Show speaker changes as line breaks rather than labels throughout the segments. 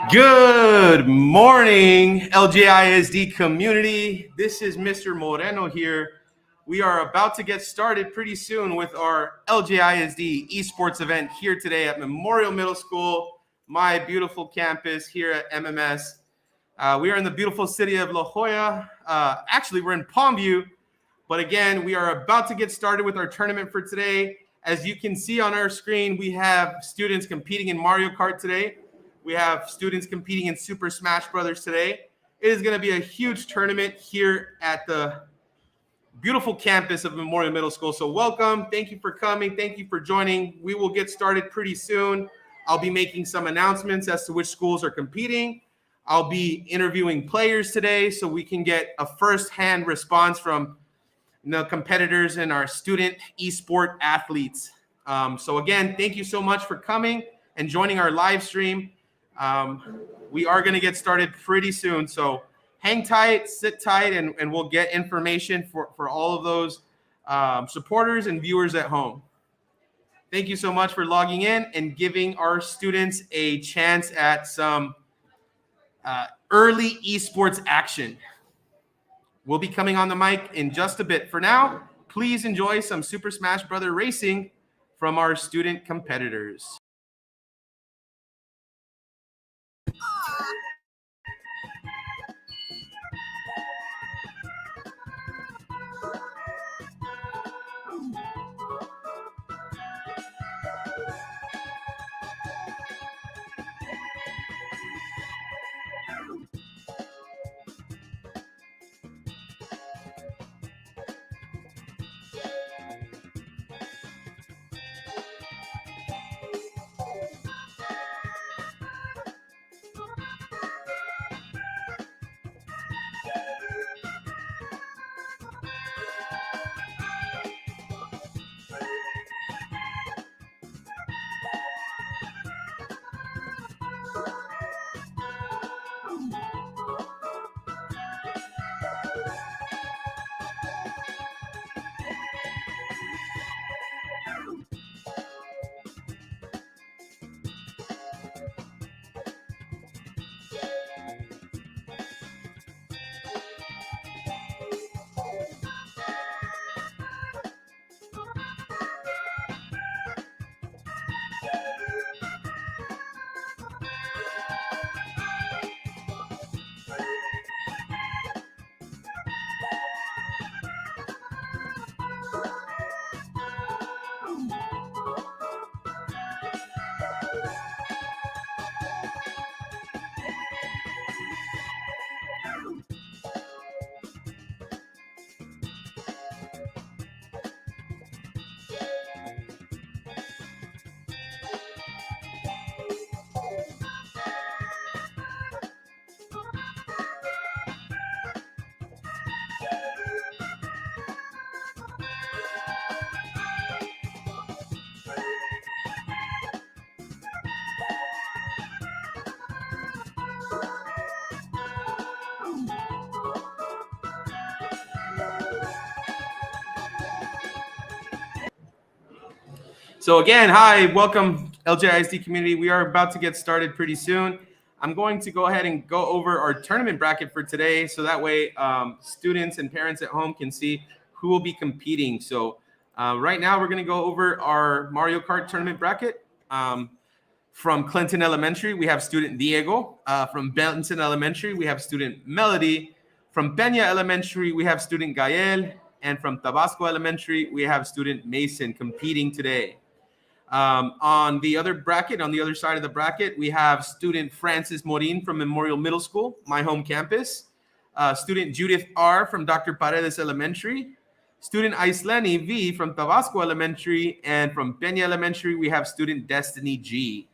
Good morning, LJISD community. This is Mr. Moreno here. We are about to get started pretty soon with our LJISD esports event here today at Memorial Middle School, my beautiful campus here at MMS. We are in the beautiful city of La Jolla. Actually, we're in Palmview, but again, we are about to get started with our tournament for today. As you can see on our screen, we have students competing in Mario Kart today. We have students competing in Super Smash Brothers today. It is going to be a huge tournament here at the beautiful campus of Memorial Middle School. So welcome. Thank you for coming. Thank you for joining. We will get started pretty soon. I'll be making some announcements as to which schools are competing. I'll be interviewing players today so we can get a first-hand response from the competitors and our student esport athletes. So again, thank you so much for coming and joining our live stream. We are going to get started pretty soon. So hang tight, sit tight, and we'll get information for all of those supporters and viewers at home. Thank you so much for logging in and giving our students a chance at some early esports action. We'll be coming on the mic in just a bit. For now, please enjoy some Super Smash Bros. Racing from our student competitors. So again, hi, welcome LJISD community. We are about to get started pretty soon. I'm going to go ahead and go over our tournament bracket for today, so that way students and parents at home can see who will be competing. So right now we're going to go over our Mario Kart tournament bracket. From Clinton Elementary, we have student Diego. From Benson Elementary, we have student Melody. From Peña Elementary, we have student Gael. And from Tabasco Elementary, we have student Mason competing today. On the other bracket, on the other side of the bracket, we have student Francis Morin from Memorial Middle School, my home campus. Student Judith R. from Dr. Paredes Elementary. Student Aisleni V. from Tabasco Elementary. And from Peña Elementary, we have student Destiny G.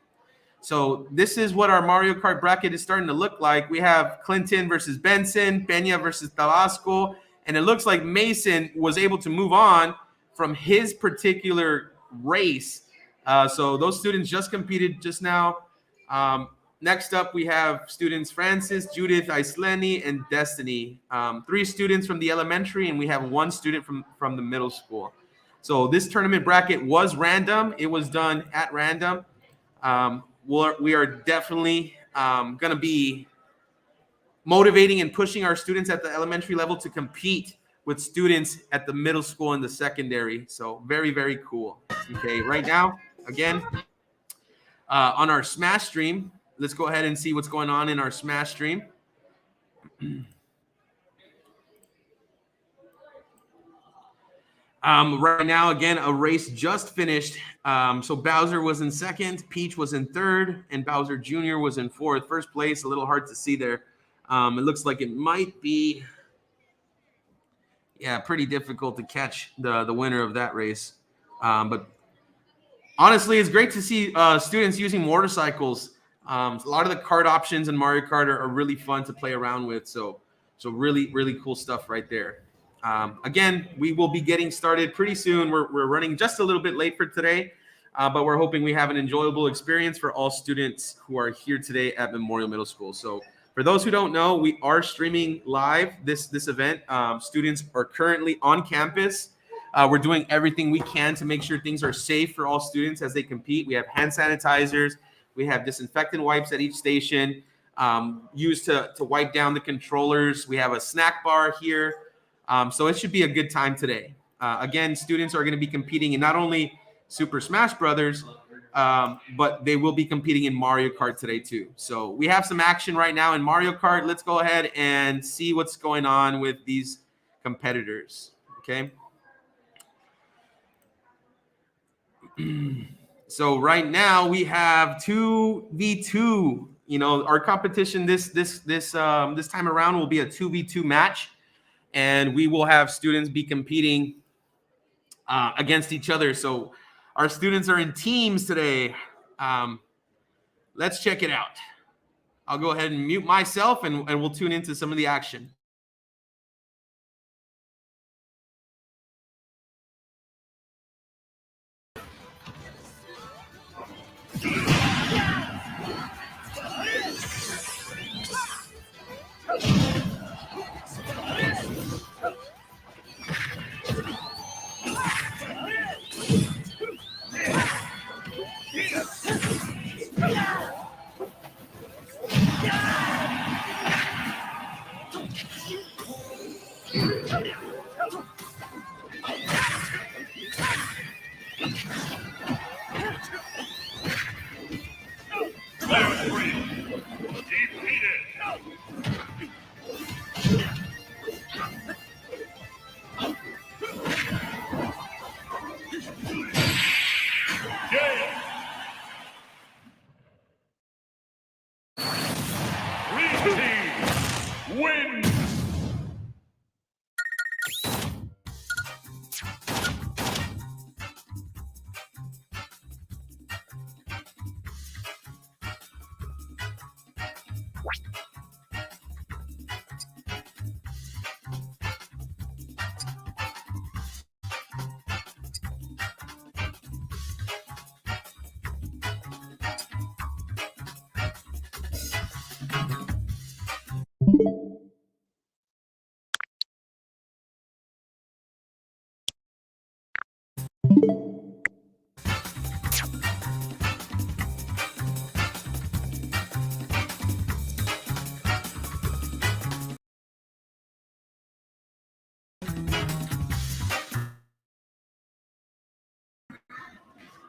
So this is what our Mario Kart bracket is starting to look like. We have Clinton versus Benson, Peña versus Tabasco, and it looks like Mason was able to move on from his particular race. So those students just competed just now. Next up, we have students Francis, Judith, Aisleni, and Destiny. 3 students from the elementary, and we have 1 student from the middle school. So this tournament bracket was random. It was done at random. we are definitely going to be motivating and pushing our students at the elementary level to compete with students at the middle school and the secondary. So very, very cool. Okay, right now, again, on our Smash stream, let's go ahead and see what's going on in our Smash stream. Right now, again, a race just finished. So Bowser was in second, Peach was in third, and Bowser Jr. was in fourth. First place, a little hard to see there. It looks like it might be, yeah, pretty difficult to catch the winner of that race. But honestly, it's great to see students using motorcycles. A lot of the kart options in Mario Kart are really fun to play around with. So really, really cool stuff right there. Again, we will be getting started pretty soon. We're running just a little bit late for today, but we're hoping we have an enjoyable experience for all students who are here today at Memorial Middle School. So for those who don't know, we are streaming live this event. Students are currently on campus. We're doing everything we can to make sure things are safe for all students as they compete. We have hand sanitizers. We have disinfectant wipes at each station used to wipe down the controllers. We have a snack bar here. So it should be a good time today. Again, students are going to be competing in not only Super Smash Brothers, but they will be competing in Mario Kart today too. So we have some action right now in Mario Kart. Let's go ahead and see what's going on with these competitors. Okay. So right now we have 2v2. You know, our competition this time around will be a 2v2 match. And we will have students be competing against each other. So our students are in teams today. Let's check it out. I'll go ahead and mute myself and we'll tune into some of the action.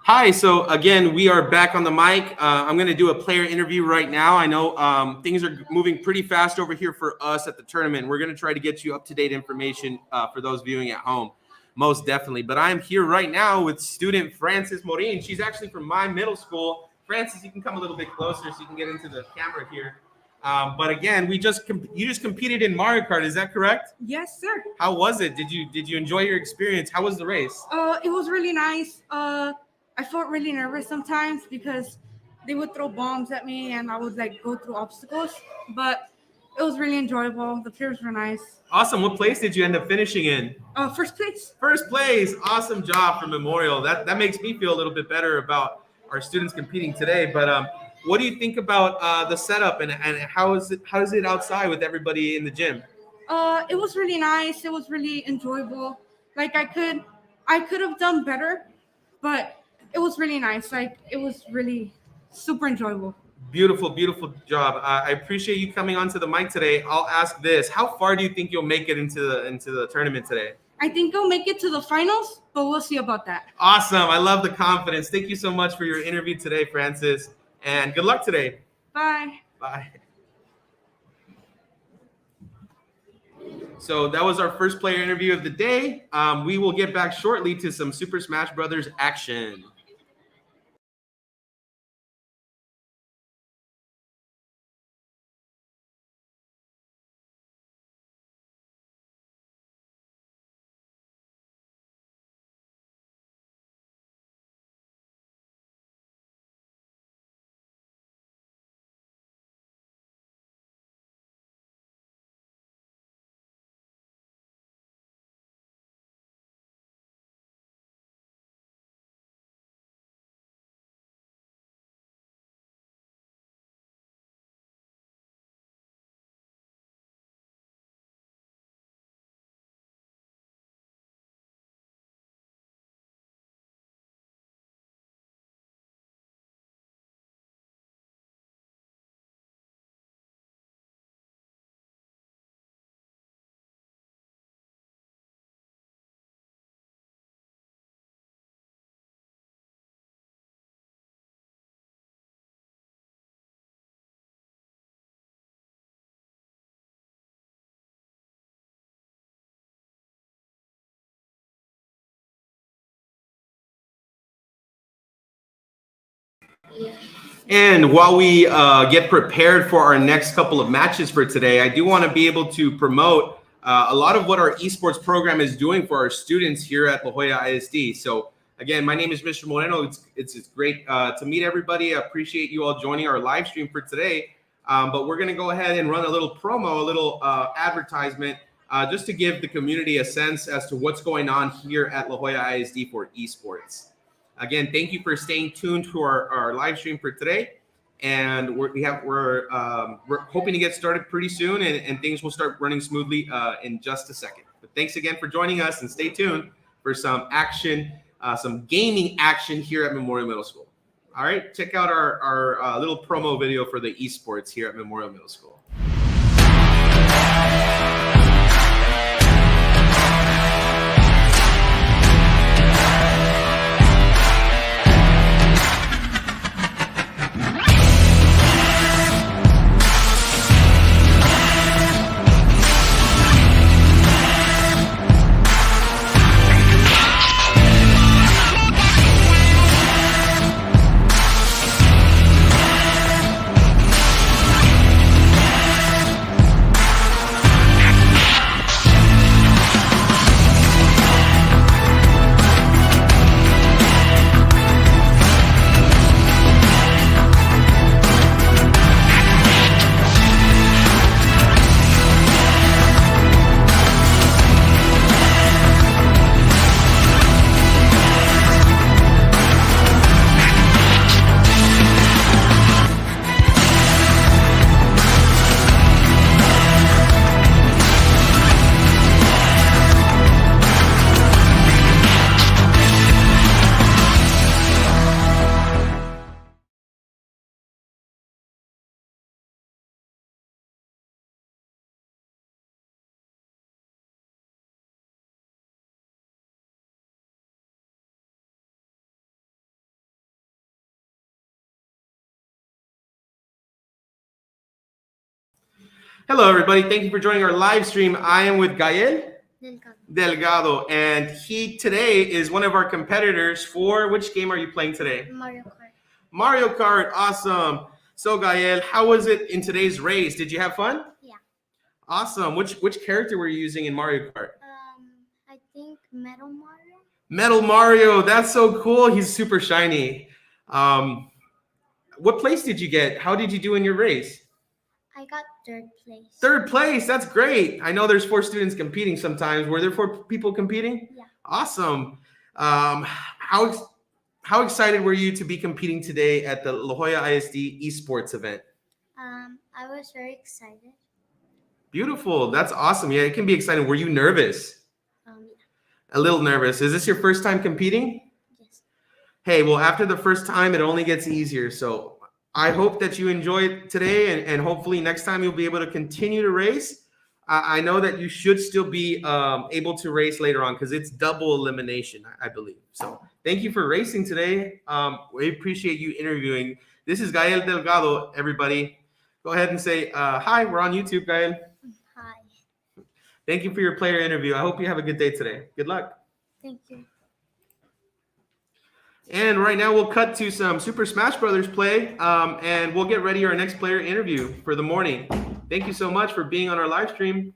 Hi, so again, we are back on the mic. I'm going to do a player interview right now. I know things are moving pretty fast over here for us at the tournament. We're going to try to get you up-to-date information for those viewing at home, most definitely. But I'm here right now with student Frances Morin. She's actually from my middle school. Frances, you can come a little bit closer so you can get into the camera here. But again, you just competed in Mario Kart. Is that correct?
Yes, sir.
How was it? Did you enjoy your experience? How was the race?
It was really nice. I felt really nervous sometimes because they would throw bombs at me and I would like go through obstacles. But it was really enjoyable. The players were nice.
Awesome. What place did you end up finishing in?
First place.
First place. Awesome job for Memorial. That makes me feel a little bit better about our students competing today. But what do you think about the setup and how is it outside with everybody in the gym?
It was really nice. It was really enjoyable. Like I could have done better, but it was really nice. Like it was really super enjoyable.
Beautiful, beautiful job. I appreciate you coming onto the mic today. I'll ask this: how far do you think you'll make it into the tournament today?
I think I'll make it to the finals, but we'll see about that.
Awesome. I love the confidence. Thank you so much for your interview today, Francis, and good luck today.
Bye.
Bye. So that was our first player interview of the day. We will get back shortly to some Super Smash Brothers action. And while we get prepared for our next couple of matches for today, I do want to be able to promote a lot of what our esports program is doing for our students here at La Jolla ISD. So again, my name is Mr. Moreno. It's great to meet everybody. I appreciate you all joining our live stream for today. But we're going to go ahead and run a little promo, a little advertisement, just to give the community a sense as to what's going on here at La Jolla ISD for esports. Again, thank you for staying tuned to our live stream for today. And we're hoping to get started pretty soon, and things will start running smoothly in just a second. But thanks again for joining us, and stay tuned for some action, some gaming action here at Memorial Middle School. All right, check out our little promo video for the esports here at Memorial Middle School. Hello, everybody. Thank you for joining our live stream. I am with Gael Delgado, and he today is one of our competitors for which game are you playing today?
Mario Kart.
Mario Kart. Awesome. So, Gael, how was it in today's race? Did you have fun?
Yeah.
Awesome. Which character were you using in Mario Kart?
I think Metal Mario.
Metal Mario. That's so cool. He's super shiny. What place did you get? How did you do in your race?
I got third place.
Third place. That's great. I know there's 4 students competing sometimes. Were there 4 people competing?
Yeah.
Awesome. How excited were you to be competing today at the La Jolla ISD esports event?
I was very excited.
Beautiful. That's awesome. Yeah, it can be exciting. Were you nervous?
Yeah.
A little nervous. Is this your first time competing?
Yes.
Hey, well, after the first time, it only gets easier. So I hope that you enjoyed today, and hopefully next time you'll be able to continue to race. I know that you should still be able to race later on because it's double elimination, I believe. So thank you for racing today. We appreciate you interviewing. This is Gael Delgado, everybody. Go ahead and say hi. We're on YouTube, Gael.
Hi.
Thank you for your player interview. I hope you have a good day today. Good luck.
Thank you.
And right now we'll cut to some Super Smash Brothers play, and we'll get ready our next player interview for the morning. Thank you so much for being on our live stream.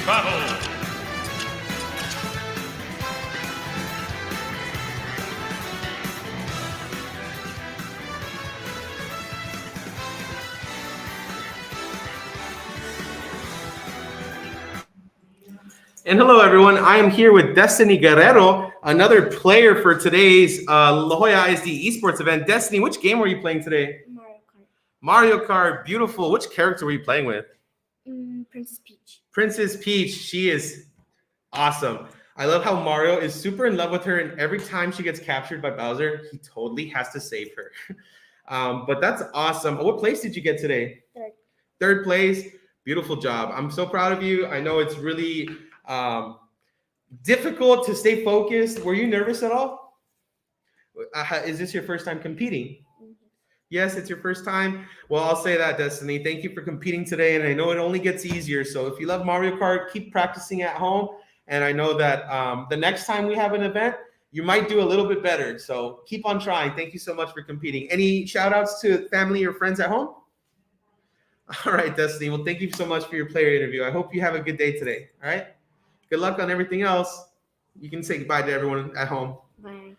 Battle.
And hello, everyone. I am here with Destiny Guerrero, another player for today's La Jolla ISD esports event. Destiny, which game were you playing today?
Mario Kart.
Mario Kart, beautiful. Which character were you playing with?
Princess Peach.
Princess Peach. She is awesome. I love how Mario is super in love with her, and every time she gets captured by Bowser, he totally has to save her. But that's awesome. What place did you get today?
Third.
Third place. Beautiful job. I'm so proud of you. I know it's really difficult to stay focused. Were you nervous at all? Is this your first time competing? Yes, it's your first time. Well, I'll say that, Destiny. Thank you for competing today. And I know it only gets easier. So if you love Mario Kart, keep practicing at home. And I know that the next time we have an event, you might do a little bit better. So keep on trying. Thank you so much for competing. Any shout outs to family or friends at home? All right, Destiny. Well, thank you so much for your player interview. I hope you have a good day today. All right. Good luck on everything else. You can say goodbye to everyone at home.
Bye.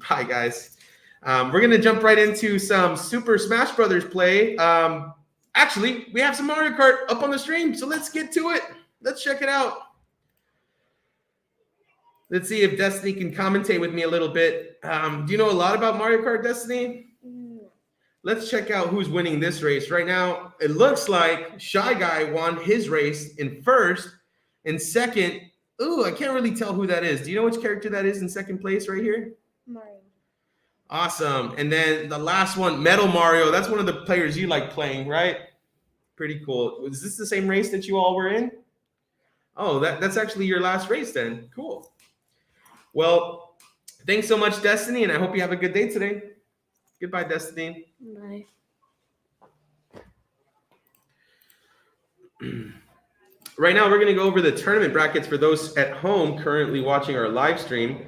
Bye, guys. We're going to jump right into some Super Smash Brothers play. Actually, we have some Mario Kart up on the stream, so let's get to it. Let's check it out. Let's see if Destiny can commentate with me a little bit. Do you know a lot about Mario Kart, Destiny?
No.
Let's check out who's winning this race. Right now, it looks like Shy Guy won his race in first. In second, I can't really tell who that is. Do you know which character that is in second place right here?
Mario.
Awesome. And then the last one, Metal Mario. That's one of the players you like playing, right? Pretty cool. Was this the same race that you all were in? Oh, that's actually your last race then. Cool. Well, thanks so much, Destiny, and I hope you have a good day today. Goodbye, Destiny.
Bye.
Right now, we're going to go over the tournament brackets for those at home currently watching our live stream.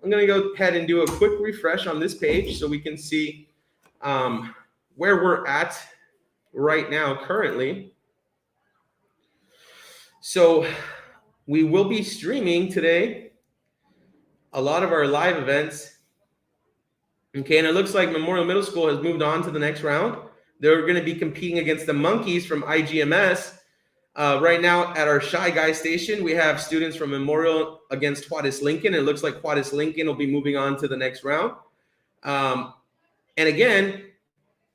I'm going to go ahead and do a quick refresh on this page so we can see where we're at right now currently. So we will be streaming today a lot of our live events. Okay, and it looks like Memorial Middle School has moved on to the next round. They're going to be competing against the Monkeys from IGMS. Right now at our Shy Guy station, we have students from Memorial against Juarez Lincoln. It looks like Juarez Lincoln will be moving on to the next round. And again,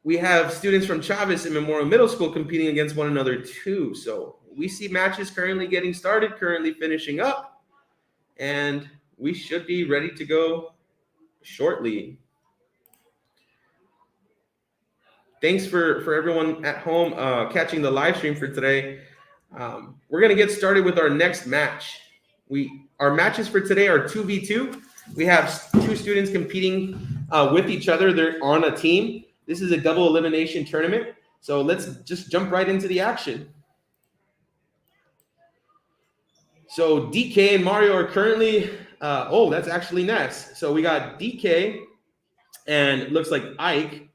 we have students from Chavez and Memorial Middle School competing against one another too. So we see matches currently getting started, currently finishing up, and we should be ready to go shortly. Thanks for everyone at home catching the live stream for today. We're going to get started with our next match. Our matches for today are 2v2. We have two students competing with each other. They're on a team. This is a double elimination tournament. So let's just jump right into the action. So DK and Mario are currently, that's actually Ness. So we got DK and it looks like Ike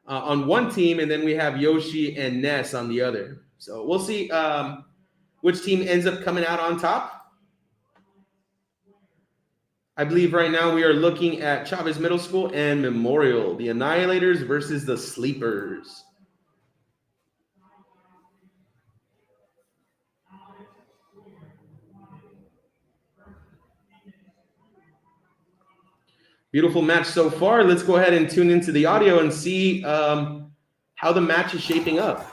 on one team, and then we have Yoshi and Ness on the other. So we'll see which team ends up coming out on top. I believe right now we are looking at Chavez Middle School and Memorial, the Annihilators versus the Sleepers. Beautiful match so far. Let's go ahead and tune into the audio and see how the match is shaping up.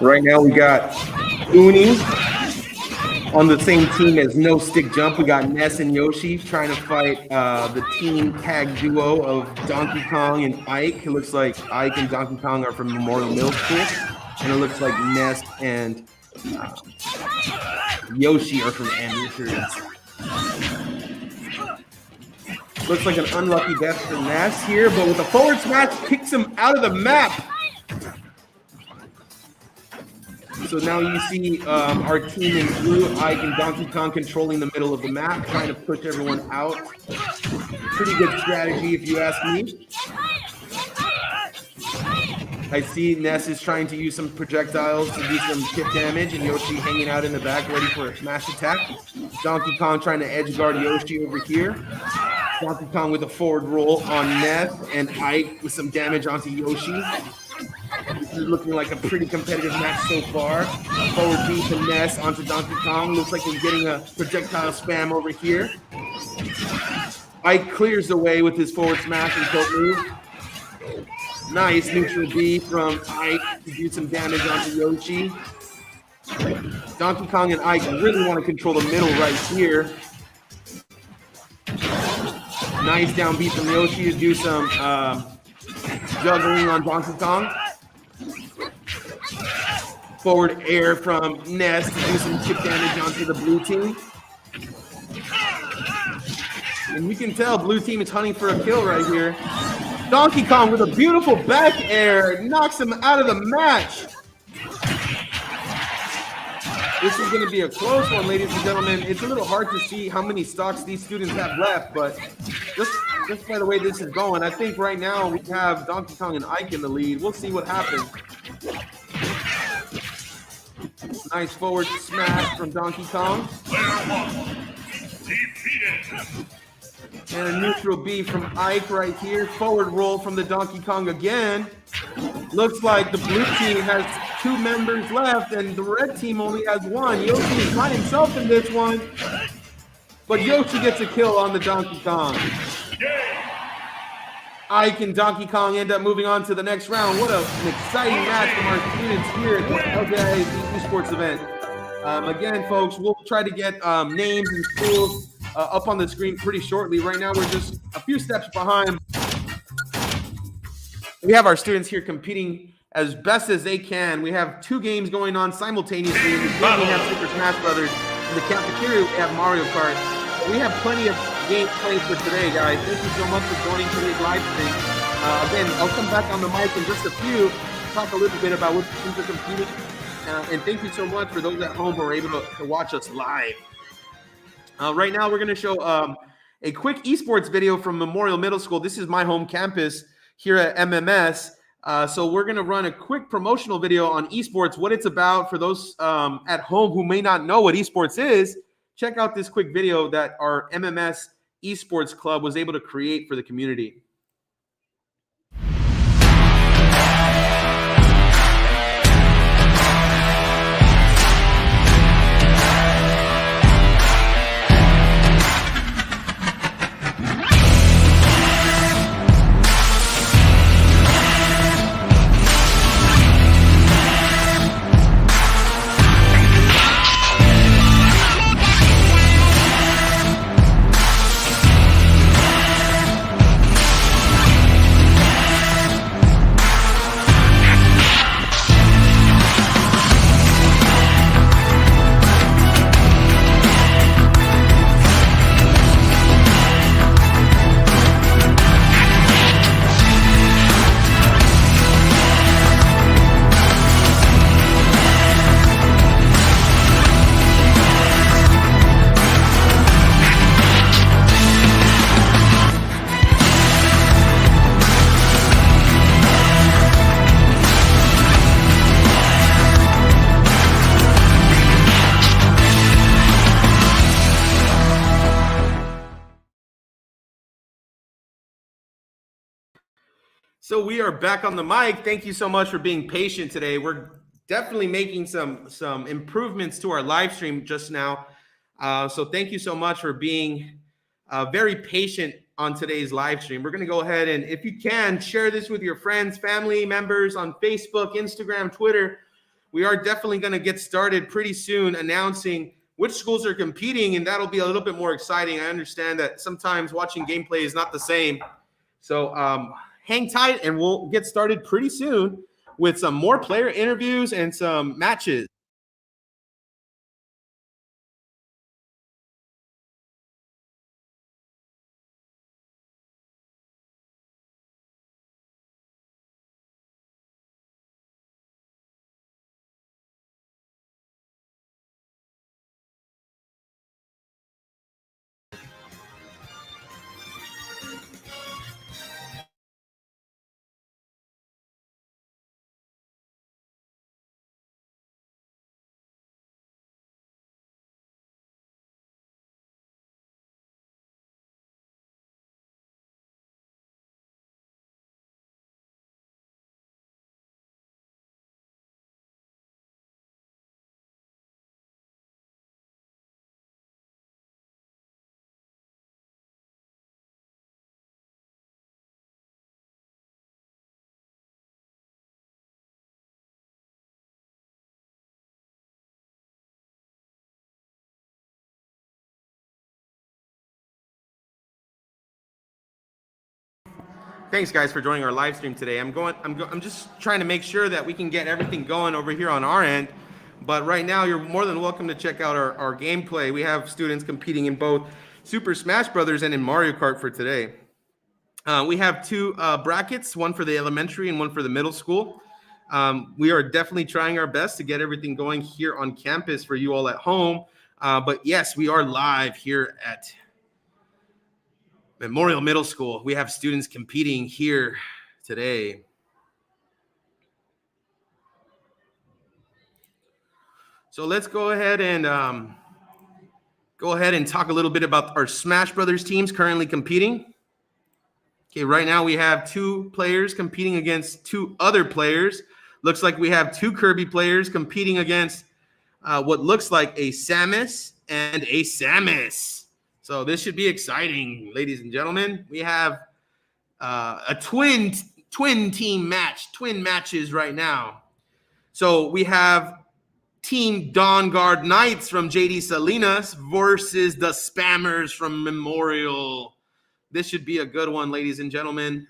Right now we got Uni on the same team as No Stick Jump. We got Ness and Yoshi trying to fight the team tag duo of Donkey Kong and Ike. It looks like Ike and Donkey Kong are from Memorial Middle School. And it looks like Ness and Yoshi are from Andrews. Looks like an unlucky death for Ness here, but with a forward smash, kicks him out of the map. So now you see our team in blue, Ike and Donkey Kong controlling the middle of the map, trying to push everyone out. Pretty good strategy if you ask me. I see Ness is trying to use some projectiles to do some chip damage, and Yoshi hanging out in the back ready for a smash attack. Donkey Kong trying to edge guard Yoshi over here. Donkey Kong with a forward roll on Ness, and Ike with some damage onto Yoshi. This is looking like a pretty competitive match so far. Forward B from Ness onto Donkey Kong. Looks like he's getting a projectile spam over here. Ike clears the way with his forward smash and tilt move. Nice neutral B from Ike to do some damage onto Yoshi. Donkey Kong and Ike really want to control the middle right here. Nice down B from Yoshi to do some juggling on Donkey Kong. Forward air from Ness to do some chip damage onto the blue team. And you can tell blue team is hunting for a kill right here. Donkey Kong with a beautiful back air knocks him out of the match. This is going to be a close one, ladies and gentlemen. It's a little hard to see how many stocks these students have left, but just by the way this is going, I think right now we have Donkey Kong and Ike in the lead. We'll see what happens. Nice forward smash from Donkey Kong. And a neutral B from Ike right here. Forward roll from the Donkey Kong again. Looks like the blue team has 2 members left and the red team only has 1. Yoshi is by himself in this one. But Yoshi gets a kill on the Donkey Kong. Ike and Donkey Kong end up moving on to the next round. What an exciting match from our students here at the LJISD Esports event. Again, folks, we'll try to get names and schools up on the screen pretty shortly. Right now, we're just a few steps behind. We have our students here competing as best as they can. We have 2 games going on simultaneously. In the game, we have Super Smash Brothers. In the cafeteria, we have Mario Kart. We have plenty of gameplay for today, guys. Thank you so much for joining today's live stream. Again, I'll come back on the mic in just a few, talk a little bit about what teams are competing, And thank you so much for those at home who are able to watch us live. Right now, we're going to show a quick esports video from Memorial Middle School. This is my home campus here at MMS. So we're going to run a quick promotional video on esports, what it's about. For those at home who may not know what esports is, check out this quick video that our MMS Esports Club was able to create for the community. So we are back on the mic. Thank you so much for being patient today. We're definitely making some improvements to our live stream just now. So thank you so much for being very patient on today's live stream. We're going to go ahead and, if you can, share this with your friends, family members on Facebook, Instagram, Twitter. We are definitely going to get started pretty soon announcing which schools are competing, and that'll be a little bit more exciting. I understand that sometimes watching gameplay is not the same. So hang tight, and we'll get started pretty soon with some more player interviews and some matches. Thanks, guys, for joining our live stream today. I'm just trying to make sure that we can get everything going over here on our end. But right now, you're more than welcome to check out our gameplay. We have students competing in both Super Smash Brothers and in Mario Kart for today. We have two brackets, one for the elementary and one for the middle school. We are definitely trying our best to get everything going here on campus for you all at home. But yes, we are live here at Memorial Middle School. We have students competing here today. So let's go ahead and talk a little bit about our Smash Brothers teams currently competing. Okay, right now we have two players competing against two other players. Looks like we have two Kirby players competing against what looks like a Samus and a Samus. So this should be exciting, ladies and gentlemen. We have a twin team match, twin matches right now. So we have Team Dawn Guard Knights from JD Salinas versus the Spammers from Memorial. This should be a good one, ladies and gentlemen.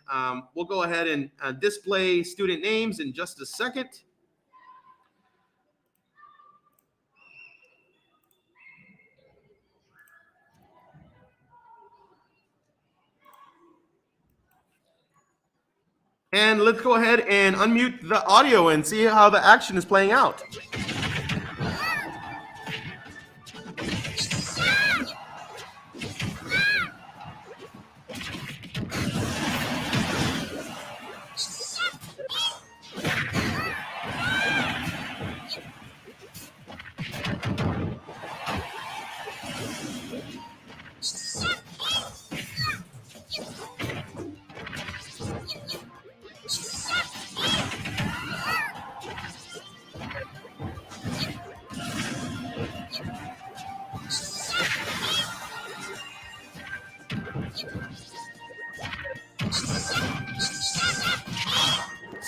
We'll go ahead and display student names in just a second. And let's go ahead and unmute the audio and see how the action is playing out.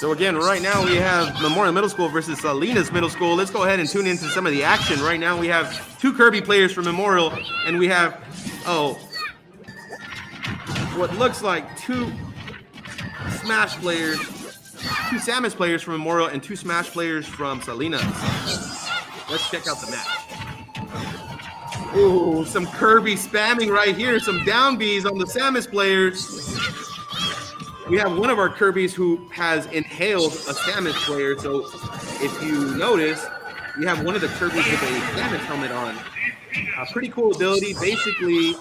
So again, right now we have Memorial Middle School versus Salinas Middle School. Let's go ahead and tune into some of the action. Right now we have 2 Kirby players from Memorial, and we have, what looks like 2 Smash players, 2 Samus players from Memorial and 2 Smash players from Salinas. Let's check out the match. Ooh, some Kirby spamming right here, some down Bs on the Samus players. We have one of our Kirbys who has inhaled a Samus player. So if you notice, we have one of the Kirbys with a Samus helmet on. Pretty cool ability. Basically,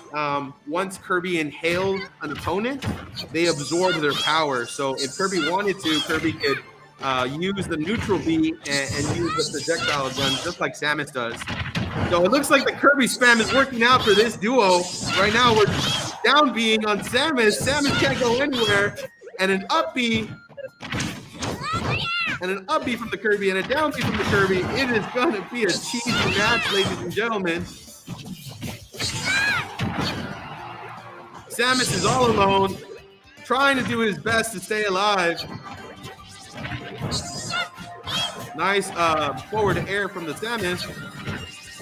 once Kirby inhaled an opponent, they absorb their power. So if Kirby wanted to, Kirby could use the neutral B and use the projectile gun just like Samus does. So it looks like the Kirby spam is working out for this duo. Right now we're down being on Samus. Samus can't go anywhere. And an up B from the Kirby and a down B from the Kirby. It is going to be a cheesy match, ladies and gentlemen. Samus is all alone, trying to do his best to stay alive. Nice forward air from the Samus.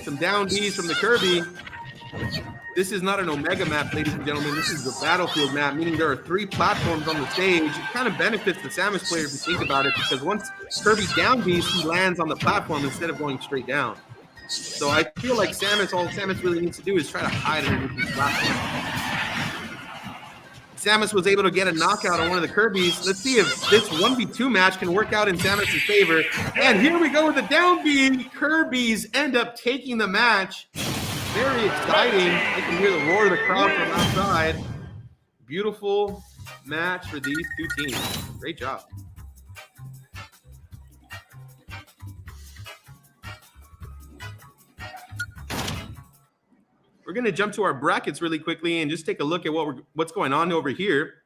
Some down Bs from the Kirby. This is not an Omega map, ladies and gentlemen. This is the Battlefield map, meaning there are 3 platforms on the stage. It kind of benefits the Samus player if you think about it, because once Kirby down Bs, he lands on the platform instead of going straight down. So I feel like all Samus really needs to do is try to hide underneath these platforms. Samus was able to get a knockout on one of the Kirbys. Let's see if this 1v2 match can work out in Samus' favor. And here we go with the down B. Kirbys end up taking the match. Very exciting. I can hear the roar of the crowd from outside. Beautiful match for these 2 teams. Great job. We're going to jump to our brackets really quickly and just take a look at what's going on over here.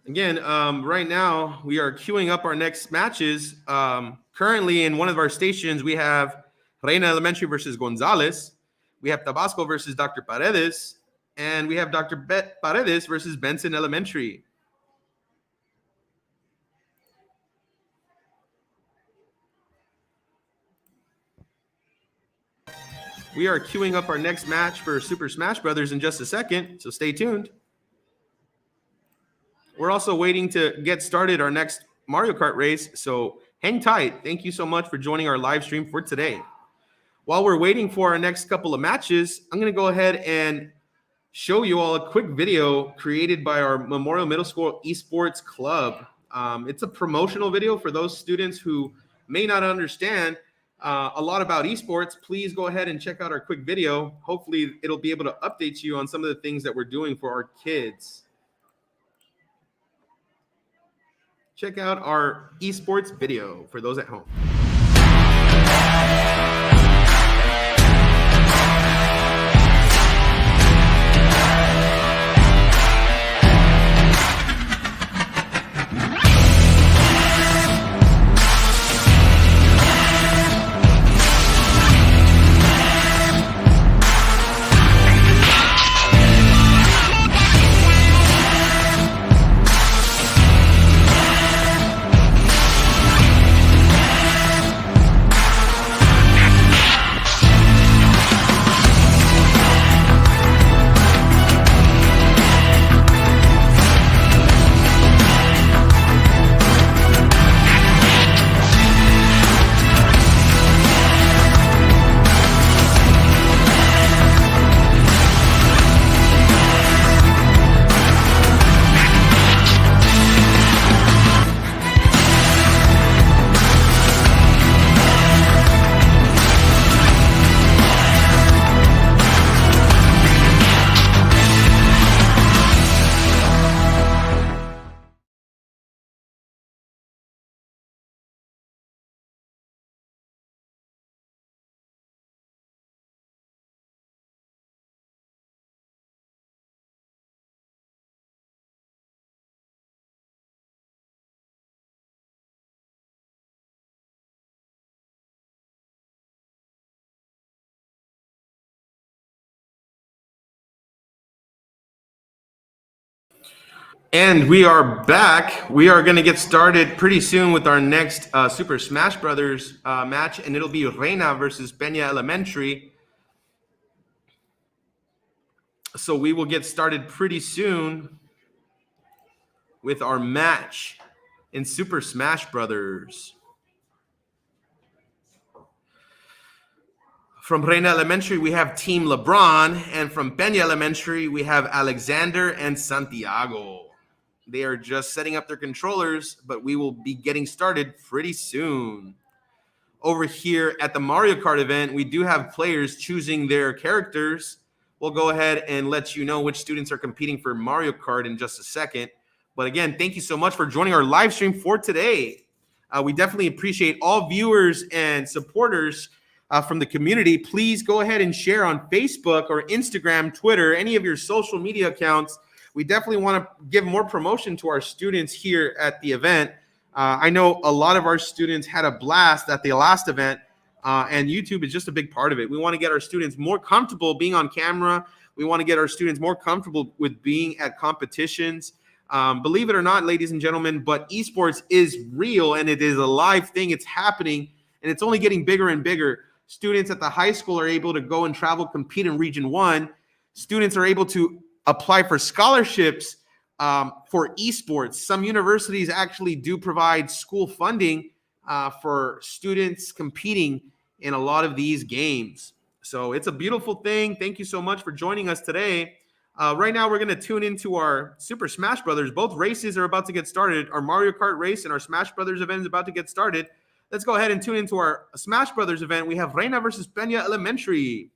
Again, right now we are queuing up our next matches. Currently in one of our stations, we have Reina Elementary versus Gonzalez. We have Tabasco versus Dr. Paredes. And we have Dr. Paredes versus Benson Elementary. We are queuing up our next match for Super Smash Brothers in just a second, so stay tuned. We're also waiting to get started our next Mario Kart race, so hang tight. Thank you so much for joining our live stream for today. While we're waiting for our next couple of matches, I'm going to go ahead and show you all a quick video created by our Memorial Middle School Esports Club. It's a promotional video for those students who may not understand a lot about esports. Please go ahead and check out our quick video. Hopefully it'll be able to update you on some of the things that we're doing for our kids. Check out our esports video for those at home. And we are back. We are going to get started pretty soon with our next Super Smash Brothers match, and it'll be Reina versus Peña Elementary. So we will get started pretty soon with our match in Super Smash Brothers. From Reina Elementary, we have Team LeBron, and from Peña Elementary, we have Alexander and Santiago. They are just setting up their controllers, but we will be getting started pretty soon. Over here at the Mario Kart event, we do have players choosing their characters. We'll go ahead and let you know which students are competing for Mario Kart in just a second. But again, thank you so much for joining our live stream for today. We definitely appreciate all viewers and supporters from the community. Please go ahead and share on Facebook or Instagram, Twitter, any of your social media accounts. We definitely want to give more promotion to our students here at the event. I know a lot of our students had a blast at the last event, and YouTube is just a big part of it. We want to get our students more comfortable being on camera. We want to get our students more comfortable with being at competitions. Believe it or not, ladies and gentlemen, but esports is real, and it is a live thing. It's happening, and it's only getting bigger and bigger. Students at the high school are able to go and travel, compete in Region 1. Students are able to apply for scholarships for esports. Some universities actually do provide school funding for students competing in a lot of these games. So it's a beautiful thing. Thank you so much for joining us today. Right now, we're going to tune into our Super Smash Brothers. Both races are about to get started. Our Mario Kart race and our Smash Brothers event is about to get started. Let's go ahead and tune into our Smash Brothers event. We have Reina versus Peña Elementary.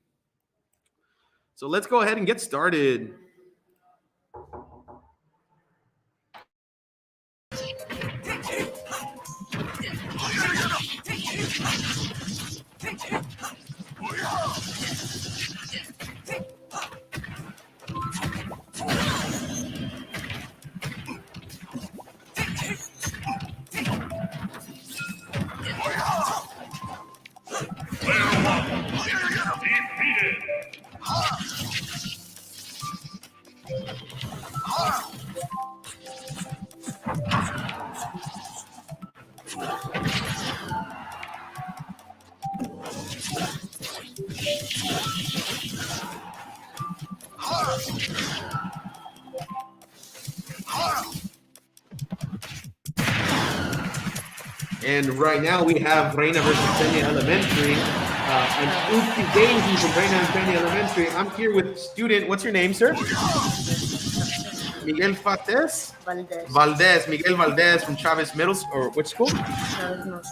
So let's go ahead and get started. And right now we have Reina versus Peña Elementary. And Uzi Daisy from Reina and Peña Elementary. I'm here with student. What's your name, sir? Miguel Fates? Valdez. Miguel Valdez from Chavez Middle School. Or which school?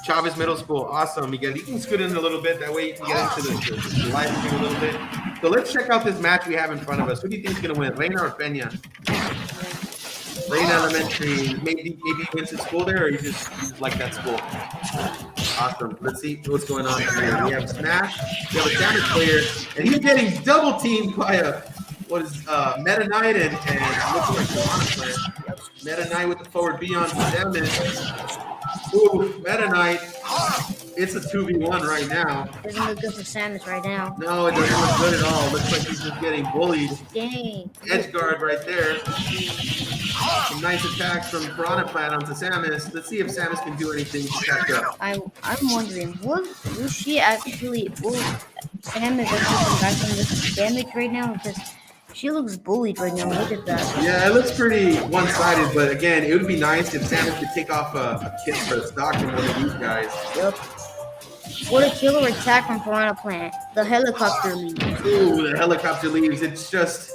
Chavez Middle School. Awesome, Miguel. You can scoot in a little bit. That way you can get into the live stream a little bit. So let's check out this match we have in front of us. Who do you think is going to win, Reina or Peña? Reina Elementary. Maybe you went to school there, or you just like that school? Awesome. Let's see what's going on here. We have Smash. We have a Samus player, and he's getting double teamed by a Meta Knight and looking like Piranha player. Meta Knight with the forward B on Samus. Ooh, Meta Knight. It's a 2v1 right now.
Doesn't look good for Samus right now.
No, it doesn't look good at all. Looks like he's just getting bullied.
Dang.
Edge guard right there. Some nice attacks from Piranha Plant onto Samus. Let's see if Samus can do anything to catch up.
I'm wondering, will she actually, will Samus actually come back from this damage right now? Because she looks bullied right now. Look at that.
Yeah, it looks pretty one-sided, but again, it would be nice if Samus could take off a kick for a stock from one of these guys.
Yep. What a killer attack from Piranha Plant. The helicopter leaves.
Ooh, the helicopter leaves. It's just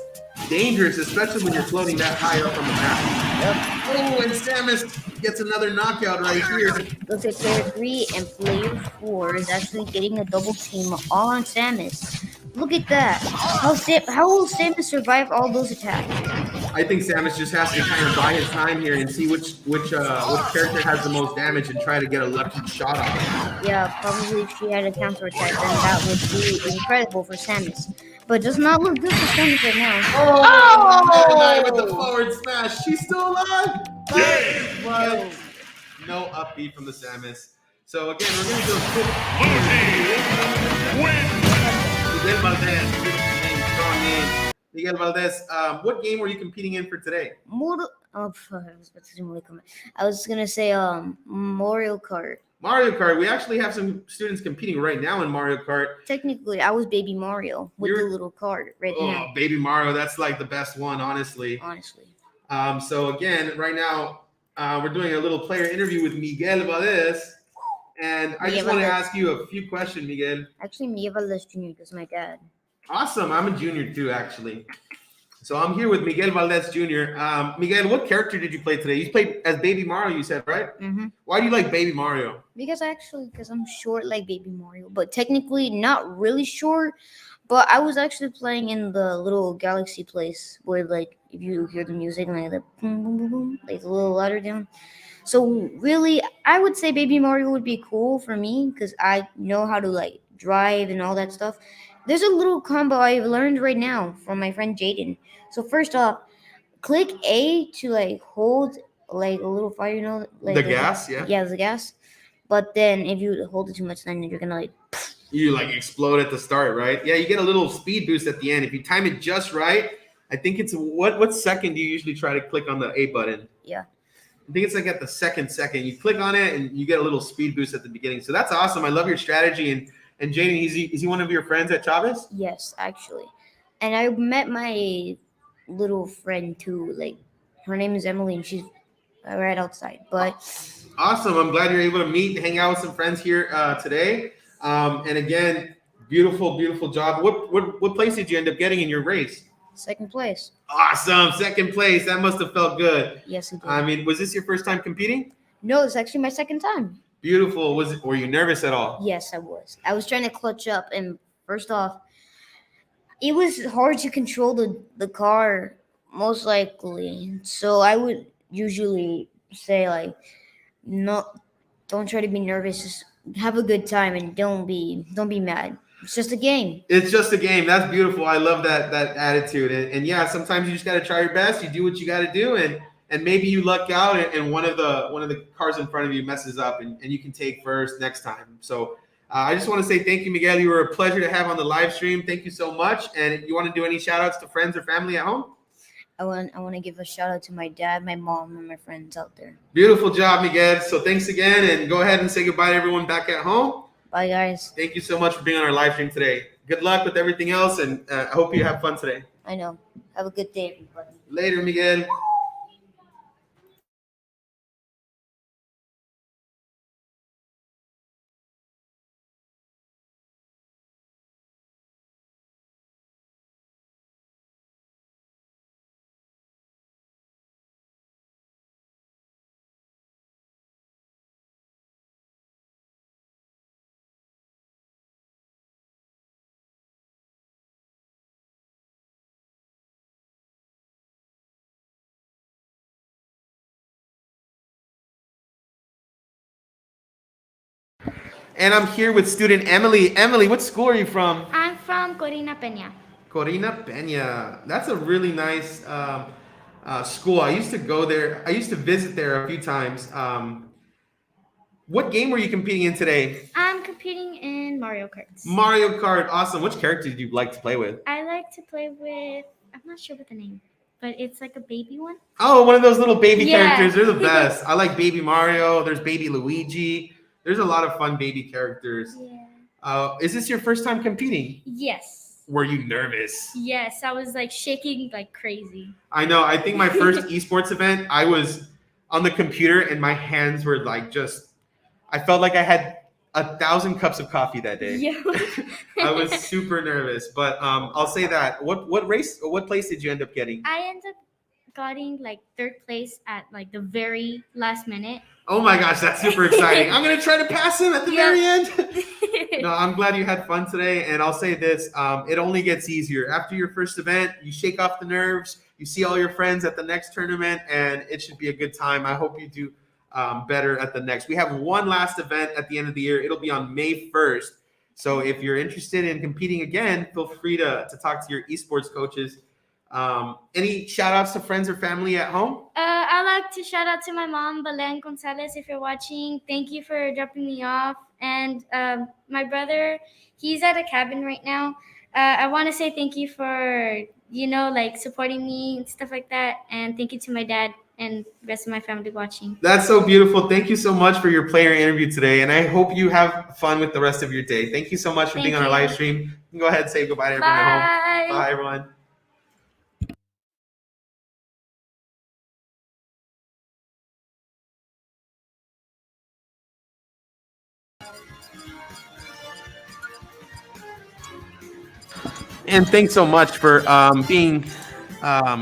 dangerous, especially when you're floating that high up on the map. Yep. Oh, and Samus gets another knockout right here.
Looks like player 3 and player 4 is actually getting a double team on Samus. Look at that. How will Samus survive all those attacks?
I think Samus just has to kind of buy his time here and see which character has the most damage and try to get a lucky shot on it.
Yeah, probably if she had a counterattack, then that would be incredible for Samus. But does not look good for Samus right now.
Oh! With the forward smash. She's still alive.
Whoa.
No upbeat from the Samus. So again, we're going to do a quick Miguel Valdez. Strong name. Miguel Valdez, what game were you competing in for today?
Oh, I was about to do I was gonna say Mario Kart.
Mario Kart. We actually have some students competing right now in Mario Kart.
Technically, I was Baby Mario with
You're-
the little cart right now.
Baby Mario, that's like the best one, honestly.
Honestly,
So again, right now, we're doing a little player interview with Miguel Valdez. And I just
Miguel
want to
Valdez.
ask you a few questions, Miguel.
actually, Miguel Valdez Jr. is my dad.
Awesome. I'm a junior too, actually. So I'm here with Miguel Valdez Jr. Miguel, what character did you play today? You played as Baby Mario, you said, right?
Mm-hmm.
Why do you like Baby Mario?
Because I'm short like Baby Mario, but technically not really short. But I was actually playing in the little galaxy place where, like, if you hear the music, like the boom, boom, boom, boom, like the little ladder down. So really, I would say Baby Mario would be cool for me because I know how to like drive and all that stuff. There's a little combo I've learned right now from my friend Jaden. So first off, click A to like hold like a little fire, like
The gas, yeah.
Yeah, the gas. But then if you hold it too much, then you're gonna like.
You like explode at the start, right? Yeah, you get a little speed boost at the end. If you time it just right, I think it's what second do you usually try to click on the A button?
Yeah.
I think it's like at the second. You click on it and you get a little speed boost at the beginning. So that's awesome. I love your strategy. And Jaden, is he one of your friends at Chavez?
Yes, actually. And I met my little friend too. Like, her name is Emily, and she's right outside. But
Awesome. I'm glad you're able to meet, hang out with some friends here today. And again, beautiful, beautiful job. What place did you end up getting in your race?
second place.
Awesome. Second place. That must have felt good.
Yes, it did.
I mean, was this your first time competing?
No, it's actually my second time.
Beautiful. Were you nervous at all?
Yes, I was. I was trying to clutch up, and first off, it was hard to control the car, most likely. So I would usually say like, no, don't try to be nervous. Just have a good time and don't be mad. It's just a game.
It's just a game. That's beautiful. I love that attitude. And yeah, sometimes you just got to try your best. You do what you got to do, and maybe you luck out and one of the cars in front of you messes up and you can take first next time. So I just want to say thank you, Miguel. You were a pleasure to have on the live stream. Thank you so much. And you want to do any shout outs to friends or family at home?
I want to give a shout out to my dad, my mom, and my friends out there.
Beautiful job, Miguel. So thanks again, and go ahead and say goodbye to everyone back at home.
Bye, guys.
Thank you so much for being on our live stream today. Good luck with everything else, and I hope you have fun today.
I know. Have a good day, everybody.
Later, Miguel. And I'm here with student Emily. Emily, what school are you from?
I'm from Corina Peña.
Corina Peña. That's a really nice school. I used to go there. I used to visit there a few times. What game were you competing in today?
I'm competing in Mario Kart.
Mario Kart. Awesome. Which character did you like to play with?
I like to play with, I'm not sure what the name, but it's like a baby one.
Oh, one of those little baby
Yeah.
characters. They're the best. I like Baby Mario. There's Baby Luigi. There's a lot of fun baby characters.
Yeah.
Is this your first time competing?
Yes.
Were you nervous?
Yes, I was like shaking like crazy.
I know. I think my first esports event, I was on the computer and my hands were like I felt like I had 1,000 cups of coffee that day.
Yeah.
I was super nervous, but I'll say that. What place did you end up getting?
I ended up getting like third place at like the very last minute.
Oh my gosh, that's super exciting. I'm going to try to pass him at the
Yeah.
very end. No, I'm glad you had fun today. And I'll say this, it only gets easier. After your first event, you shake off the nerves. You see all your friends at the next tournament, and it should be a good time. I hope you do better at the next. We have one last event at the end of the year. It'll be on May 1st. So if you're interested in competing again, feel free to talk to your esports coaches. Any shout outs to friends or family at home?
I like to shout out to my mom, Belen Gonzalez, if you're watching. Thank you for dropping me off. And my brother, he's at a cabin right now. I want to say thank you for, like supporting me and stuff like that. And thank you to my dad. and rest of my family watching.
That's so beautiful. Thank you so much for your player interview today, and I hope you have fun with the rest of your day. Thank you so much for being on our live stream. You can go ahead and say goodbye to everyone at home.
Bye.
Bye, everyone. And thanks so much for being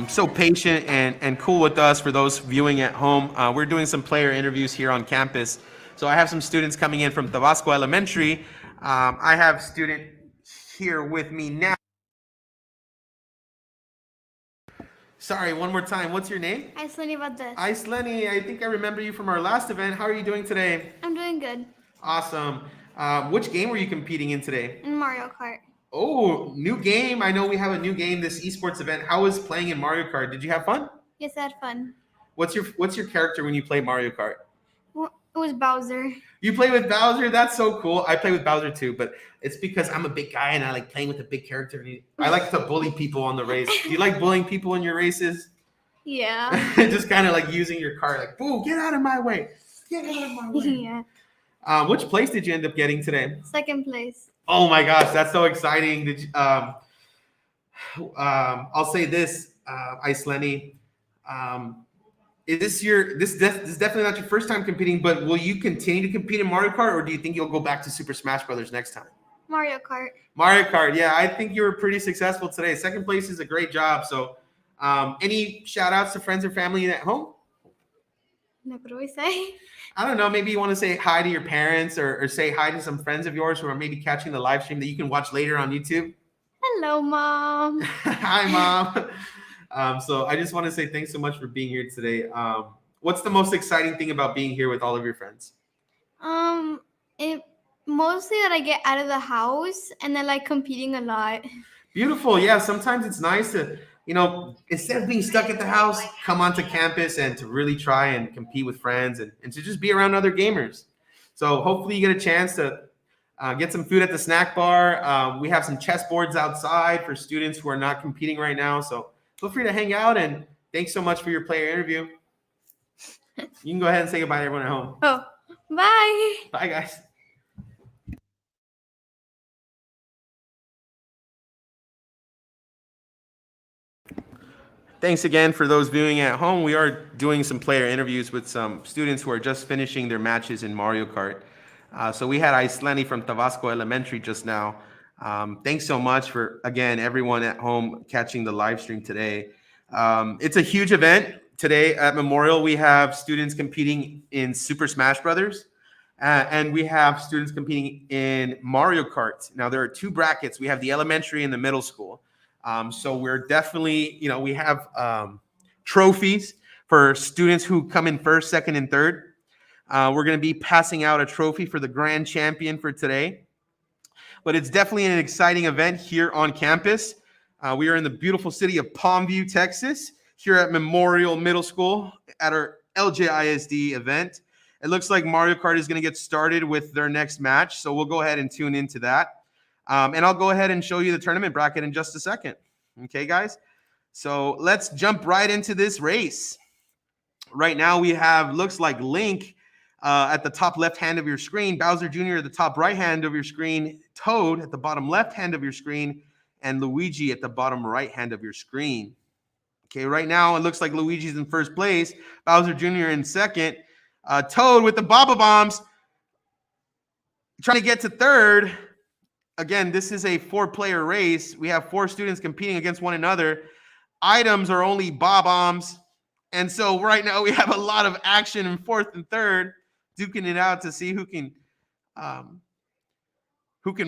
so patient and cool with us. For those viewing at home, we're doing some player interviews here on campus. So I have some students coming in from Tabasco Elementary. I have a student here with me now. Sorry, one more time. What's your name?
Isleni Valdez.
Isleni, I think I remember you from our last event. How are you doing today?
I'm doing good.
Awesome. Which game were you competing in today?
In Mario Kart.
Oh, new game. I know we have a new game, this esports event. How was playing in Mario Kart? Did you have fun?
Yes, I had fun.
What's your character when you play Mario Kart?
Well, it was Bowser.
You play with Bowser? That's so cool. I play with Bowser too, but it's because I'm a big guy and I like playing with a big character. I like to bully people on the race. Do you like bullying people in your races?
Yeah.
Just kind of like using your car, like, boo, get out of my way. Get out of my way.
Yeah.
Which place did you end up getting today?
Second place.
Oh my gosh, that's so exciting. Did you, I'll say this, Isleni. This is definitely not your first time competing, but will you continue to compete in Mario Kart, or do you think you'll go back to Super Smash Brothers next time?
Mario Kart.
Mario Kart, yeah, I think you were pretty successful today. Second place is a great job. So, any shout outs to friends or family at home?
What do we say?
I don't know. Maybe you want to say hi to your parents or say hi to some friends of yours who are maybe catching the live stream that you can watch later on YouTube.
Hello, Mom.
Hi, Mom. So I just want to say thanks so much for being here today. What's the most exciting thing about being here with all of your friends?
It mostly that I get out of the house and then like competing a lot.
Beautiful. Yeah, sometimes it's nice to, instead of being stuck at the house, come onto campus and to really try and compete with friends and to just be around other gamers. So hopefully you get a chance to get some food at the snack bar. We have some chess boards outside for students who are not competing right now. So feel free to hang out, and thanks so much for your player interview. You can go ahead and say goodbye to everyone at home.
Oh, bye.
Bye, guys. Thanks again for those viewing at home. We are doing some player interviews with some students who are just finishing their matches in Mario Kart. So we had Isleni from Tabasco Elementary just now. Thanks so much for, again, everyone at home catching the live stream today. It's a huge event. Today at Memorial, we have students competing in Super Smash Brothers, and we have students competing in Mario Kart. Now, there are two brackets. We have the elementary and the middle school. So we're definitely, we have trophies for students who come in first, second, and third. We're going to be passing out a trophy for the grand champion for today. But it's definitely an exciting event here on campus. We are in the beautiful city of Palmview, Texas, here at Memorial Middle School at our LJISD event. It looks like Mario Kart is going to get started with their next match, so we'll go ahead and tune into that. And I'll go ahead and show you the tournament bracket in just a second. Okay, guys? So let's jump right into this race. Right now we have, looks like Link at the top left hand of your screen, Bowser Jr. at the top right hand of your screen, Toad at the bottom left hand of your screen, and Luigi at the bottom right hand of your screen. Okay, right now it looks like Luigi's in first place, Bowser Jr. in second, Toad with the Baba Bombs trying to get to third. Again, this is a 4-player race. We have 4 students competing against one another. Items are only Bob-Bombs. And so right now we have a lot of action in fourth and third, duking it out to see who can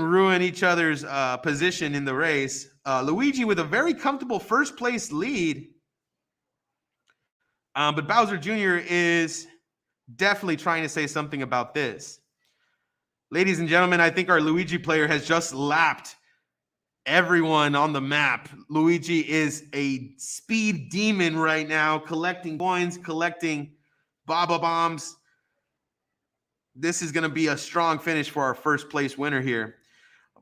ruin each other's position in the race. Luigi with a very comfortable first place lead. But Bowser Jr. is definitely trying to say something about this. Ladies and gentlemen, I think our Luigi player has just lapped everyone on the map. Luigi is a speed demon right now, collecting coins, collecting Baba Bombs. This is going to be a strong finish for our first place winner here.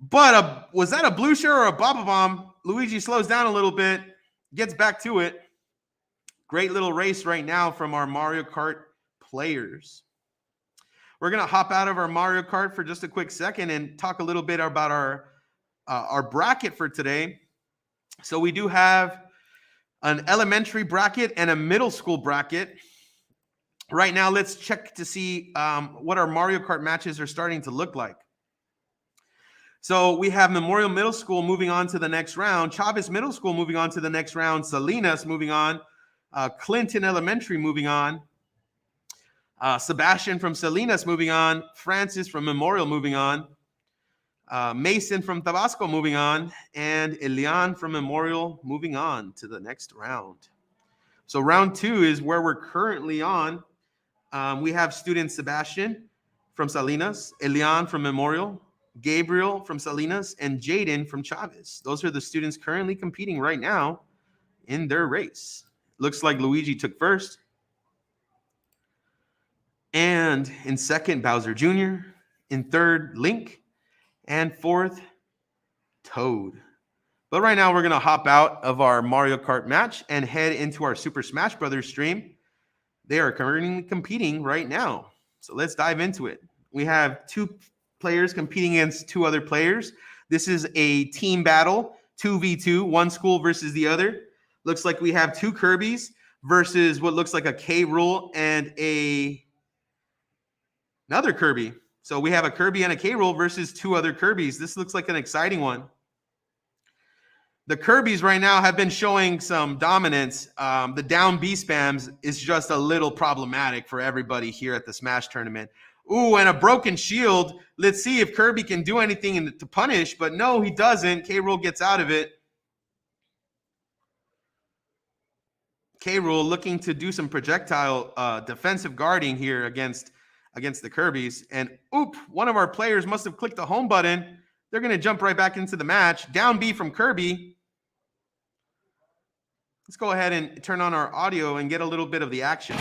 But was that a blue shell or a Baba Bomb? Luigi slows down a little bit, gets back to it. Great little race right now from our Mario Kart players. We're going to hop out of our Mario Kart for just a quick second and talk a little bit about our bracket for today. So we do have an elementary bracket and a middle school bracket. Right now, let's check to see what our Mario Kart matches are starting to look like. So we have Memorial Middle School moving on to the next round, Chavez Middle School moving on to the next round, Salinas moving on, Clinton Elementary moving on, Sebastian from Salinas moving on, Francis from Memorial moving on, Mason from Tabasco moving on, and Elian from Memorial moving on to the next round. So round 2 is where we're currently on. We have student Sebastian from Salinas, Elian from Memorial, Gabriel from Salinas, and Jaden from Chavez. Those are the students currently competing right now in their race. Looks like Luigi took first. And in second, Bowser Jr. In third, Link. And fourth, Toad. But right now, we're going to hop out of our Mario Kart match and head into our Super Smash Brothers stream. They are currently competing right now. So let's dive into it. We have 2 players competing against 2 other players. This is a team battle, 2v2, one school versus the other. Looks like we have 2 Kirbys versus what looks like a K Rool and another Kirby. So we have a Kirby and a K Rool versus 2 other Kirbys. This looks like an exciting one. The Kirbys right now have been showing some dominance. The down B spams is just a little problematic for everybody here at the Smash tournament. Ooh, and a broken shield. Let's see if Kirby can do anything to punish, but no, he doesn't. K Rool gets out of it. K Rool looking to do some projectile defensive guarding here against the Kirbys. And oop, one of our players must have clicked the home button. They're going to jump right back into the match. Down B from Kirby. Let's go ahead and turn on our audio and get a little bit of the action.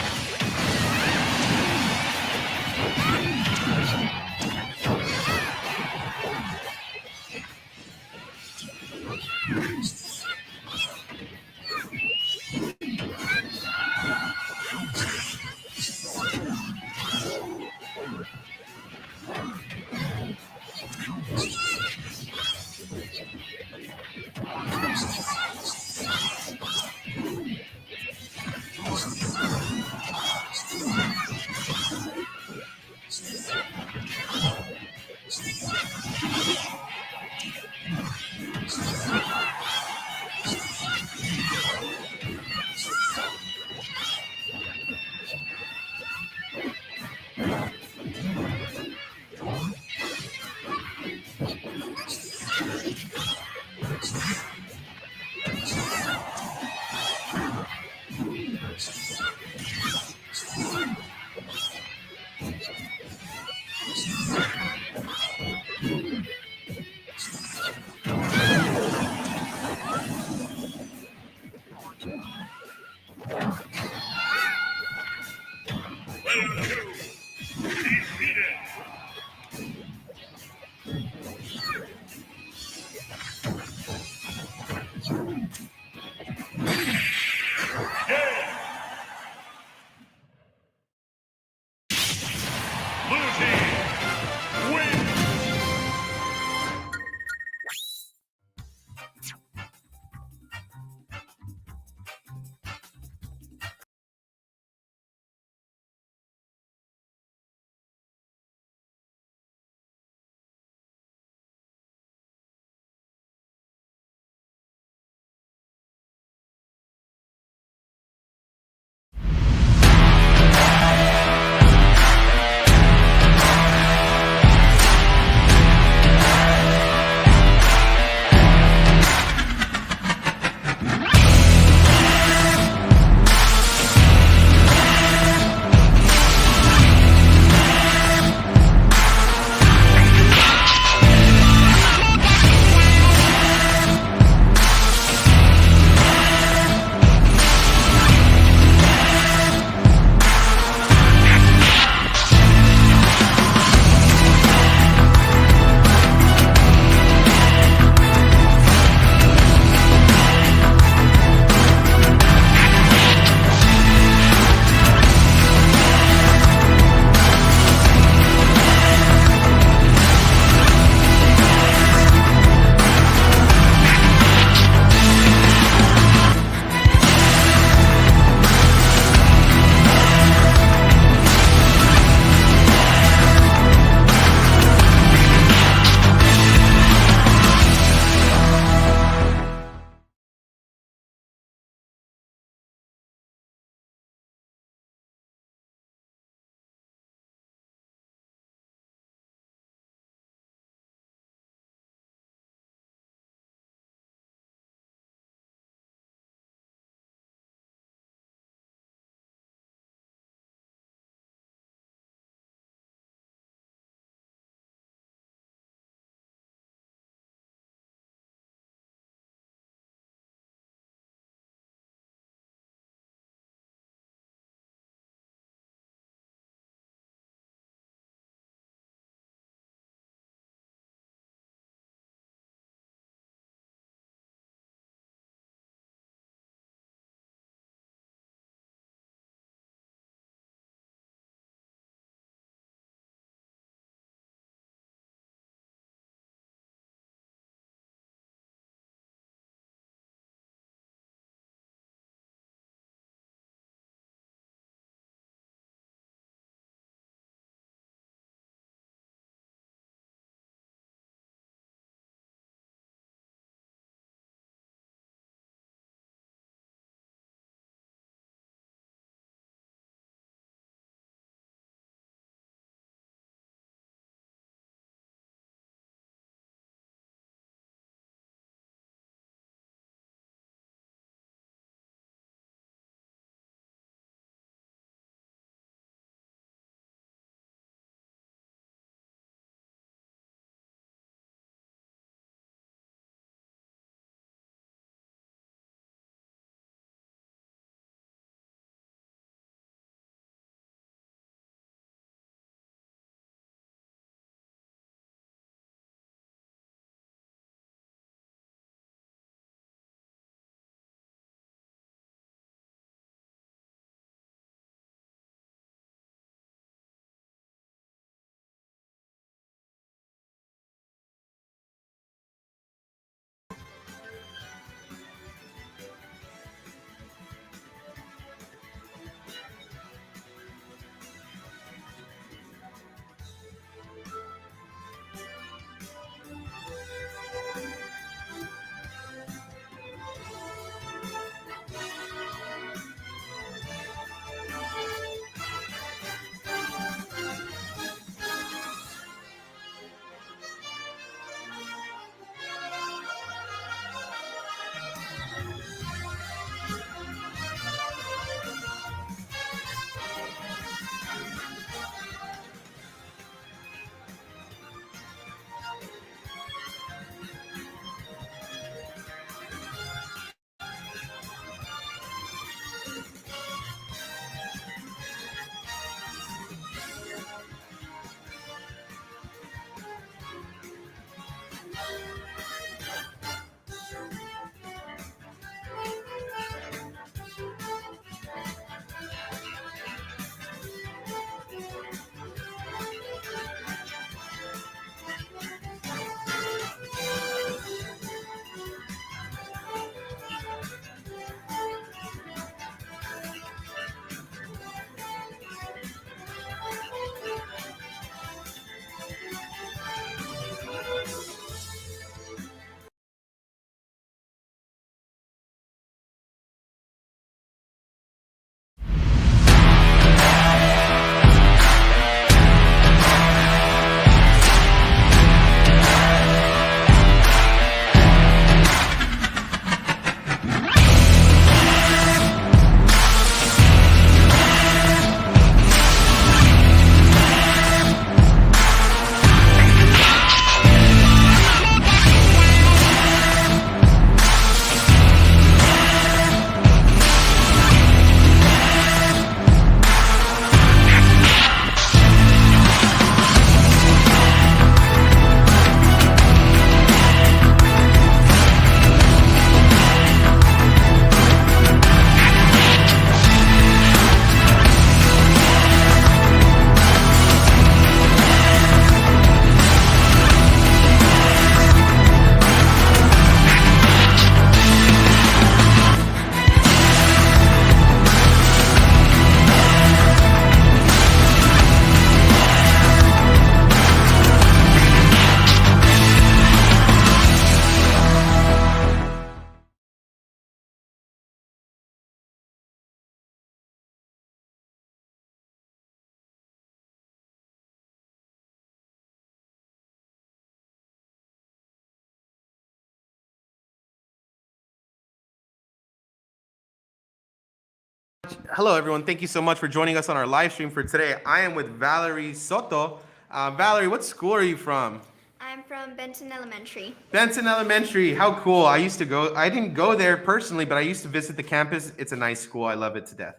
Hello, everyone. Thank you so much for joining us on our live stream for today. I am with Valerie Soto. Valerie, what school are you from?
I'm from Benton Elementary.
Benson Elementary. How cool. I used to go. I didn't go there personally, but I used to visit the campus. It's a nice school. I love it to death.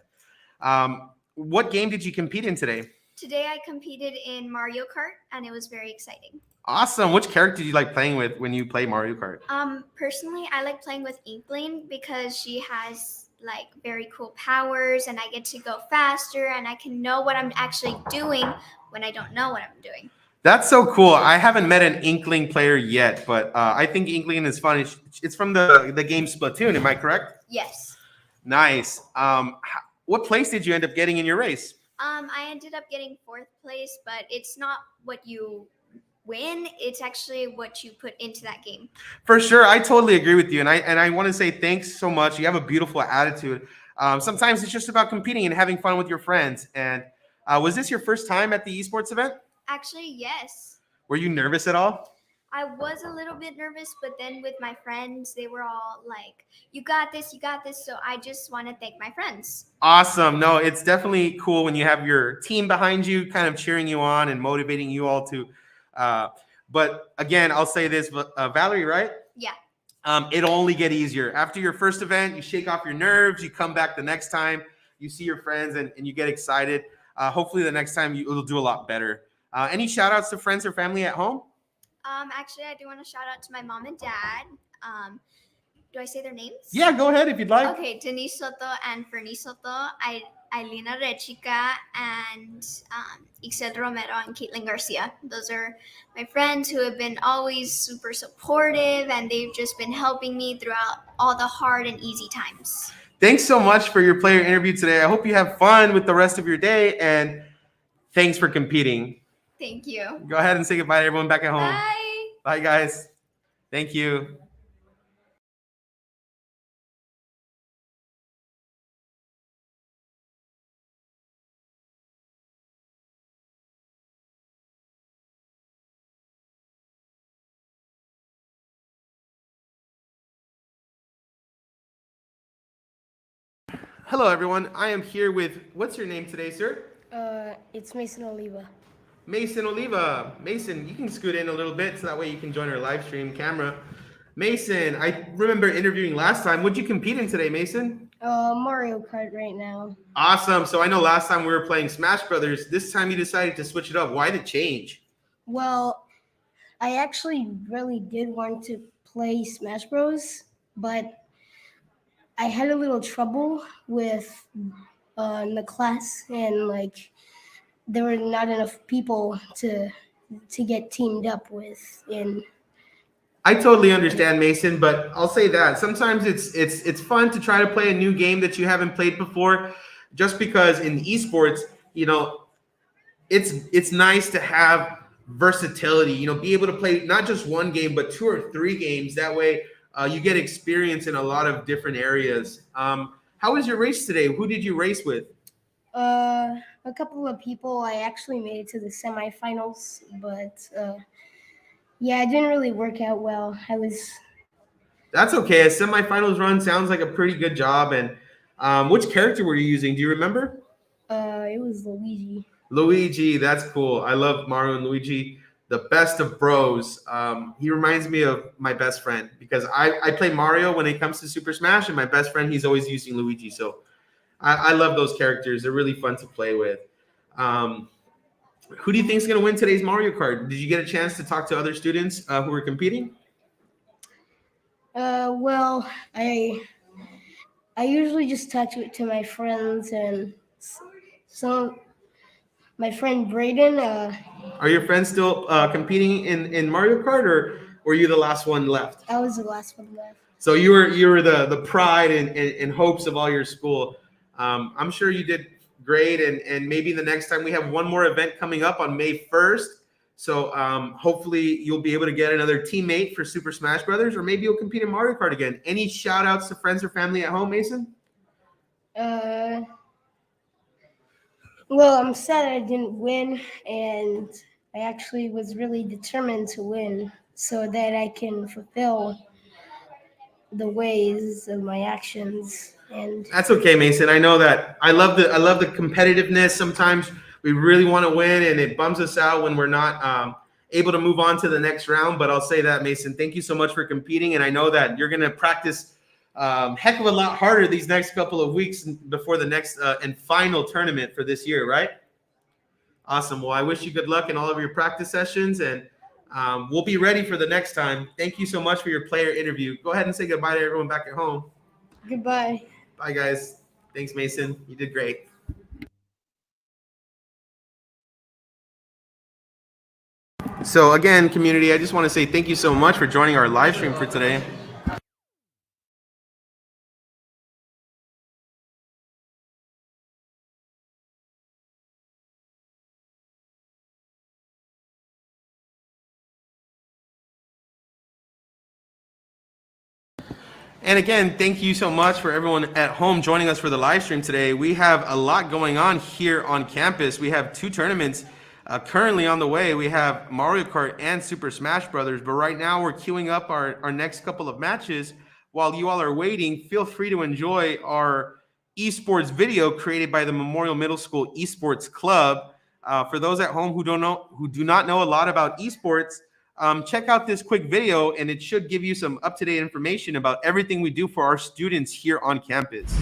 What game did you compete in today?
Today I competed in Mario Kart and it was very exciting.
Awesome. Which character do you like playing with when you play Mario Kart?
Personally, I like playing with Inkling because she has like very cool powers and I get to go faster and I can know what I'm actually doing when I don't know what I'm doing.
That's so cool. I haven't met an Inkling player yet, but I think Inkling is fun. It's from the game Splatoon. Am I correct?
Yes.
Nice. What place did you end up getting in your race?
I ended up getting 4th place, but it's not what you win. It's actually what you put into that game.
For sure. I totally agree with you. And I want to say thanks so much. You have a beautiful attitude. Sometimes it's just about competing and having fun with your friends. And was this your first time at the esports event?
Actually, yes.
Were you nervous at all?
I was a little bit nervous, but then with my friends, they were all like, you got this, you got this. So I just want to thank my friends.
Awesome. No, it's definitely cool when you have your team behind you, kind of cheering you on and motivating you all to. But again, I'll say this, Valerie, right?
Yeah.
It'll only get easier. After your first event, you shake off your nerves, you come back the next time, you see your friends and you get excited. Hopefully the next time you'll do a lot better. Any shout outs to friends or family at home?
Actually, I do want to shout out to my mom and dad. Do I say their names?
Yeah, go ahead if you'd like.
Okay, Denise Soto and Fernie Soto, Ailina Rechica, and Ixel Romero and Caitlin Garcia. Those are my friends who have been always super supportive, and they've just been helping me throughout all the hard and easy times.
Thanks so much for your player interview today. I hope you have fun with the rest of your day, and thanks for competing.
Thank you.
Go ahead and say goodbye to everyone back at home.
Bye.
Bye, guys. Thank you. Hello, everyone. I am here with, what's your name today, sir?
It's Mason Oliva.
Mason Oliva. Mason, you can scoot in a little bit so that way you can join our live stream camera. Mason, I remember interviewing last time. What'd you compete in today, Mason?
Mario Kart right now.
Awesome. So I know last time we were playing Smash Brothers. This time you decided to switch it up. Why the change?
Well, I actually really did want to play Smash Bros, but I had a little trouble with the class, and like there were not enough people to get teamed up with. And
I totally understand, Mason, but I'll say that sometimes it's fun to try to play a new game that you haven't played before, just because in esports, you know, it's nice to have versatility, you know, be able to play not just one game, but 2 or 3 games. That way you get experience in a lot of different areas. How was your race today? Who did you race with?
a couple of people. I actually made it to the semifinals, but yeah, it didn't really work out well.
That's okay. A semifinals run sounds like a pretty good job. And which character were you using? Do you remember?
It was Luigi.
Luigi, that's cool. I love Mario and Luigi, the best of bros. He reminds me of my best friend because I play Mario when it comes to Super Smash, and my best friend, he's always using Luigi. So I love those characters. They're really fun to play with. Who do you think is going to win today's Mario Kart? Did you get a chance to talk to other students who were competing?
Well, I usually just talk to my friends, and so my friend Braden.
Are your friends still competing in Mario Kart, or were you the last one left?
I was the last one left.
So you were the pride and hopes of all your school. I'm sure you did great, and maybe the next time we have one more event coming up on May 1st. So hopefully you'll be able to get another teammate for Super Smash Brothers, or maybe you'll compete in Mario Kart again. Any shout outs to friends or family at home, Mason?
Well, I'm sad I didn't win, and I actually was really determined to win so that I can fulfill the ways of my actions And
That's okay, Mason. I know that I love the competitiveness. Sometimes we really want to win, and it bums us out when we're not able to move on to the next round. But I'll say that, Mason, thank you so much for competing, and I know that you're going to practice heck of a lot harder these next couple of weeks before the next and final tournament for this year, right? Awesome. Well, I wish you good luck in all of your practice sessions, and we'll be ready for the next time. Thank you so much for your player interview. Go ahead and say goodbye to everyone back at home.
goodbye.
Bye, guys. Thanks, Mason. You did great. So again, community, I just want to say thank you so much for joining our live stream for today. And again, thank you so much for everyone at home joining us for the live stream today. We have a lot going on here on campus. We have 2 tournaments currently on the way. We have Mario Kart and Super Smash Brothers, but right now we're queuing up our next couple of matches. While you all are waiting, feel free to enjoy our esports video created by the Memorial Middle School Esports Club. For those at home who do not know a lot about esports, check out this quick video, and it should give you some up-to-date information about everything we do for our students here on campus.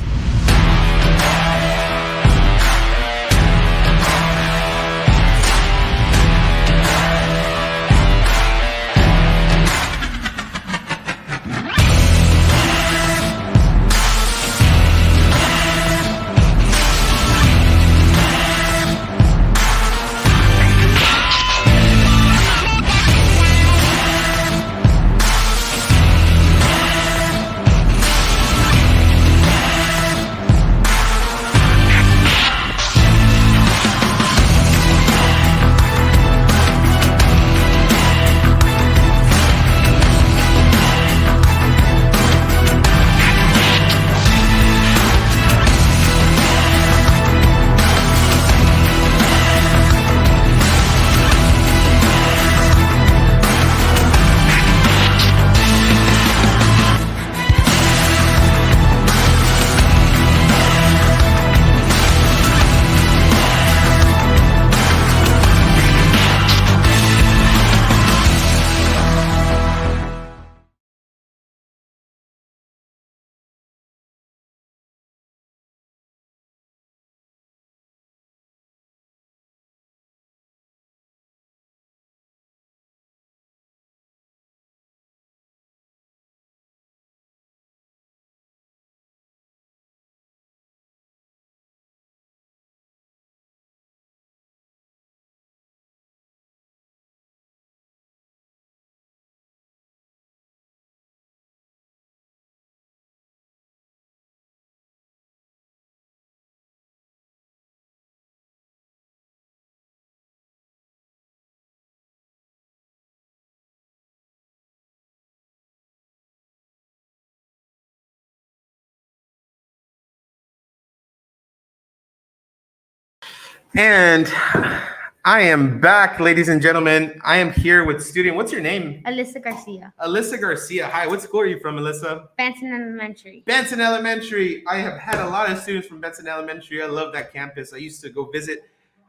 And I am back, ladies and gentlemen. I am here with student. What's your name?
Alyssa Garcia,
Alyssa Garcia. Hi, what school are you from, Alyssa?
Benson Elementary.
Benson Elementary. I have had a lot of students from Benson Elementary. I love that campus. I used to go visit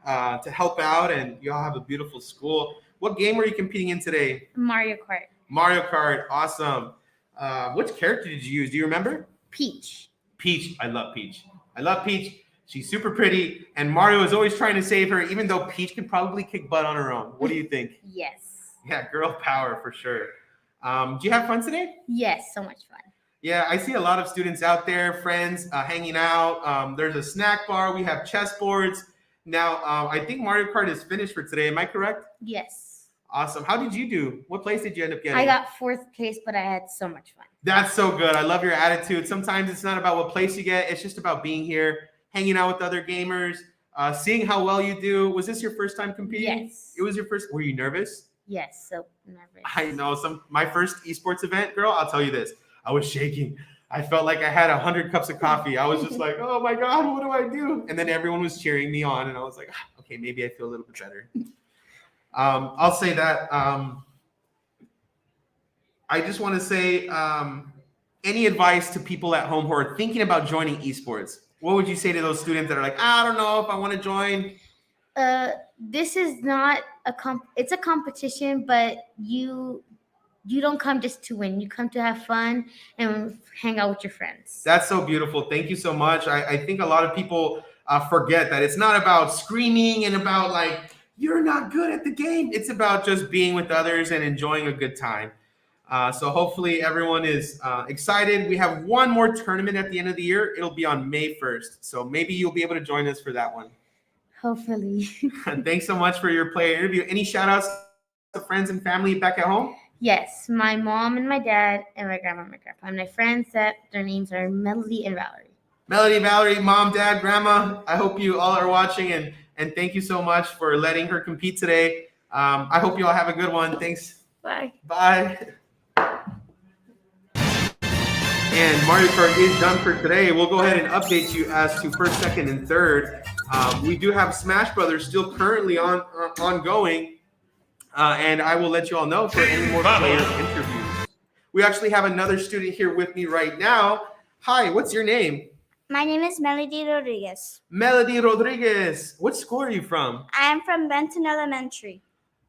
to help out, and you all have a beautiful school. What game were you competing in today?
Mario Kart.
Mario Kart. Awesome. Which character did you use? Do you remember?
Peach.
Peach. I love Peach. I love Peach. She's super pretty, and Mario is always trying to save her, even though Peach can probably kick butt on her own. What do you think?
Yes.
Yeah, girl power for sure. Do you have fun today?
Yes, so much fun.
Yeah, I see a lot of students out there, friends hanging out. There's a snack bar. We have chessboards. Now, I think Mario Kart is finished for today. Am I correct?
Yes.
Awesome. How did you do? What place did you end up getting?
I got 4th place, but I had so much fun.
That's so good. I love your attitude. Sometimes it's not about what place you get. It's just about being here, hanging out with other gamers, seeing how well you do. Was this your first time competing?
Yes.
It was your first. Were you nervous?
Yes, so nervous.
I know. My first esports event, girl, I'll tell you this. I was shaking. I felt like I had 100 cups of coffee. I was just like, oh my God, what do I do? And then everyone was cheering me on, and I was like, okay, maybe I feel a little bit better. I'll say that. I just want to say any advice to people at home who are thinking about joining esports? What would you say to those students that are like, I don't know if I want to join?
This is not it's a competition, but you don't come just to win. You come to have fun and hang out with your friends.
That's so beautiful. Thank you so much. I think a lot of people forget that it's not about screaming and about like, you're not good at the game. It's about just being with others and enjoying a good time. So hopefully everyone is excited. We have one more tournament at the end of the year. It'll be on May 1st. So maybe you'll be able to join us for that one.
Hopefully.
Thanks so much for your player interview. Any shout outs to friends and family back at home?
Yes, my mom and my dad and my grandma and my grandpa. And my friends that their names are Melody and Valerie.
Melody, Valerie, mom, dad, grandma, I hope you all are watching and thank you so much for letting her compete today. I hope you all have a good one. Thanks.
Bye.
Bye. And Mario Kart is done for today. We'll go ahead and update you as to first, second, and third. We do have Smash Brothers still currently ongoing, and I will let you all know for any more player interviews. We actually have another student here with me right now. Hi, what's your name?
My name is Melody Rodriguez.
Melody Rodriguez. What school are you from?
I am from Benton Elementary.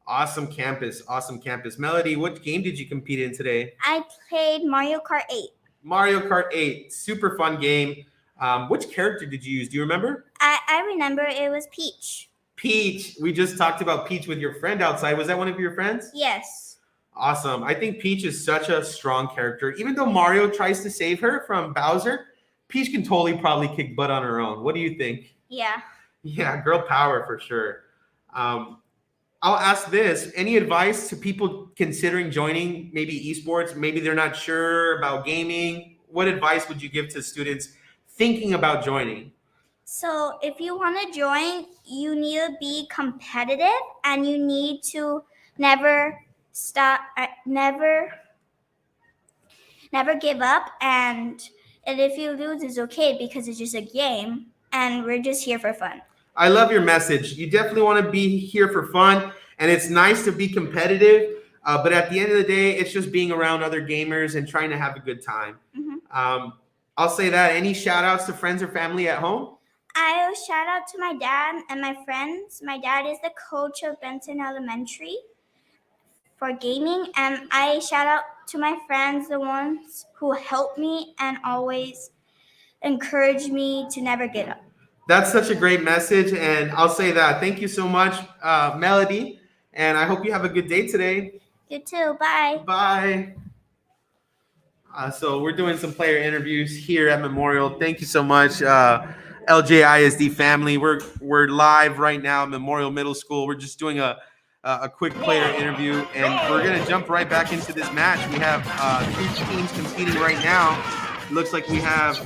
Awesome campus, awesome campus. Melody, what game did you compete in today?
I played Mario Kart 8.
Mario Kart 8, super fun game. Which character did you use? Do you remember?
I remember it was Peach.
Peach. We just talked about Peach with your friend outside. Was that one of your friends?
Yes.
Awesome. I think Peach is such a strong character. Even though Mario tries to save her from Bowser, Peach can totally probably kick butt on her own. What do you think?
Yeah.
Yeah, girl power for sure. I'll ask this. Any advice to people considering joining maybe esports? Maybe they're not sure about gaming. What advice would you give to students thinking about joining?
So if you want to join, you need to be competitive and you need to never stop, never give up. And if you lose, it's okay because it's just a game and we're just here for fun.
I love your message. You definitely want to be here for fun, and it's nice to be competitive. But at the end of the day, it's just being around other gamers and trying to have a good time.
Mm-hmm.
I'll say that. Any shout outs to friends or family at home?
I'll shout out to my dad and my friends. My dad is the coach of Benton Elementary for gaming. And I shout out to my friends, the ones who help me and always encourage me to never get up.
That's such a great message. And I'll say that. Thank you so much, Melody. And I hope you have a good day today.
You too. Bye.
Bye. So we're doing some player interviews here at Memorial. Thank you so much, LJISD family. We're live right now at Memorial Middle School. We're just doing a quick player interview, and we're gonna jump right back into this match. We have two teams competing right now. Looks like we have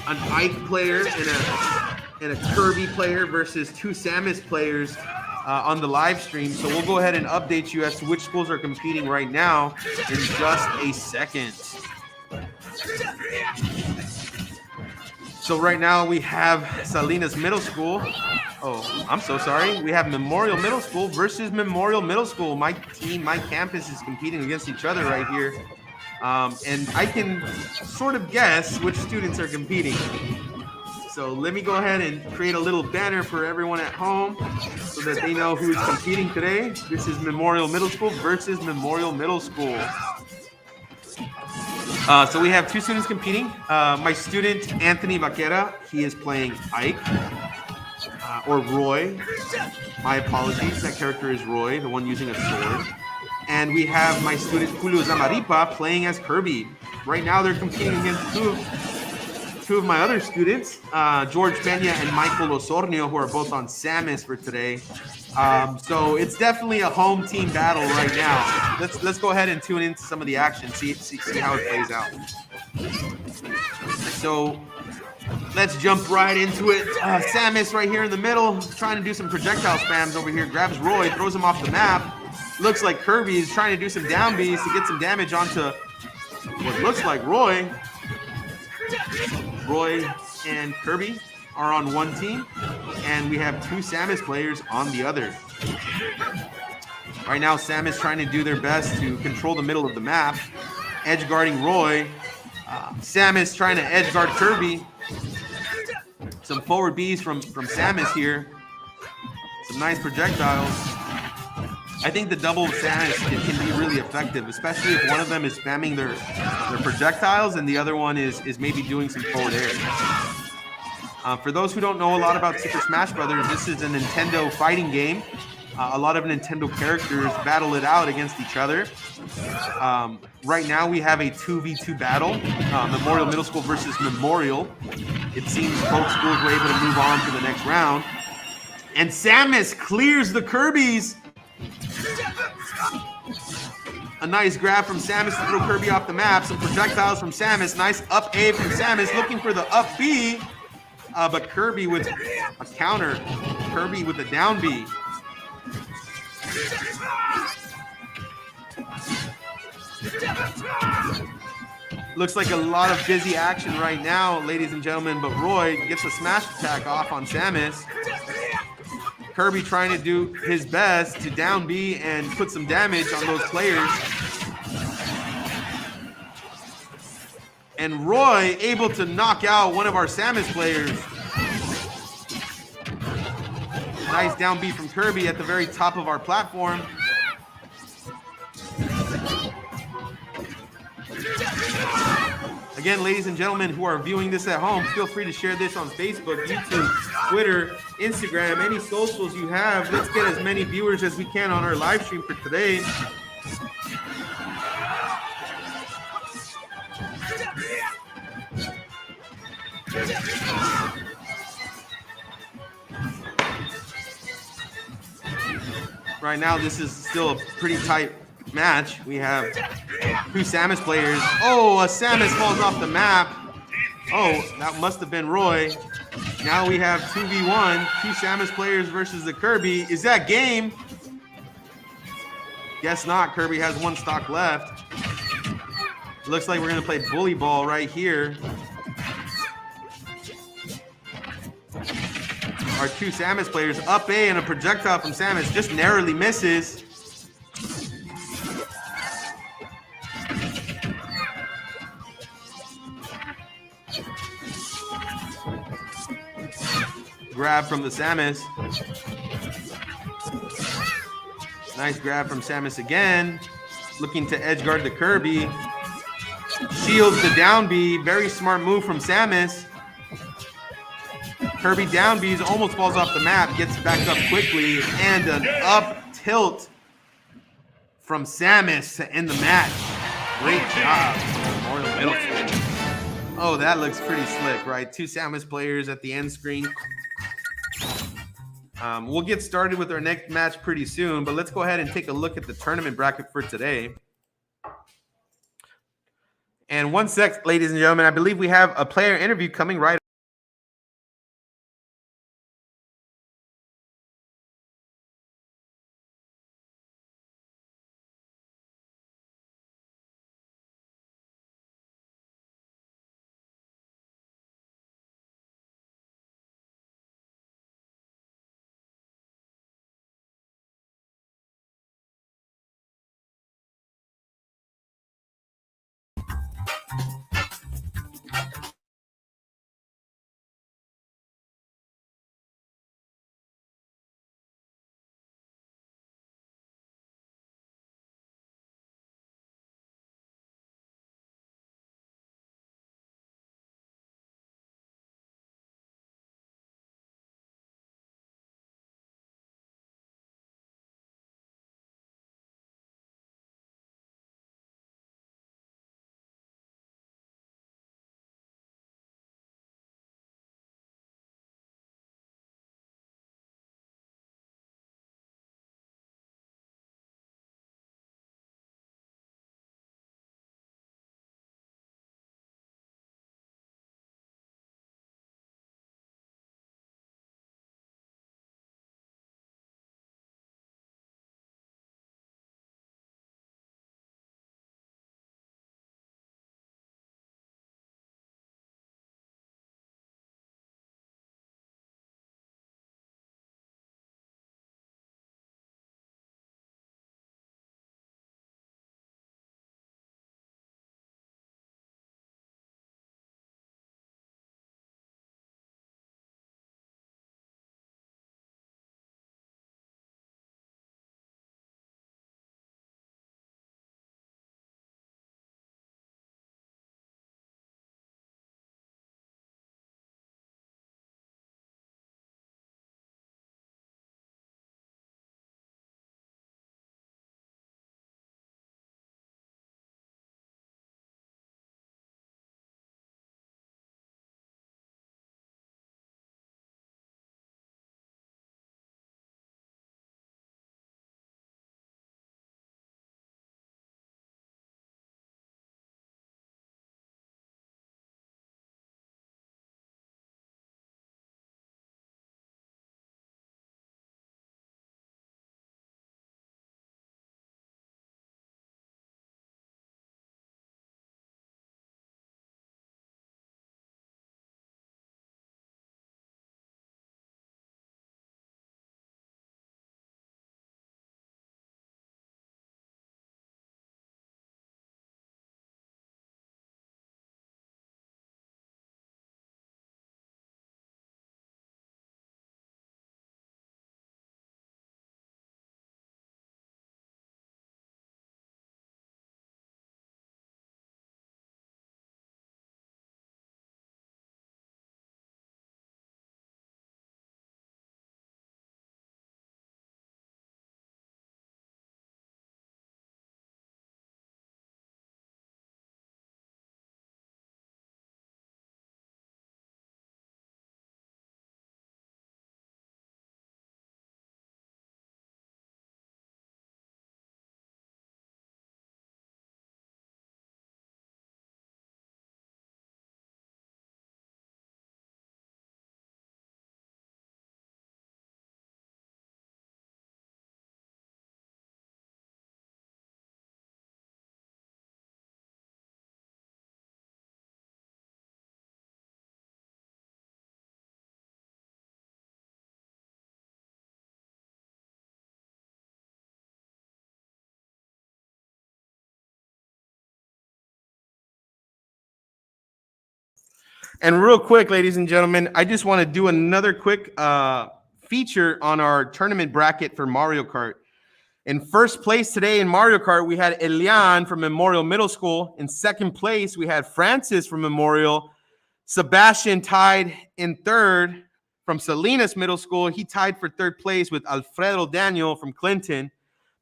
an Ike player and a Kirby player versus two Samus players on the live stream. So we'll go ahead and update you as to which schools are competing right now in just a second. So right now we have Salinas Middle School. Oh, I'm so sorry. We have Memorial Middle School versus Memorial Middle School. My team, my campus is competing against each other right here. And I can sort of guess which students are competing. So let me go ahead and create a little banner for everyone at home so that they know who is competing today. This is Memorial Middle School versus Memorial Middle School. So we have two students competing. My student, Anthony Vaquera, he is playing Ike, or Roy. My apologies, that character is Roy, the one using a sword. And we have my student, Julio Zamaripa, playing as Kirby. Right now they're competing against two of my other students, George Peña and Michael Osornio, who are both on Samus for today. So it's definitely a home team battle right now. Let's go ahead and tune into some of the action, see how it plays out. So let's jump right into it. Samus right here in the middle, trying to do some projectile spams over here. Grabs Roy, throws him off the map. Looks like Kirby is trying to do some down Bs to get some damage onto what looks like Roy. Roy and Kirby are on one team, and we have two Samus players on the other. Right now, Samus trying to do their best to control the middle of the map. edge guarding Roy. Samus trying to edge guard Kirby. Some forward Bs from Samus here. Some nice projectiles. I think the double Samus can be really effective, especially if one of them is spamming their projectiles and the other one is maybe doing some forward air. For those who don't know a lot about Super Smash Brothers, this is a Nintendo fighting game. A lot of Nintendo characters battle it out against each other. Right now we have a 2v2 battle, Memorial Middle School versus Memorial. It seems both schools were able to move on to the next round. And Samus clears the Kirbys. A nice grab from Samus to throw Kirby off the map. Some projectiles from Samus. Nice up A from Samus, looking for the up B. But Kirby with a counter. Kirby with a down B. Looks like a lot of busy action right now, ladies and gentlemen, but Roy gets a smash attack off on Samus. Kirby trying to do his best to down B and put some damage on those players. And Roy able to knock out one of our Samus players. Nice down B from Kirby at the very top of our platform. Again, ladies and gentlemen who are viewing this at home, feel free to share this on Facebook, YouTube, Twitter, Instagram, any socials you have. Let's get as many viewers as we can on our live stream for today. Right now, this is still a pretty tight match. We have two Samus players. Oh, a Samus falls off the map. Oh, that must have been Roy. Now we have 2v1, two Samus players versus the Kirby. Is that game? Guess not. Kirby has one stock left. Looks like we're gonna play bully ball right here. Our two Samus players, up A and a projectile from Samus, just narrowly misses. Grab from the Samus. Nice grab from Samus again. Looking to edge guard the Kirby. Shields the down B. Very smart move from Samus. Kirby down B's almost falls off the map. Gets back up quickly. And an up tilt from Samus to end the match. Great job. Memorial Middle School. Oh, that looks pretty slick, right? Two Samus players at the end screen. We'll get started with our next match pretty soon, but let's go ahead and take a look at the tournament bracket for today. And one sec, ladies and gentlemen, I believe we have a player interview coming right And real quick, ladies and gentlemen, I just want to do another quick feature on our tournament bracket for Mario Kart. In first place today in Mario Kart, we had Elian from Memorial Middle School. In second place, we had Francis from Memorial. Sebastian tied in third from Salinas Middle School. He tied for third place with Alfredo Daniel from Clinton.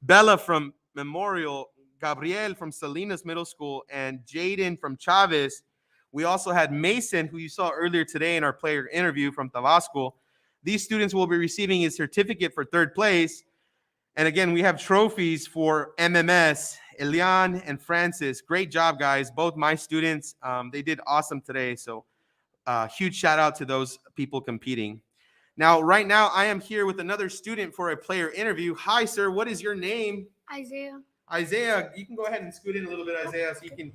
Bella from Memorial. Gabriel from Salinas Middle School. And Jaden from Chavez. We also had Mason, who you saw earlier today in our player interview from Tabasco. These students will be receiving a certificate for third place. And again, we have trophies for MMS, Elian and Francis. Great job, guys. Both my students. They did awesome today. So huge shout out to those people competing. Now, right now, I am here with another student for a player interview. Hi, sir. What is your name?
Isaiah.
Isaiah, you can go ahead and scoot in a little bit, Isaiah, so you can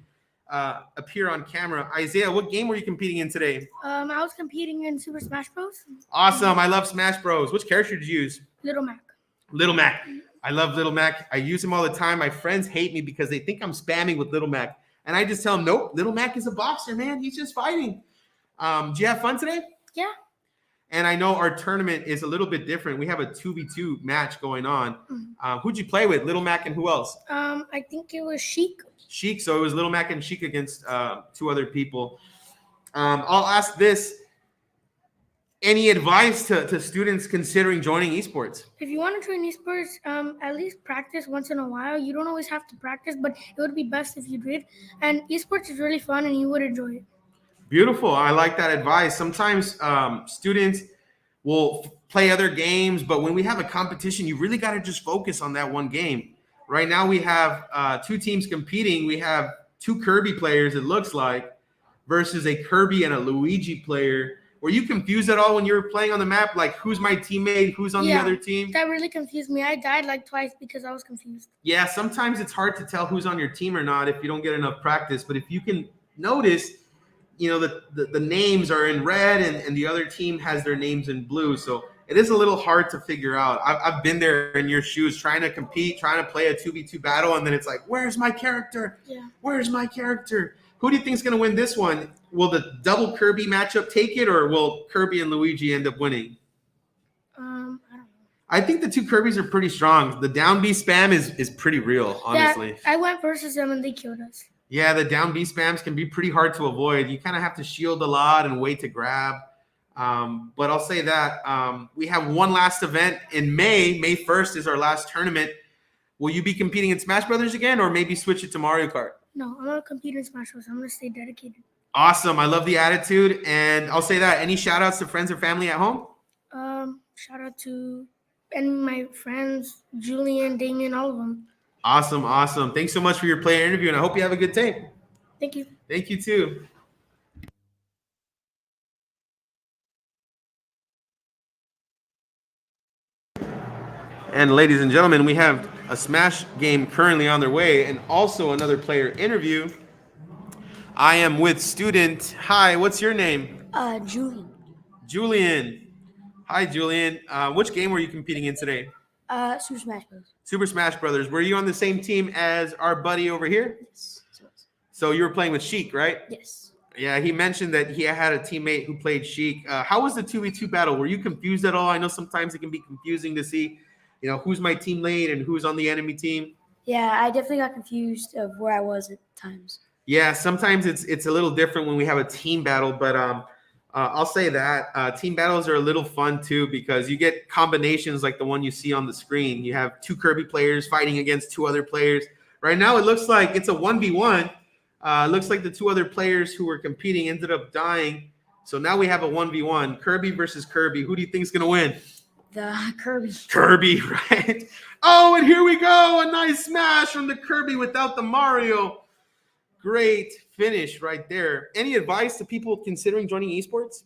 appear on camera. Isaiah, what game were you competing in today?
I was competing in Super Smash Bros.
Awesome. I love Smash Bros. Which character did you use?
Little Mac.
Little Mac. I love Little Mac. I use him all the time. My friends hate me because they think I'm spamming with Little Mac. And I just tell them, nope, Little Mac is a boxer, man. He's just fighting. Did you have fun today?
Yeah.
And I know our tournament is a little bit different. We have a 2v2 match going on. Who'd you play with? Little Mac and who else?
I think it was Sheik.
Sheik. So it was Little Mac and Sheik against two other people. I'll ask this. Any advice to students considering joining esports?
If you want to join esports, at least practice once in a while. You don't always have to practice, but it would be best if you did. And esports is really fun and you would enjoy it.
Beautiful. I like that advice. Sometimes students will play other games, but when we have a competition, you really got to just focus on that one game. Right now we have two teams competing. We have two Kirby players, it looks like, versus a Kirby and a Luigi player. Were you confused at all when you were playing on the map? Like, who's my teammate? Who's on the other team?
That really confused me. I died like twice because I was confused.
Yeah, sometimes it's hard to tell who's on your team or not if you don't get enough practice. But if you can notice, you know, the names are in red and the other team has their names in blue. So it is a little hard to figure out. I've been there in your shoes trying to compete, trying to play a 2v2 battle. And then it's like, where's my character?
Yeah.
Where's my character? Who do you think is going to win this one? Will the double Kirby matchup take it, or will Kirby and Luigi end up winning?
I don't know.
I think the two Kirbys are pretty strong. The down B spam is pretty real, honestly.
Yeah, I went versus them and they killed us.
Yeah, the down B spams can be pretty hard to avoid. You kind of have to shield a lot and wait to grab. But I'll say that we have one last event in May. May 1st is our last tournament. Will you be competing in Smash Brothers again, or maybe switch it to Mario Kart?
No, I'm going to compete in Smash Bros. I'm going to stay dedicated.
Awesome. I love the attitude. And I'll say that. Any shout outs to friends or family at home?
Shout out to any of my friends, Julian, Damien, all of them.
Awesome. Awesome. Thanks so much for your player interview, and I hope you have a good day.
Thank you.
Thank you, too. And ladies and gentlemen, we have a Smash game currently on their way and also another player interview. I am with student. Hi, what's your name?
Julian.
Julian. Hi, Julian. Which game were you competing in today?
Super Smash Bros.
Super Smash Brothers. Were you on the same team as our buddy over here?
Yes.
So you were playing with Sheik, right?
Yes.
Yeah, he mentioned that he had a teammate who played Sheik. How was the 2v2 battle? Were you confused at all? I know sometimes it can be confusing to see, you know, who's my teammate and who's on the enemy team.
Yeah, I definitely got confused of where I was at times.
Yeah, sometimes it's a little different when we have a team battle, but I'll say that team battles are a little fun too because you get combinations like the one you see on the screen. You have two Kirby players fighting against two other players. Right now, it looks like it's a 1v1. It looks like the two other players who were competing ended up dying. So now we have a 1v1, Kirby versus Kirby. Who do you think is going to win?
The Kirby.
Kirby, right? Oh, and here we go. A nice smash from the Kirby without the Mario. Great finish right there. Any advice to people considering joining esports?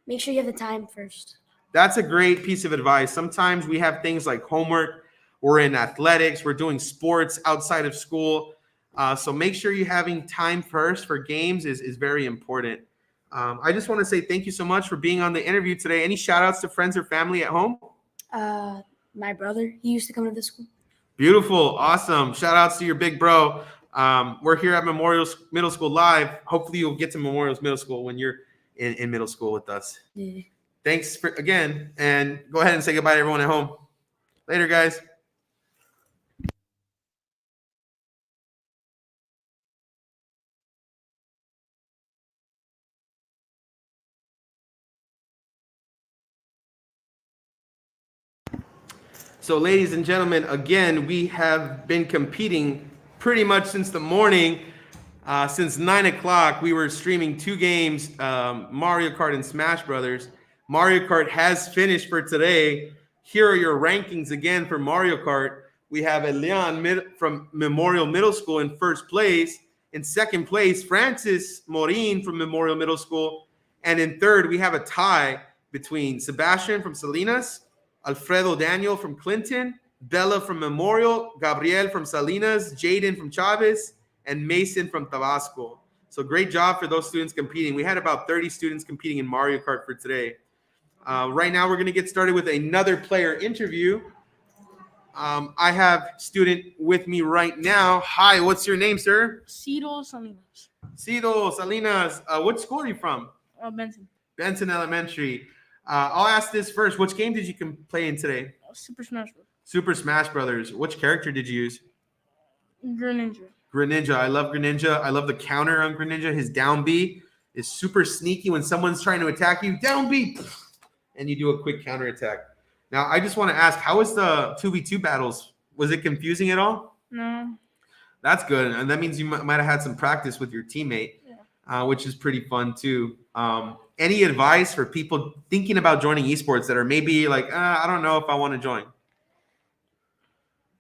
Make sure you have the time first.
That's a great piece of advice. Sometimes we have things like homework. We're in athletics. We're doing sports outside of school. So make sure you're having time first for games is very important. I just want to say thank you so much for being on the interview today. Any shout outs to friends or family at home?
My brother, he used to come to this school.
Beautiful. Awesome. Shout outs to your big bro. We're here at Memorial Middle School Live. Hopefully you'll get to Memorial Middle School when you're in middle school with us.
Yeah.
Thanks again, and go ahead and say goodbye to everyone at home. Later, guys. So, ladies and gentlemen, again, we have been competing pretty much since the morning. Since 9 o'clock, we were streaming 2 games, Mario Kart and Smash Brothers. Mario Kart has finished for today. Here are your rankings again for Mario Kart. We have Elian from Memorial Middle School in first place. In second place, Francis Morin from Memorial Middle School. And in third, we have a tie between Sebastian from Salinas, Alfredo Daniel from Clinton, Bella from Memorial, Gabriel from Salinas, Jaden from Chavez, and Mason from Tabasco. So great job for those students competing. We had about 30 students competing in Mario Kart for today. Right now, we're going to get started with another player interview. I have student with me right now. Hi, what's your name, sir?
Ciro Salinas.
Ciro Salinas. What school are you from?
Benson.
Benson Elementary. I'll ask this first. Which game did you play in today?
Super Smash Bros.
Super Smash Brothers. Which character did you use?
Greninja.
Greninja. I love Greninja. I love the counter on Greninja. His down B is super sneaky when someone's trying to attack you. Down B. And you do a quick counter attack. Now, I just want to ask, how was the 2v2 battles? Was it confusing at all?
No.
That's good. And that means you might have had some practice with your teammate, which is pretty fun too. Any advice for people thinking about joining esports that are maybe like, I don't know if I want to join?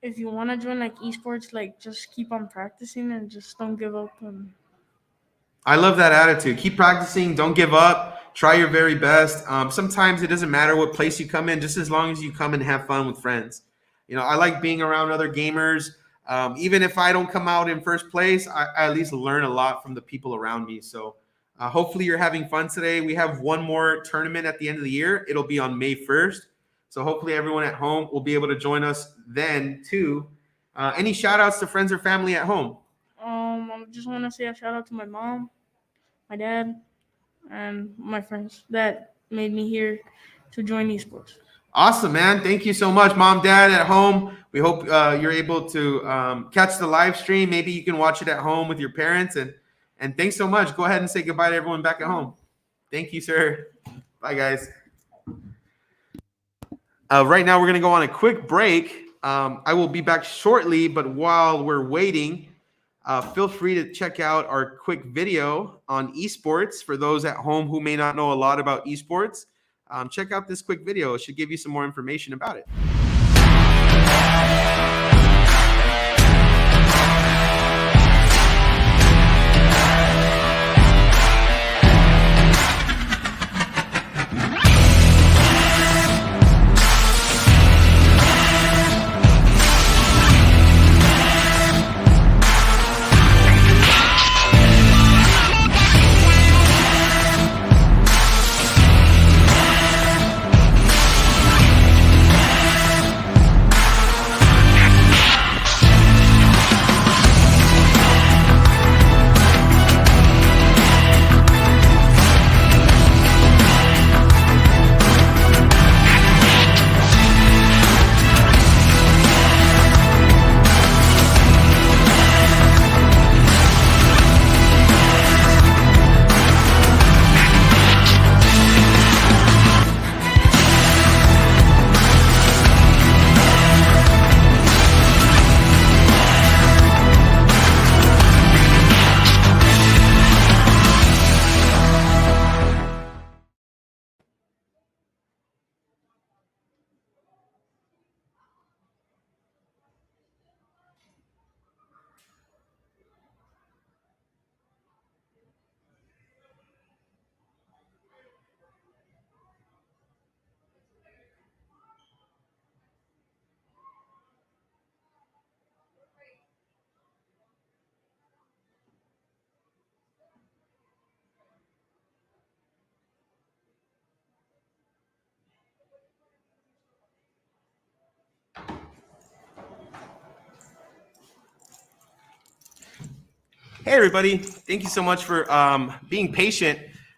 If you want to join like esports, like just keep on practicing and just don't give up.
I love that attitude. Keep practicing. Don't give up. Try your very best. Sometimes it doesn't matter what place you come in, just as long as you come and have fun with friends. You know, I like being around other gamers. Even if I don't come out in first place, I at least learn a lot from the people around me. So hopefully you're having fun today. We have one more tournament at the end of the year. It'll be on May 1st. So hopefully everyone at home will be able to join us then too. Any shout outs to friends or family at home?
I just want to say a shout out to my mom, my dad, and my friends that made me here to join esports.
Awesome, man. Thank you so much, Mom, Dad at home. We hope you're able to catch the live stream. Maybe you can watch it at home with your parents. And thanks so much. Go ahead and say goodbye to everyone back at home. Thank you, sir. Bye, guys. Right now, we're going to go on a quick break. I will be back shortly, but while we're waiting, feel free to check out our quick video on esports. For those at home who may not know a lot about esports, check out this quick video. It should give you some more information about it. Hey, everybody. Thank you so much for being patient.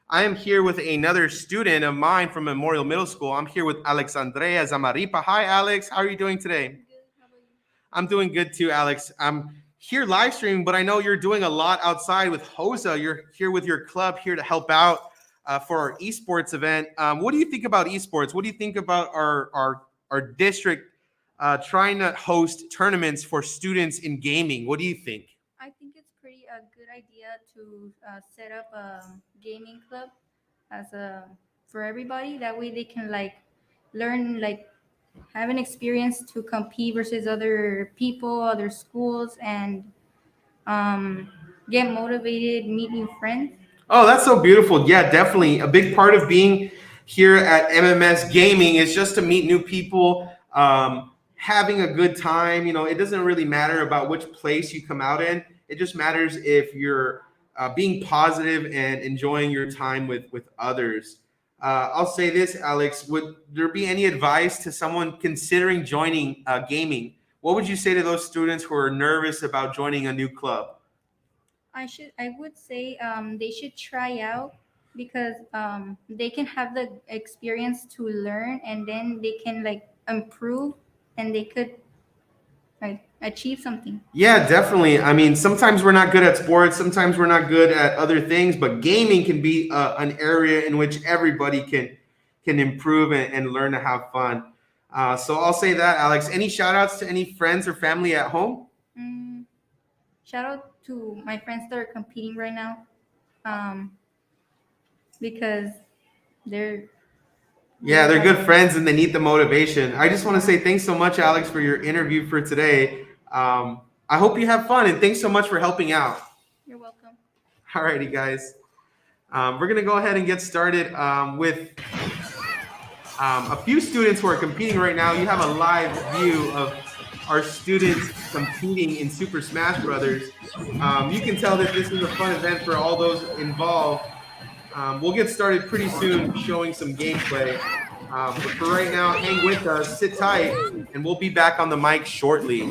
I am here with another student of mine from Memorial Middle School. I'm here with Alexandrea Zamaripa. Hi, Alex. How are you doing today?
Good. How about you?
I'm doing good too, Alex. I'm here live streaming, but I know you're doing a lot outside with HOSA. You're here with your club here to help out for our esports event. What do you think about esports? What do you think about our district trying to host tournaments for students in gaming? What do you think?
I think it's pretty a good idea to set up a gaming club as a for everybody. That way they can like learn like have an experience to compete versus other people, other schools, and get motivated, meet new friends.
Oh, that's so beautiful. Yeah, definitely. A big part of being here at MMS Gaming is just to meet new people, having a good time. You know, it doesn't really matter about which place you come out in. It just matters if you're being positive and enjoying your time with others. I'll say this, Alex, would there be any advice to someone considering joining gaming? What would you say to those students who are nervous about joining a new club?
I would say they should try out because they can have the experience to learn, and then they can like improve, and they could like achieve something.
Yeah, definitely. I mean, sometimes we're not good at sports, sometimes we're not good at other things, but gaming can be an area in which everybody can improve and learn to have fun. So I'll say that, Alex. Any shout outs to any friends or family at home?
Shout out to my friends that are competing right now, because they're
They're good friends and they need the motivation. I just want to say thanks so much, Alex, for your interview for today. I hope you have fun and thanks so much for helping out.
You're welcome.
All righty, guys. We're going to go ahead and get started with a few students who are competing right now. You have a live view of our students competing in Super Smash Brothers. You can tell that this is a fun event for all those involved. We'll get started pretty soon showing some gameplay. But for right now, hang with us, sit tight, and we'll be back on the mic shortly.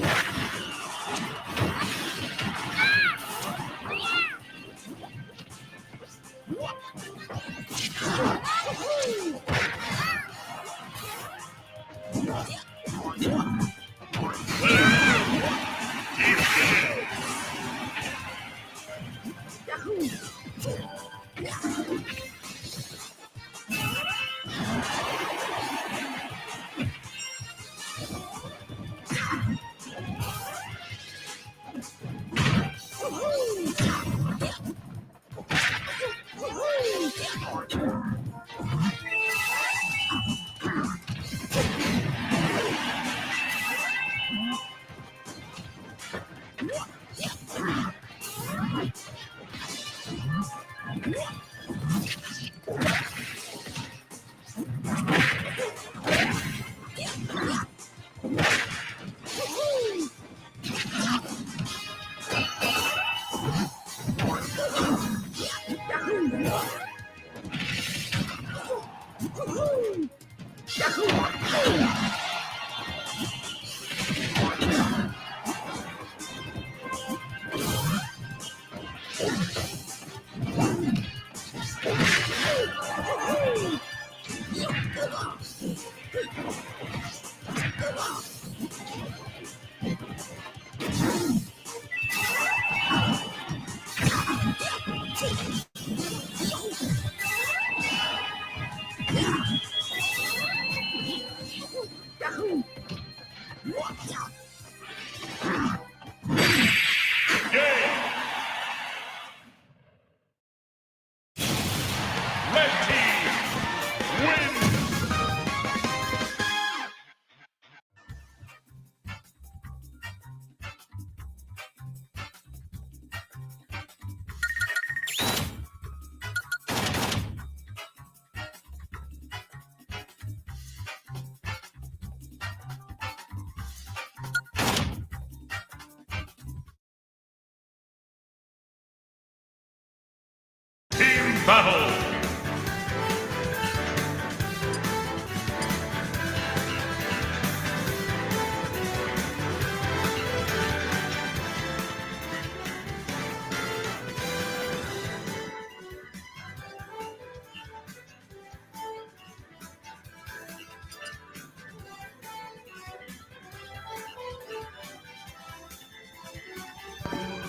Battle!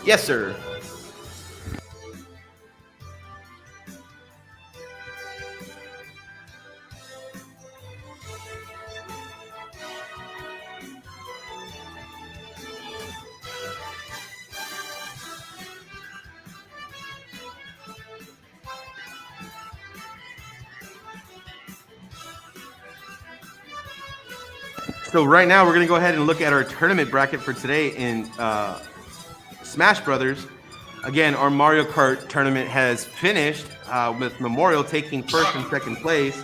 Yes, sir. So right now we're going to go ahead and look at our tournament bracket for today in Smash Brothers. Again, our Mario Kart tournament has finished with Memorial taking first and second place.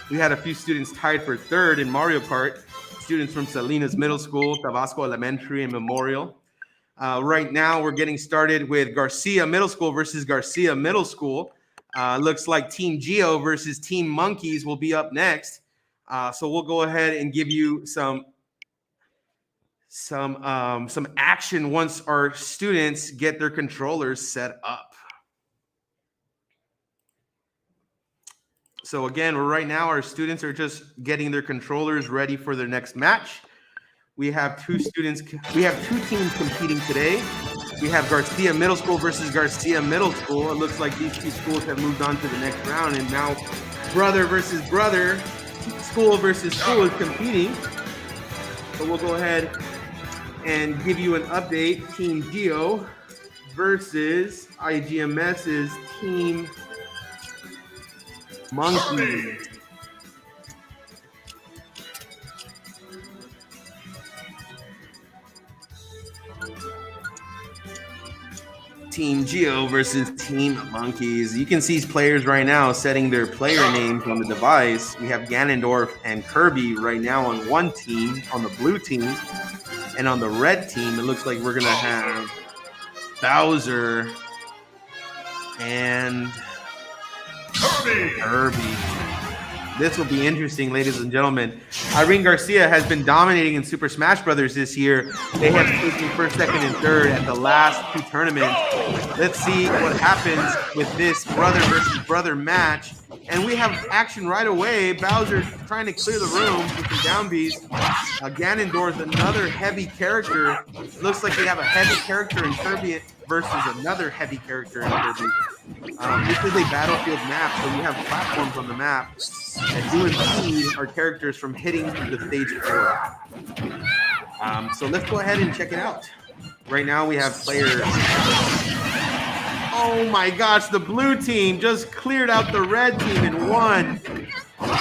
We had a few students tied for third in Mario Kart, students from Salinas Middle School, Tabasco Elementary, and Memorial. Right now we're getting started with Garcia Middle School versus Garcia Middle School. Looks like Team Geo versus Team Monkeys will be up next. So we'll go ahead and give you some action once our students get their controllers set up. So again, right now our students are just getting their controllers ready for their next match. We have two teams competing today. We have Garcia Middle School versus Garcia Middle School. It looks like these two schools have moved on to the next round, and now brother versus brother, school versus school is competing. So we'll go ahead and give you an update. Team Geo versus IGMS's Team Monkey. Team Geo versus Team Monkeys. You can see these players right now setting their player names on the device. We have Ganondorf and Kirby right now on one team, on the blue team. And on the red team, it looks like we're going to have Bowser and Kirby. This will be interesting, ladies and gentlemen. Irene Garcia has been dominating in Super Smash Brothers this year. They have taken first, second, and third at the last two tournaments. Let's see what happens with this brother versus brother match. And we have action right away. Bowser trying to clear the room with some down Bs. Ganondorf, another heavy character. Looks like we have a heavy character in Kirby versus another heavy character in Kirby. This is a battlefield map, so we have platforms on the map that do impede our characters from hitting the stage floor. So let's go ahead and check it out. Right now we have players. Oh my gosh, the blue team just cleared out the red team in one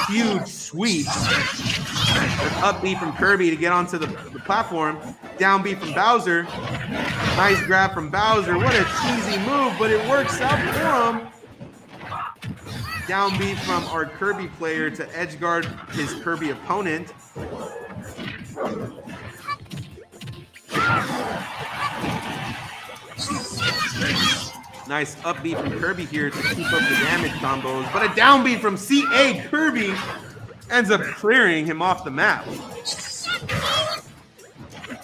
huge sweep. Up B from Kirby to get onto the platform. Down B from Bowser. Nice grab from Bowser. What a cheesy move, but it works out for him. Down B from our Kirby player to edge guard his Kirby opponent. Nice up B from Kirby here to keep up the damage combos, but a down B from CA Kirby ends up clearing him off the map.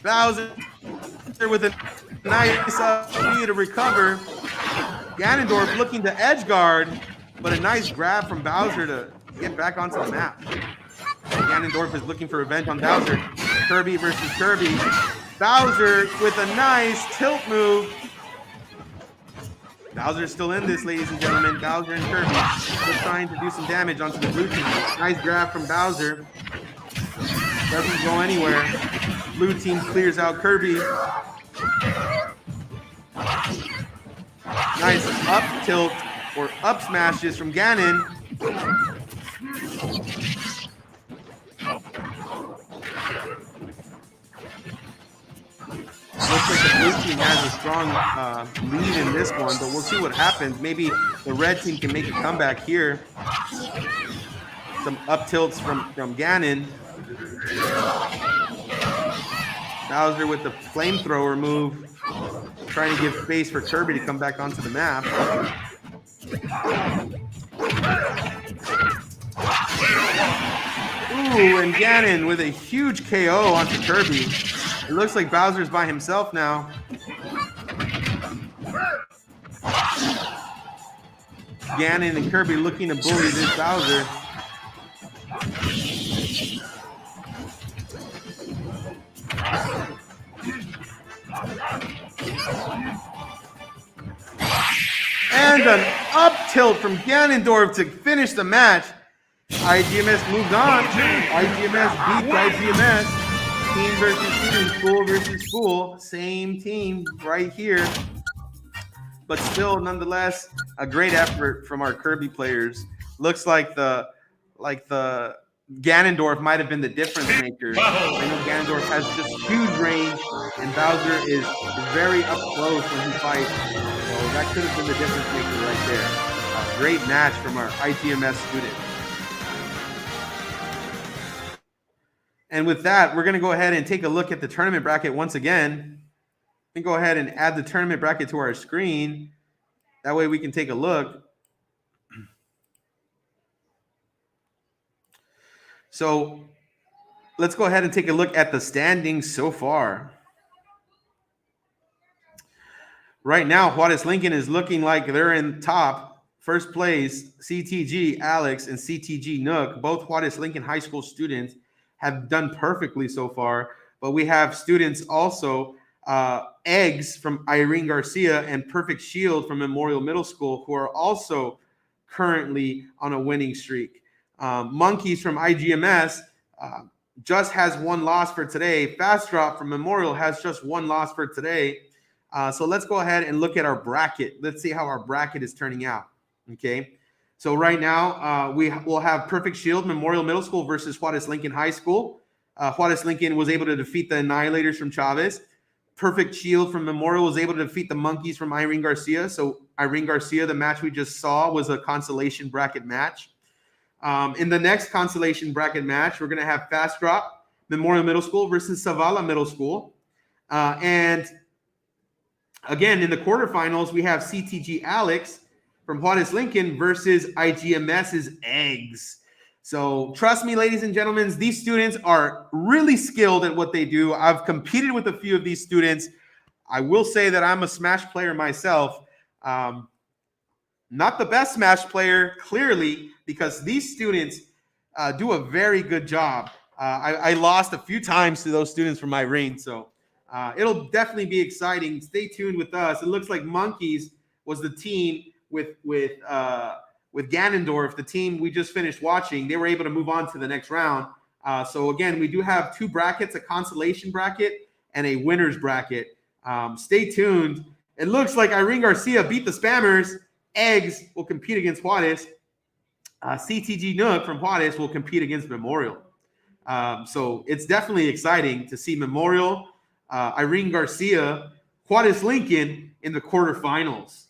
Bowser with a nice up B to recover. Ganondorf looking to edge guard, but a nice grab from Bowser to get back onto the map. Ganondorf is looking for revenge on Bowser. Kirby versus Kirby. Bowser with a nice tilt move. Bowser's still in this, ladies and gentlemen. Bowser and Kirby just trying to do some damage onto the blue team. Nice grab from Bowser. Doesn't go anywhere. Blue team clears out Kirby. Nice up tilt or up smashes from Ganon. Looks like the blue team has a strong lead in this one, but we'll see what happens. Maybe the red team can make a comeback here. Some up tilts from Ganon. Bowser with the flamethrower move, trying to give space for Kirby to come back onto the map. Ooh, and Ganon with a huge KO onto Kirby. It looks like Bowser's by himself now. Ganon and Kirby looking to bully this Bowser. And an up tilt from Ganondorf to finish the match. IGMS moves on. IGMS beats IGMS. Team versus team, school versus school. Same team right here. But still, nonetheless, a great effort from our Kirby players. Looks like the Ganondorf might have been the difference maker. I know Ganondorf has just huge range, and Bowser is very up close when he fights. So that could have been the difference maker right there. A great match from our IGMS student. And with that, we're going to go ahead and take a look at the tournament bracket once again. Let me go ahead and add the tournament bracket to our screen. That way we can take a look. So let's go ahead and take a look at the standings so far. Right now, Juarez Lincoln is looking like they're in top. First place, CTG Alex and CTG Nook, both Juarez Lincoln High School students, have done perfectly so far. But we have students also, Eggs from Irene Garcia and Perfect Shield from Memorial Middle School, who are also currently on a winning streak. Monkeys from IGMS just has one loss for today. Fast Drop from Memorial has just one loss for today. So let's go ahead and look at our bracket. Let's see how our bracket is turning out. Okay. So right now, we will have Perfect Shield Memorial Middle School versus Juarez Lincoln High School. Juarez Lincoln was able to defeat the Annihilators from Chavez. Perfect Shield from Memorial was able to defeat the Monkeys from Irene Garcia. So Irene Garcia, the match we just saw, was a consolation bracket match. In the next consolation bracket match, we're going to have Fast Drop Memorial Middle School versus Zavala Middle School. And again, in the quarterfinals, we have CTG Alex from Juarez Lincoln versus IGMS's Eggs. So trust me, ladies and gentlemen, these students are really skilled at what they do. I've competed with a few of these students. I will say that I'm a Smash player myself. Not the best Smash player, clearly, because these students do a very good job. I lost a few times to those students from Irene, so it'll definitely be exciting. Stay tuned with us. It looks like Monkeys was the team with Ganondorf, the team we just finished watching. They were able to move on to the next round. So again, we do have two brackets, a consolation bracket and a winner's bracket. Stay tuned. It looks like Irene Garcia beat the Spammers. Eggs will compete against Juarez. CTG Nook from Juarez will compete against Memorial. So it's definitely exciting to see Memorial, Irene Garcia, Juarez Lincoln in the quarterfinals.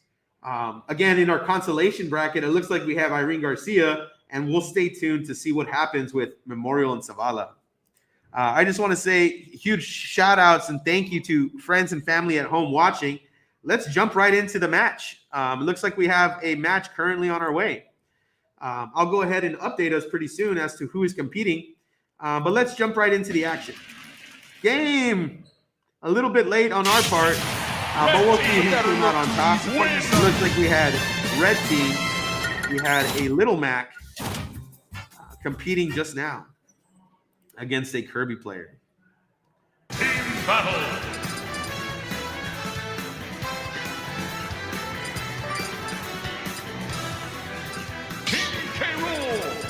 Again, in our consolation bracket, it looks like we have Irene Garcia, and we'll stay tuned to see what happens with Memorial and Zavala. I just want to say huge shout outs and thank you to friends and family at home watching. Let's jump right into the match. It looks like we have a match currently on our way. I'll go ahead and update us pretty soon as to who is competing. But let's jump right into the action. Game! A little bit late on our part, but we'll see who came out on top. It looks like we had Red Team. We had a Little Mac competing just now against a Kirby player.
Team battle. Rool.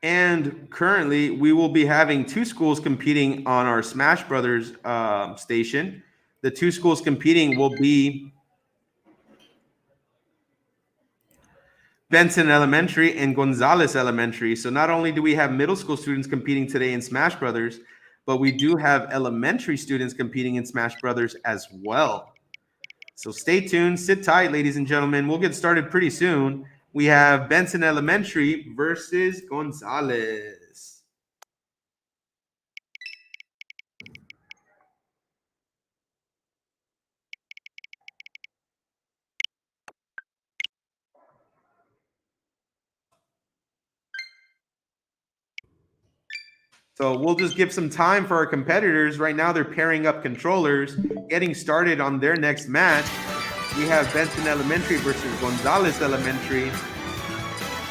And currently, we will be having two schools competing on our Smash Brothers station. The two schools competing will be Benson Elementary and Gonzalez Elementary. So not only do we have middle school students competing today in Smash Brothers, but we do have elementary students competing in Smash Brothers as well. So stay tuned, sit tight, ladies and gentlemen. We'll get started pretty soon. We have Benson Elementary versus Gonzalez. So we'll just give some time for our competitors. Right now, they're pairing up controllers, getting started on their next match. We have Benson Elementary versus Gonzalez Elementary.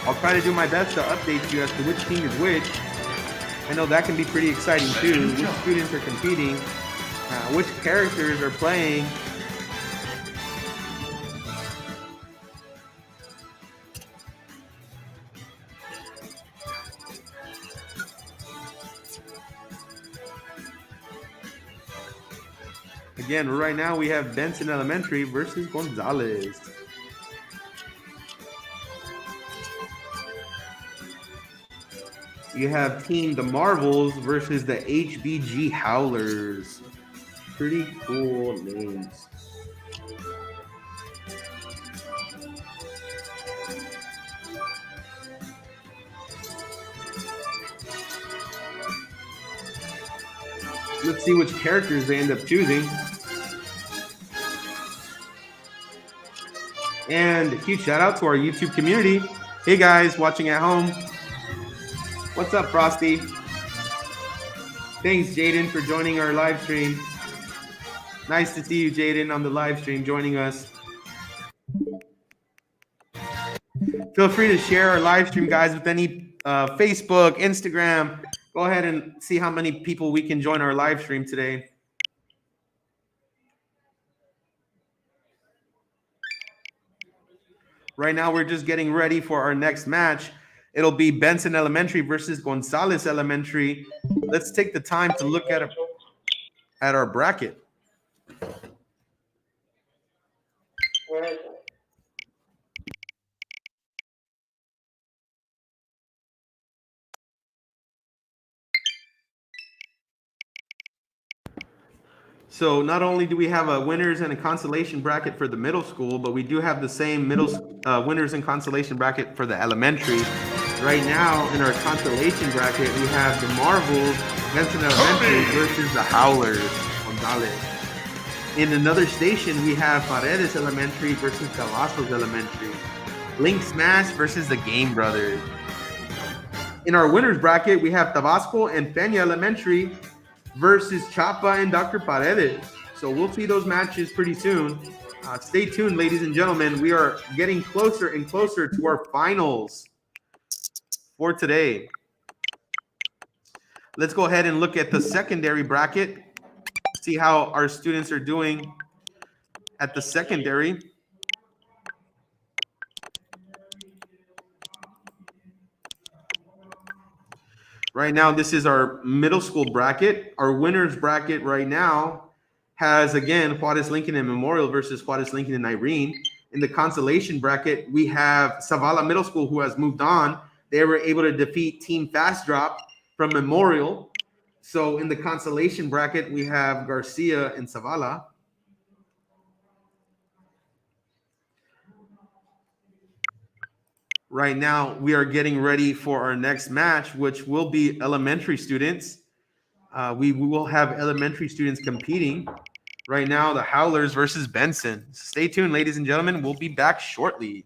I'll try to do my best to update you as to which team is which. I know that can be pretty exciting too. Which students are competing, which characters are playing. Again, right now we have Benson Elementary versus Gonzalez. You have Team The Marvels versus the HBG Howlers. Pretty cool names. Let's see which characters they end up choosing. And a huge shout out to our YouTube community. Hey guys, watching at home. What's up, Frosty? Thanks, Jaden, for joining our live stream. Nice to see you, Jaden, on the live stream, joining us. Feel free to share our live stream, guys, with any Facebook, Instagram. Go ahead and see how many people we can join our live stream today. Right now, we're just getting ready for our next match. It'll be Benson Elementary versus Gonzalez Elementary. Let's take the time to look at our bracket. So not only do we have a winners and a consolation bracket for the middle school, but we do have the same winners and consolation bracket for the elementary. Right now in our consolation bracket, we have the Marvels, Benson Elementary versus the Howlers, Gonzalez. In another station, we have Paredes Elementary versus Cavazos Elementary. Link Smash versus the Game Brothers. In our winners bracket, we have Tabasco and Peña Elementary versus Chapa and Dr. Paredes. So we'll see those matches pretty soon. Stay tuned, ladies and gentlemen. We are getting closer and closer to our finals for today. Let's go ahead and look at the secondary bracket. See how our students are doing at the secondary. Right now, this is our middle school bracket. Our winners bracket right now has, again, Juarez Lincoln and Memorial versus Juarez Lincoln and Irene. In the consolation bracket, we have Zavala Middle School, who has moved on. They were able to defeat Team Fast Drop from Memorial. So in the consolation bracket, we have Garcia and Zavala. Right now, we are getting ready for our next match, which will be elementary students. We will have elementary students competing. Right now, the Howlers versus Benson. Stay tuned, ladies and gentlemen. We'll be back shortly.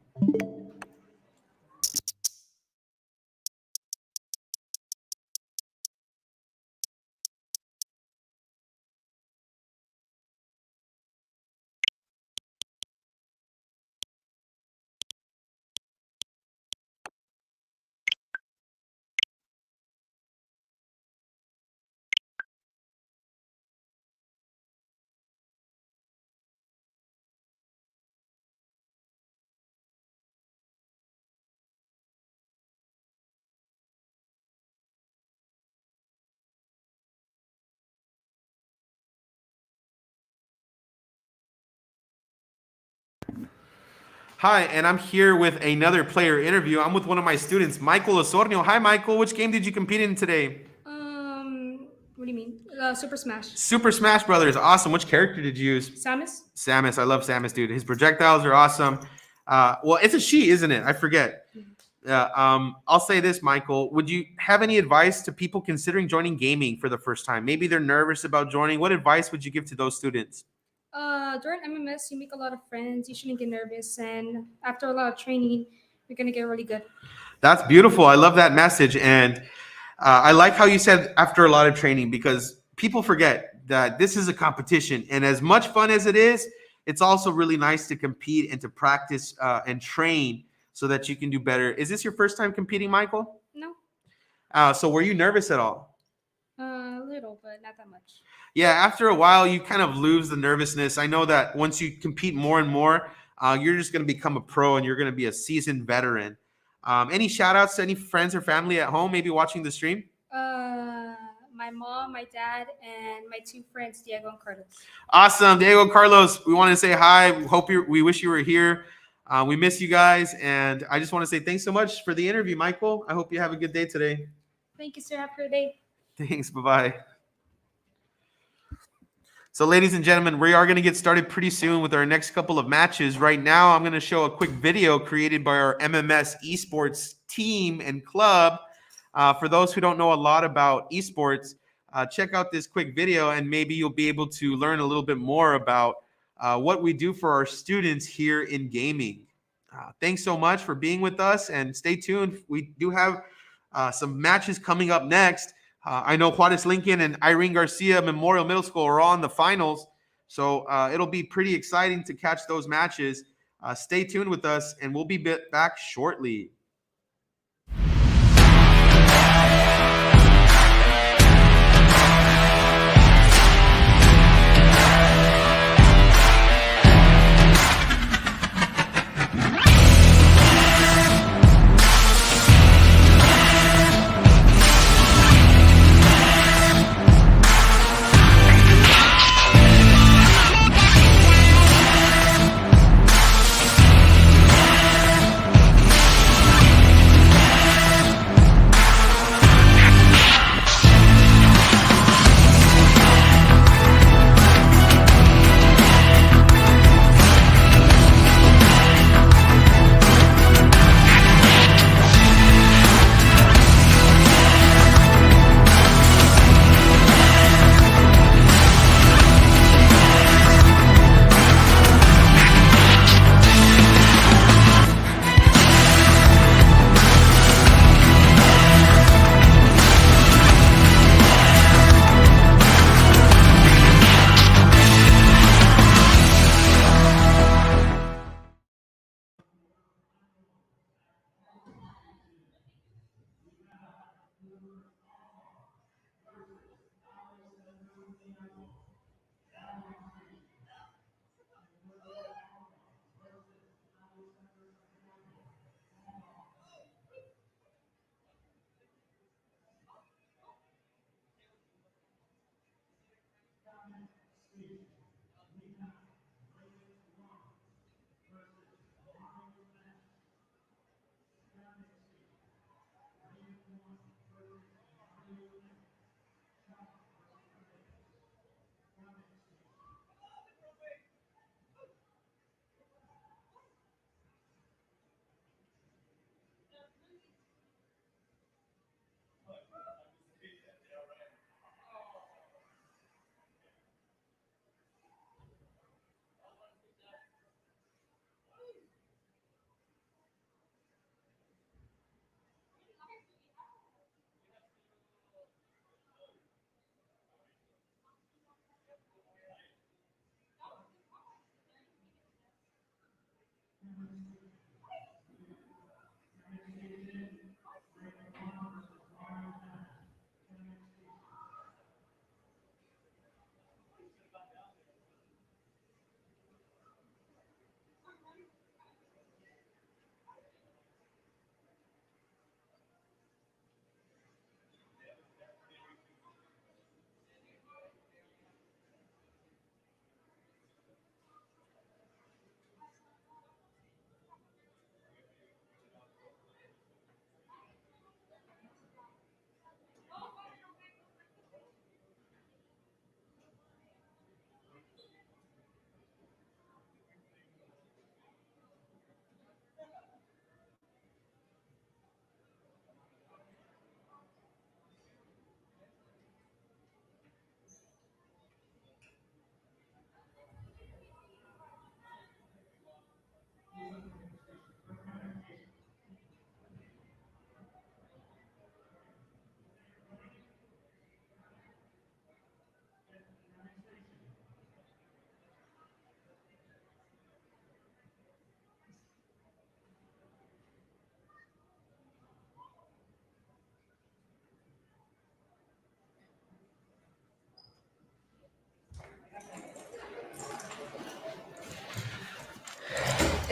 Hi, and I'm here with another player interview. I'm with one of my students, Michael Osornio. Hi, Michael. Which game did you compete in today?
What do you mean? Super Smash.
Super Smash Brothers. Awesome. Which character did you use?
Samus?
Samus. I love Samus, dude. His projectiles are awesome. Well, it's a she, isn't it? I forget. I'll say this, Michael. Would you have any advice to people considering joining gaming for the first time? Maybe they're nervous about joining. What advice would you give to those students?
During MMS, you make a lot of friends. You shouldn't get nervous. And after a lot of training, you're going to get really good.
That's beautiful. I love that message. And I like how you said after a lot of training, because people forget that this is a competition, and as much fun as it is, it's also really nice to compete and to practice and train so that you can do better. Is this your first time competing, Michael?
No,
So were you nervous at all?
a little, but not that much.
Yeah, after a while, you kind of lose the nervousness. I know that once you compete more and more, you're just going to become a pro and you're going to be a seasoned veteran. Any shout outs to any friends or family at home, maybe watching the stream?
My mom, my dad, and my two friends, Diego and Carlos.
Awesome. Diego, Carlos, we want to say hi. We wish you were here. We miss you guys. And I just want to say thanks so much for the interview, Michael. I hope you have a good day today.
Thank you, sir. Have a good day.
Thanks. Bye-bye. So, ladies and gentlemen, we are going to get started pretty soon with our next couple of matches. Right now, I'm going to show a quick video created by our MMS esports team and club. For those who don't know a lot about esports, check out this quick video and maybe you'll be able to learn a little bit more about what we do for our students here in gaming. Thanks so much for being with us, and stay tuned. We do have some matches coming up next. I know Juarez Lincoln and Irene Garcia Memorial Middle School are all in the finals, so it'll be pretty exciting to catch those matches. Stay tuned with us, and we'll be back shortly.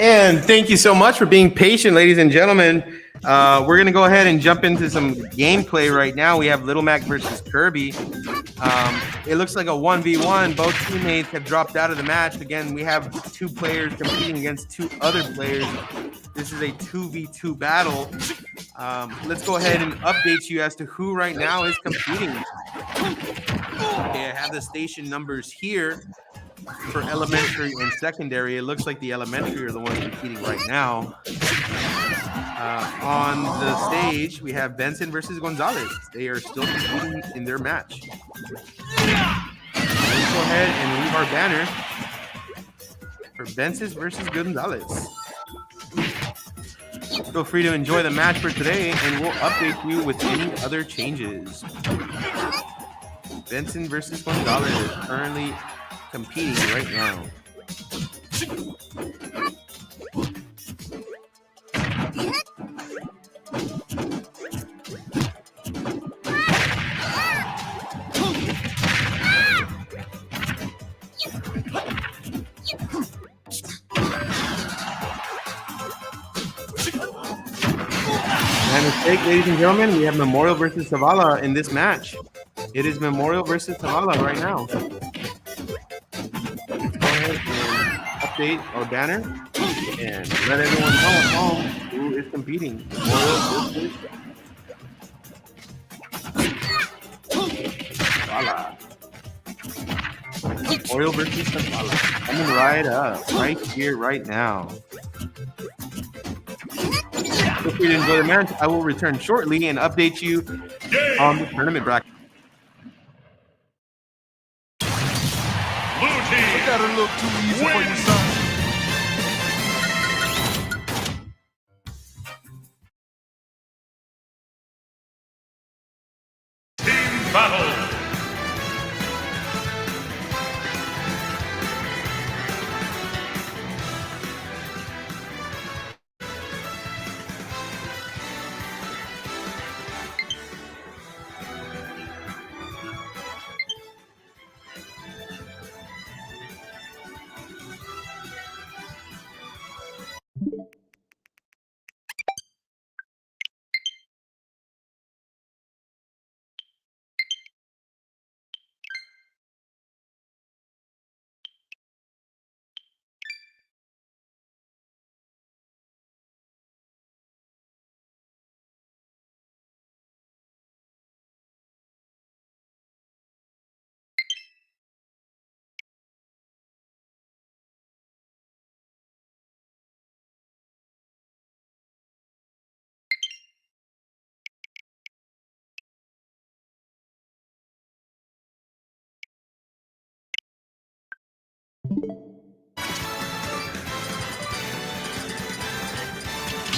And thank you so much for being patient, ladies and gentlemen. We're going to go ahead and jump into some gameplay right now. We have Little Mac versus Kirby. It looks like a 1v1. Both teammates have dropped out of the match. Again, we have 2 players competing against 2 other players. This is a 2v2 battle. Let's go ahead and update you as to who right now is competing. Okay, I have the station numbers here for elementary and secondary. It looks like the elementary are the ones competing right now. On the stage, we have Benson versus Gonzalez. They are still competing in their match. Let's go ahead and leave our banner for Benson versus Gonzalez. Feel free to enjoy the match for today, and we'll update you with any other changes. Benson versus Gonzalez is currently competing right now. My mistake, ladies and gentlemen, we have Memorial versus Zavala in this match. It is Memorial versus Zavala right now. Let's go ahead and update our banner and let everyone know at home who is competing. Memorial versus Zavala. Memorial versus Zavala. Coming right up, right here, right now. Feel free to enjoy the match. I will return shortly and update you on the tournament bracket.
Got a little too easy for you, son. Team battle.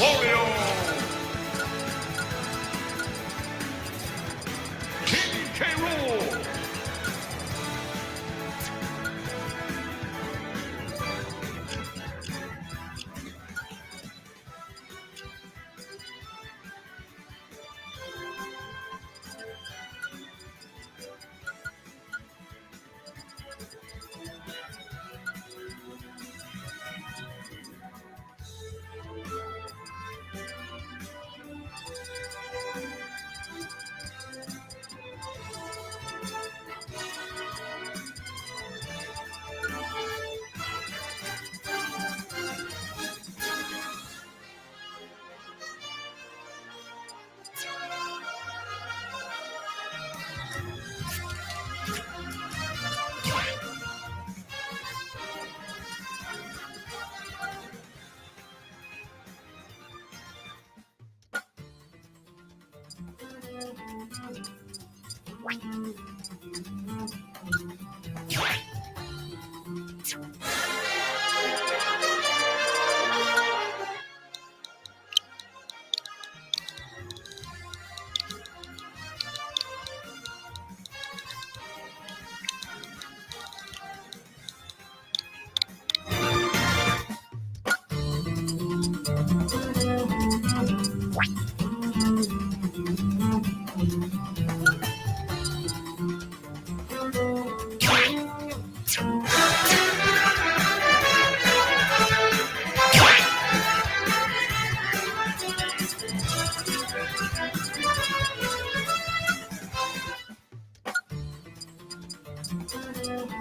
Wario! Rool!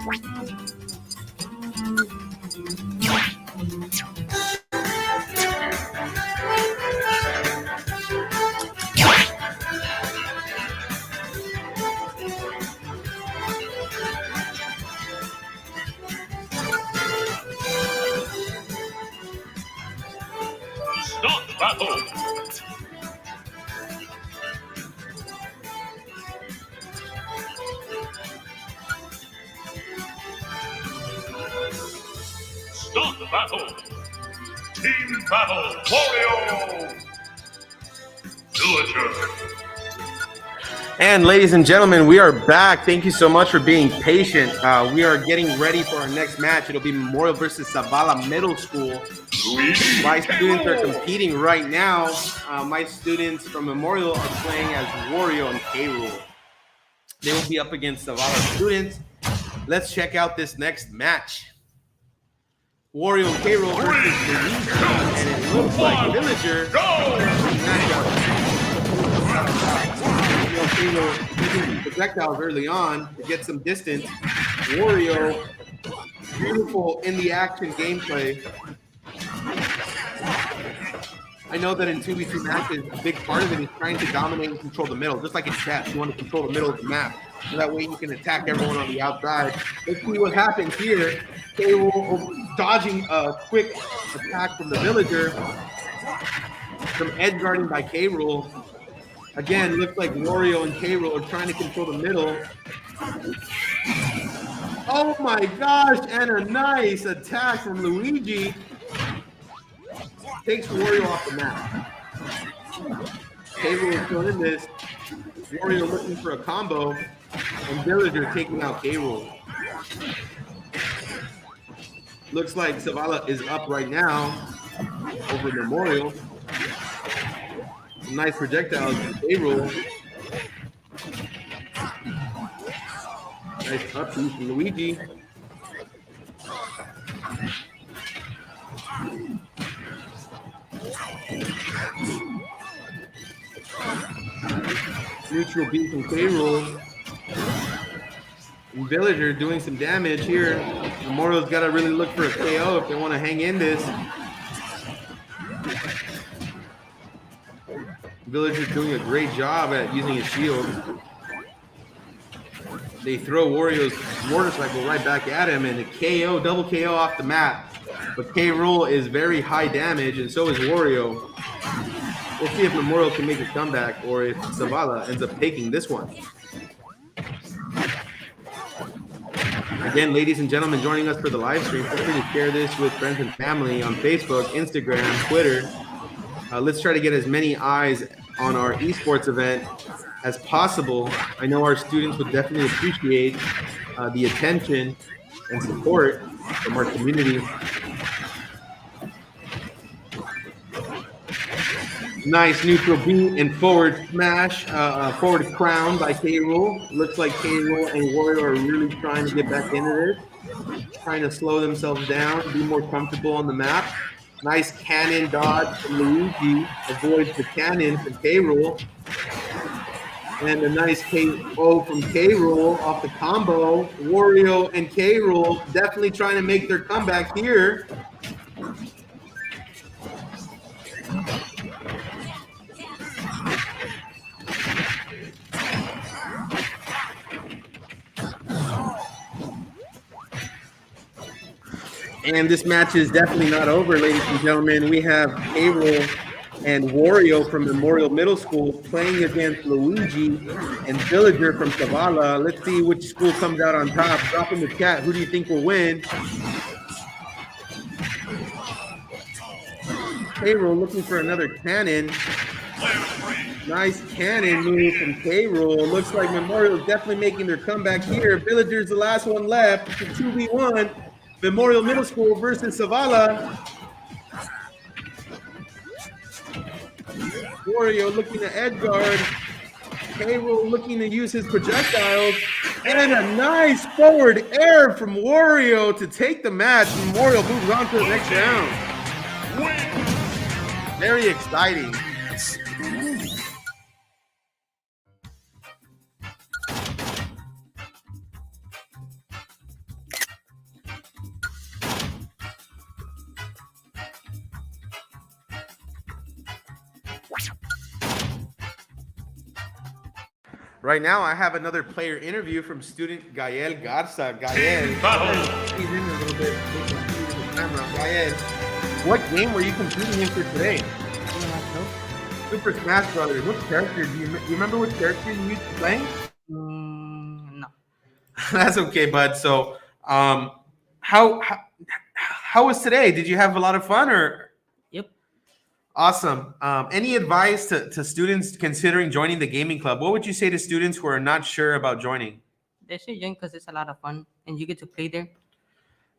Start battle. Start battle. Team battle. Wario. Villager.
And ladies and gentlemen, we are back. Thank you so much for being patient. We are getting ready for our next match. It'll be Memorial versus Zavala Middle School. My students are competing right now. My students from Memorial are playing as Wario and K-Rool. They will be up against Zavala students. Let's check out this next match. Wario and K-Rool versus Luigi, and it looks like Villager. Using projectiles early on to get some distance. Wario, beautiful in the action gameplay. I know that in 2v2 matches, a big part of it is trying to dominate and control the middle. Just like in chess, you want to control the middle of the map. So that way you can attack everyone on the outside. Let's see what happens here. K-Rool dodging a quick attack from the Villager. Some edge guarding by K-Rool. Again, looks like Wario and K-Rool are trying to control the middle. Oh my gosh, and a nice attack from Luigi. Takes Wario off the map. K-Rool is still in this. Wario looking for a combo, and Villager taking out K-Rool. Looks like Zavala is up right now over Memorial. Some nice projectiles from K-Rool. Nice up from Luigi. Neutral beat from K-Rool. And Villager doing some damage here. Memorial's got to really look for a KO if they want to hang in this. Villager's doing a great job at using his shield. They throw Wario's motorcycle right back at him, and a KO, double KO off the map. But K-Rool is very high damage, and so is Wario. We'll see if Memorial can make a comeback or if Zavala ends up taking this one. Again, ladies and gentlemen, joining us for the live stream, feel free to share this with friends and family on Facebook, Instagram, Twitter. Let's try to get as many eyes on our esports event as possible. I know our students would definitely appreciate the attention and support from our community. Nice neutral beat and forward smash, forward crown by K-Rool. Looks like K-Rool and Wario are really trying to get back into this, trying to slow themselves down, be more comfortable on the map. Nice cannon dodge from Luigi, avoids the cannon from K-Rool. And a nice KO from K-Rool off the combo. Wario and K-Rool definitely trying to make their comeback here. And this match is definitely not over, ladies and gentlemen. We have K-Rool and Wario from Memorial Middle School playing against Luigi and Villager from Zavala. Let's see which school comes out on top. Drop in the chat. Who do you think will win? K-Rool looking for another cannon. Nice cannon move from K-Rool. Looks like Memorial is definitely making their comeback here. Villager's the last one left. It's a 2v1. Memorial Middle School versus Zavala. Wario looking to edge guard. K-Rool looking to use his projectiles. And a nice forward air from Wario to take the match. Memorial moves on to the next round. Very exciting. Right now, I have another player interview from student Gael Garza. Gael,
Team battle.
he's in a little bit. Gael, what game were you competing in for today? Super Smash Brothers. What character do you remember? What character you used to play?
No.
That's okay, bud. So, how was today? Did you have a lot of fun or?
Yep.
Awesome. Any advice to students considering joining the gaming club? What would you say to students who are not sure about joining?
They should join because it's a lot of fun and you get to play there.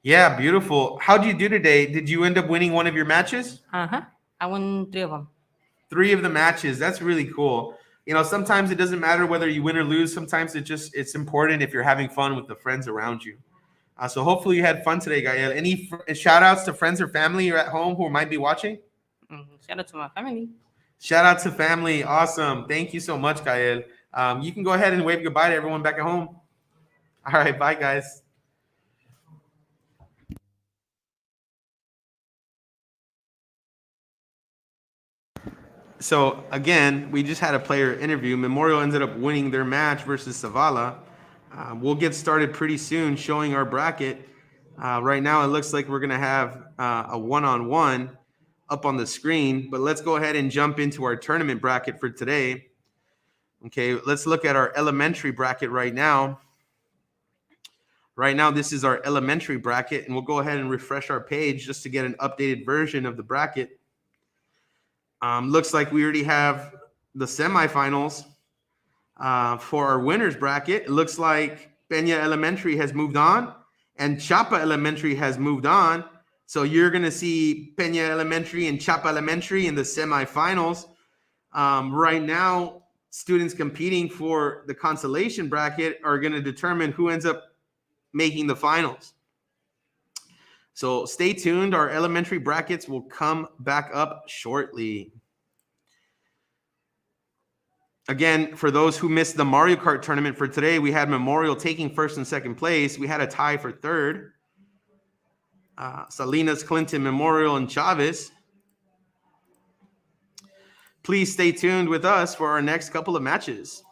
Yeah, beautiful. How did you do today? Did you end up winning one of your matches?
I won 3 of them.
3 of the matches. That's really cool. You know, sometimes it doesn't matter whether you win or lose. Sometimes it's important if you're having fun with the friends around you. So hopefully you had fun today, Gael. Any shout outs to friends or family or at home who might be watching?
Shout out to my family.
Shout out to family. Awesome. Thank you so much, Gael. You can go ahead and wave goodbye to everyone back at home. All right. Bye, guys. So, again, we just had a player interview. Memorial ended up winning their match versus Zavala. We'll get started pretty soon showing our bracket. Right now, it looks like we're going to have a one-on-one up on the screen, but let's go ahead and jump into our tournament bracket for today. Okay, let's look at our elementary bracket right now. Right now, this is our elementary bracket, and we'll go ahead and refresh our page just to get an updated version of the bracket. Looks like we already have the semifinals for our winners bracket. It looks like Peña Elementary has moved on, and Chapa Elementary has moved on. So you're going to see Peña Elementary and Chapa Elementary in the semifinals. Right now, students competing for the consolation bracket are going to determine who ends up making the finals. So stay tuned. Our elementary brackets will come back up shortly. Again, for those who missed the Mario Kart tournament for today, we had Memorial taking first and second place. We had a tie for third. Salinas, Clinton, Memorial, and Chavez. Please stay tuned with us for our next couple of matches.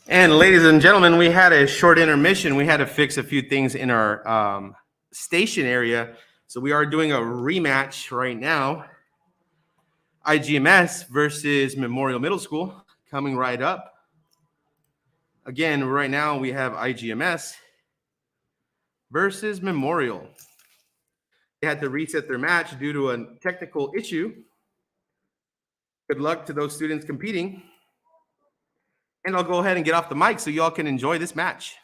And ladies and gentlemen, we had a short intermission. We had to fix a few things in our station area. So we are doing a rematch right now. IGMS versus Memorial Middle School coming right up. Again, right now we have IGMS versus Memorial. They had to reset their match due to a technical issue. Good luck to those students competing. And I'll go ahead and get off the mic so y'all can enjoy this match.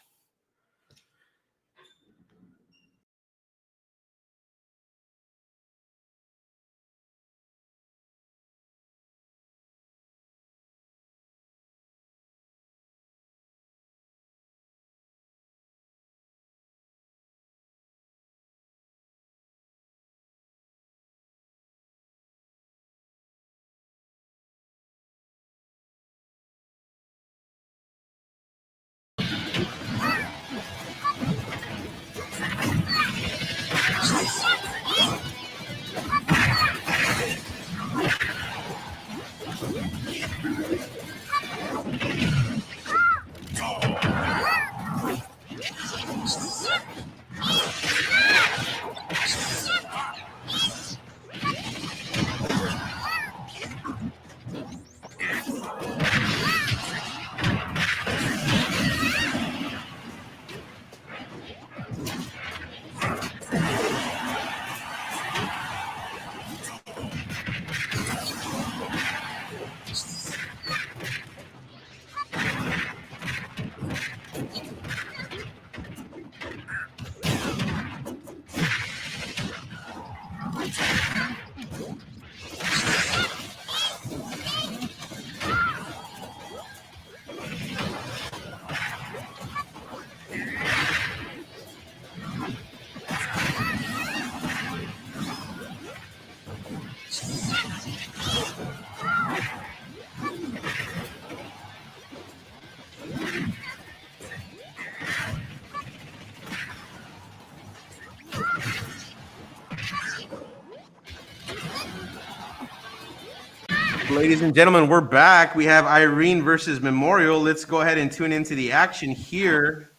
Ladies and gentlemen, we're back. We have Irene versus Memorial. Let's go ahead and tune into the action here.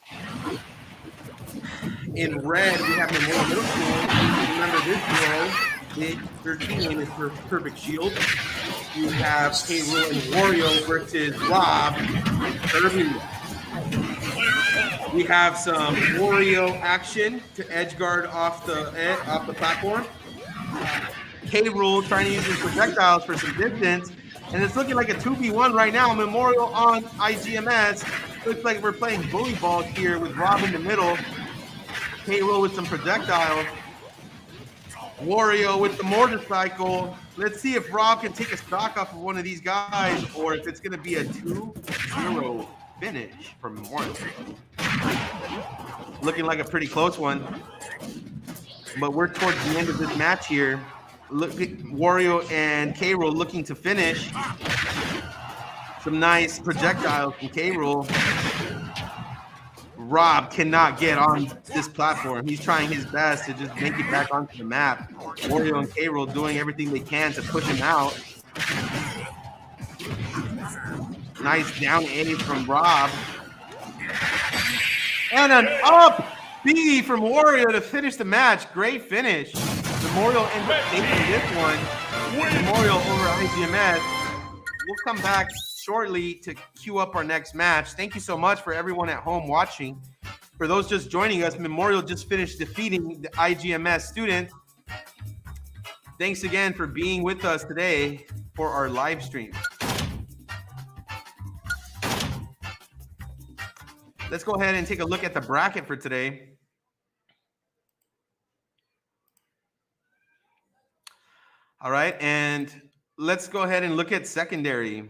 In red, we have Memorial Middle School. Remember this duo, their team name is Perfect Shield. We have K-Rool and Wario versus Rob Kirby. We have some Wario action to edge guard off the platform. K-Rool trying to use his projectiles for some distance. And it's looking like a 2v1 right now. Memorial on IGMS. Looks like we're playing bully ball here with Rob in the middle. K-Rool with some projectiles. Wario with the motorcycle. Let's see if Rob can take a stock off of one of these guys or if it's going to be a 2-0 finish for Memorial. Looking like a pretty close one. But we're towards the end of this match here. Look at Wario and K-Rool looking to finish. Some nice projectiles from K-Rool. Rob cannot get on this platform. He's trying his best to just make it back onto the map. Wario and K-Rool doing everything they can to push him out. Nice down A from Rob. And an up B from Wario to finish the match. Great finish. Memorial ends up taking this one. Memorial over IGMS. We'll come back shortly to queue up our next match. Thank you so much for everyone at home watching. For those just joining us, Memorial just finished defeating the IGMS student. Thanks again for being with us today for our live stream. Let's go ahead and take a look at the bracket for today. All right, and let's go ahead and look at secondary.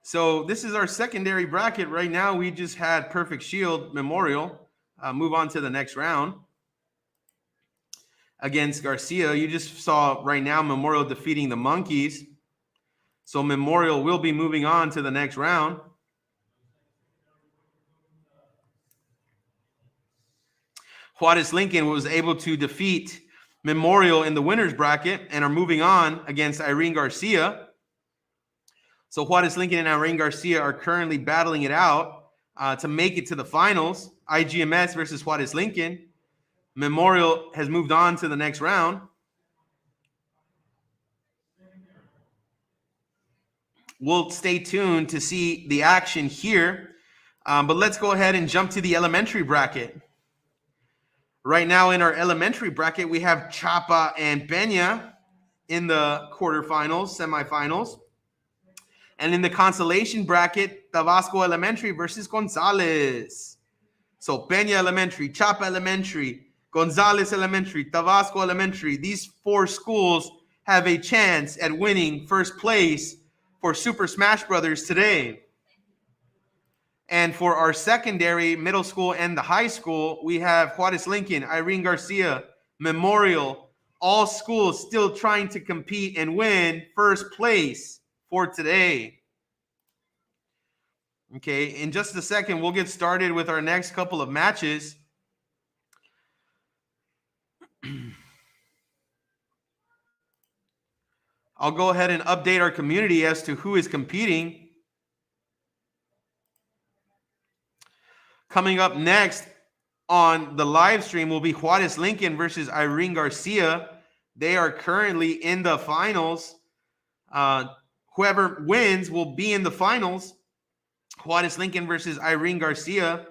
So this is our secondary bracket. Right now, we just had Perfect Shield Memorial move on to the next round against Garcia. You just saw right now Memorial defeating the Monkeys. So Memorial will be moving on to the next round. Juarez Lincoln was able to defeat Memorial in the winner's bracket and are moving on against Irene Garcia. So Juarez Lincoln and Irene Garcia are currently battling it out to make it to the finals. IGMS versus Juarez Lincoln. Memorial has moved on to the next round. We'll stay tuned to see the action here. But let's go ahead and jump to the elementary bracket. Right now in our elementary bracket, we have Chapa and Peña in the quarterfinals, semifinals. And in the consolation bracket, Tabasco Elementary versus Gonzales. So Peña Elementary, Chapa Elementary, Gonzales Elementary, Tabasco Elementary. These four schools have a chance at winning first place for Super Smash Brothers today. And for our secondary, middle school, and the high school, we have Juarez Lincoln, Irene Garcia, Memorial, all schools still trying to compete and win first place for today. Okay, in just a second, we'll get started with our next couple of matches. I'll go ahead and update our community as to who is competing. Coming up next on the live stream will be Juarez Lincoln versus Irene Garcia. They are currently in the finals. Whoever wins will be in the finals. Juarez Lincoln versus Irene Garcia.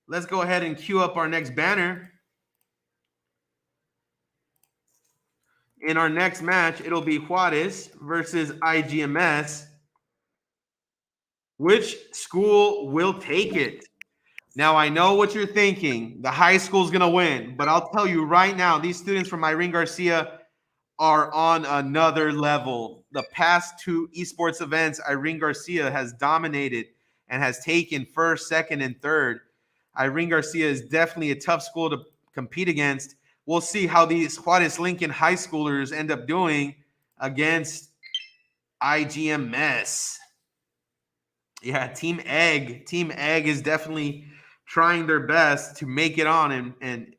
Let's go ahead and queue up our next banner. In our next match, it'll be Juarez versus IGMS. Which school will take it? Now, I know what you're thinking. The high school's going to win. But I'll tell you right now, these students from Irene Garcia are on another level. The past two esports events, Irene Garcia has dominated and has taken first, second, and third. Irene Garcia is definitely a tough school to compete against. We'll see how these Juarez Lincoln high schoolers end up doing against IGMS. Yeah, Team Egg. Team Egg is definitely trying their best to make it on and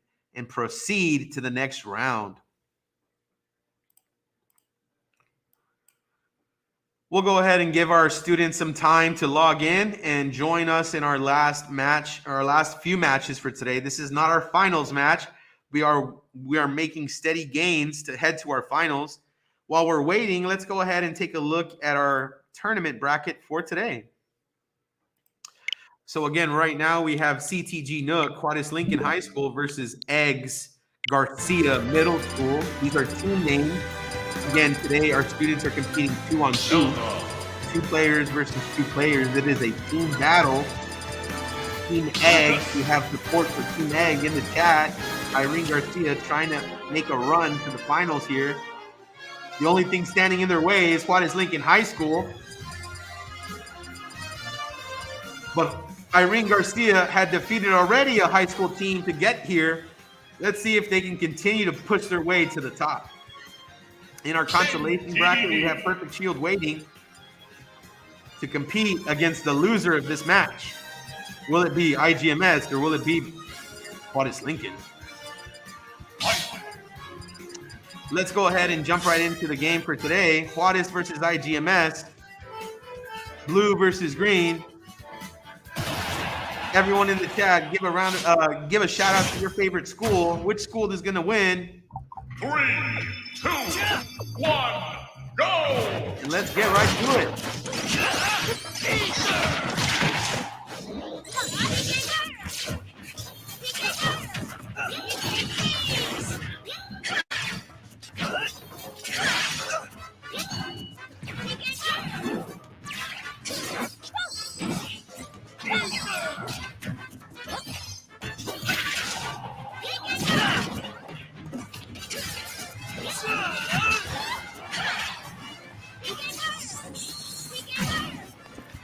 proceed to the next round. We'll go ahead and give our students some time to log in and join us in our last match, our last few matches for today. This is not our finals match. We are making steady gains to head to our finals. While we're waiting, let's go ahead and take a look at our tournament bracket for today. So again, right now we have CTG Nook, Juarez Lincoln High School versus Eggs Garcia Middle School. These are team names. Again, today our students are competing 2-on-2. 2 players versus 2 players. It is a team battle. Team Eggs, we have support for Team Egg in the chat. Irene Garcia trying to make a run to the finals here. The only thing standing in their way is Juarez Lincoln High School. But Irene Garcia had defeated already a high school team to get here. Let's see if they can continue to push their way to the top. In our consolation bracket, we have Perfect Shield waiting to compete against the loser of this match. Will it be IGMS or will it be Juarez Lincoln? Let's go ahead and jump right into the game for today. Juarez versus IGMS. Blue versus green. Everyone in the chat, give a shout out to your favorite school. Which school is going to win?
3, 2, 1, go!
And let's get right to it.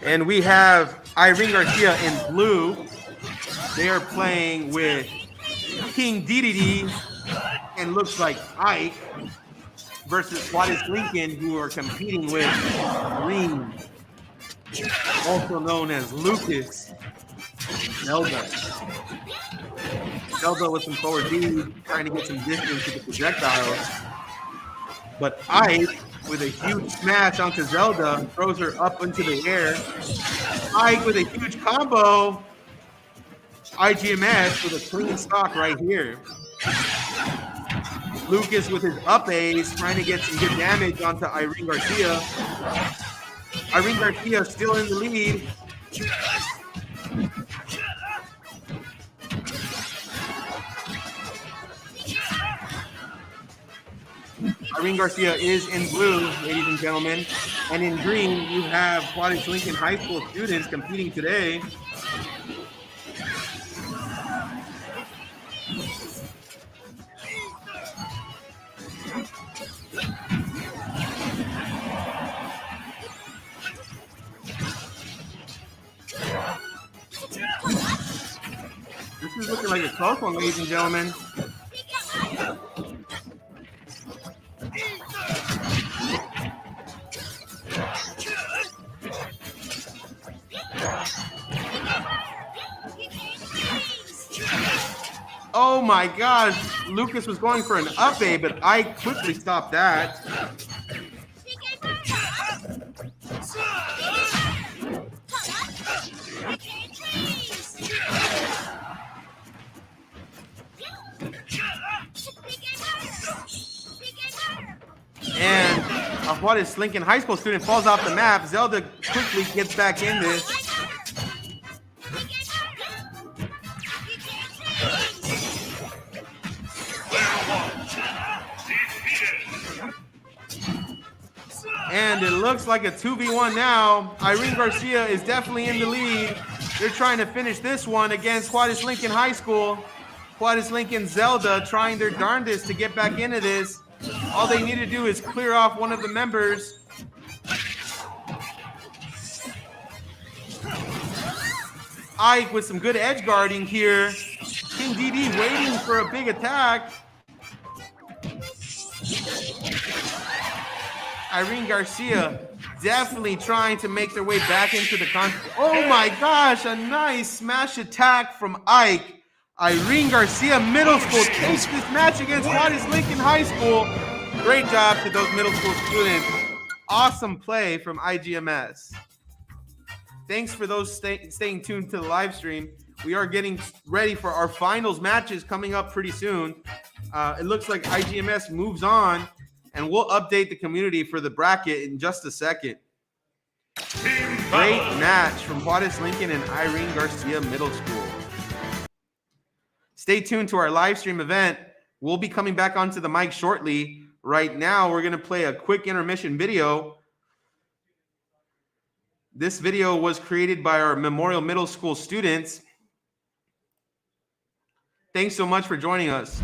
And we have Irene Garcia in blue. They are playing with King DDD and looks like Ike versus Juarez Lincoln, who are competing with green, also known as Lucas. Zelda with some forward B, trying to get some distance to the projectiles. But Ike, with a huge smash onto Zelda, throws her up into the air. Ike with a huge combo. IGMS with a clean stock right here. Lucas with his up A's trying to get some good damage onto Irene Garcia. Irene Garcia still in the lead. Irene Garcia is in blue, ladies and gentlemen. And in green, you have Cottage Lincoln High School students competing today. This is looking like a close one, ladies and gentlemen. Oh my gosh, Lucas was going for an up A, but I quickly stopped that. And Juarez Lincoln High School student falls off the map. Zelda quickly gets back in this. And it looks like a 2v1 now. Irene Garcia is definitely in the lead. They're trying to finish this one against Juarez Lincoln High School. Juarez Lincoln Zelda trying their darndest to get back into this. All they need to do is clear off one of the members. Ike with some good edge guarding here. King DD waiting for a big attack. Irene Garcia definitely trying to make their way back into the contest. Oh my gosh, a nice smash attack from Ike. Irene Garcia Middle School takes this match against Juarez Lincoln High School. Great job to those middle school students. Awesome play from IGMS. Thanks for those staying tuned to the live stream. We are getting ready for our finals matches coming up pretty soon. It looks like IGMS moves on, and we'll update the community for the bracket in just a second. Great match from Juarez Lincoln and Irene Garcia Middle School. Stay tuned to our live stream event. We'll be coming back onto the mic shortly. Right now, we're going to play a quick intermission video. This video was created by our Memorial Middle School students. Thanks so much for joining us.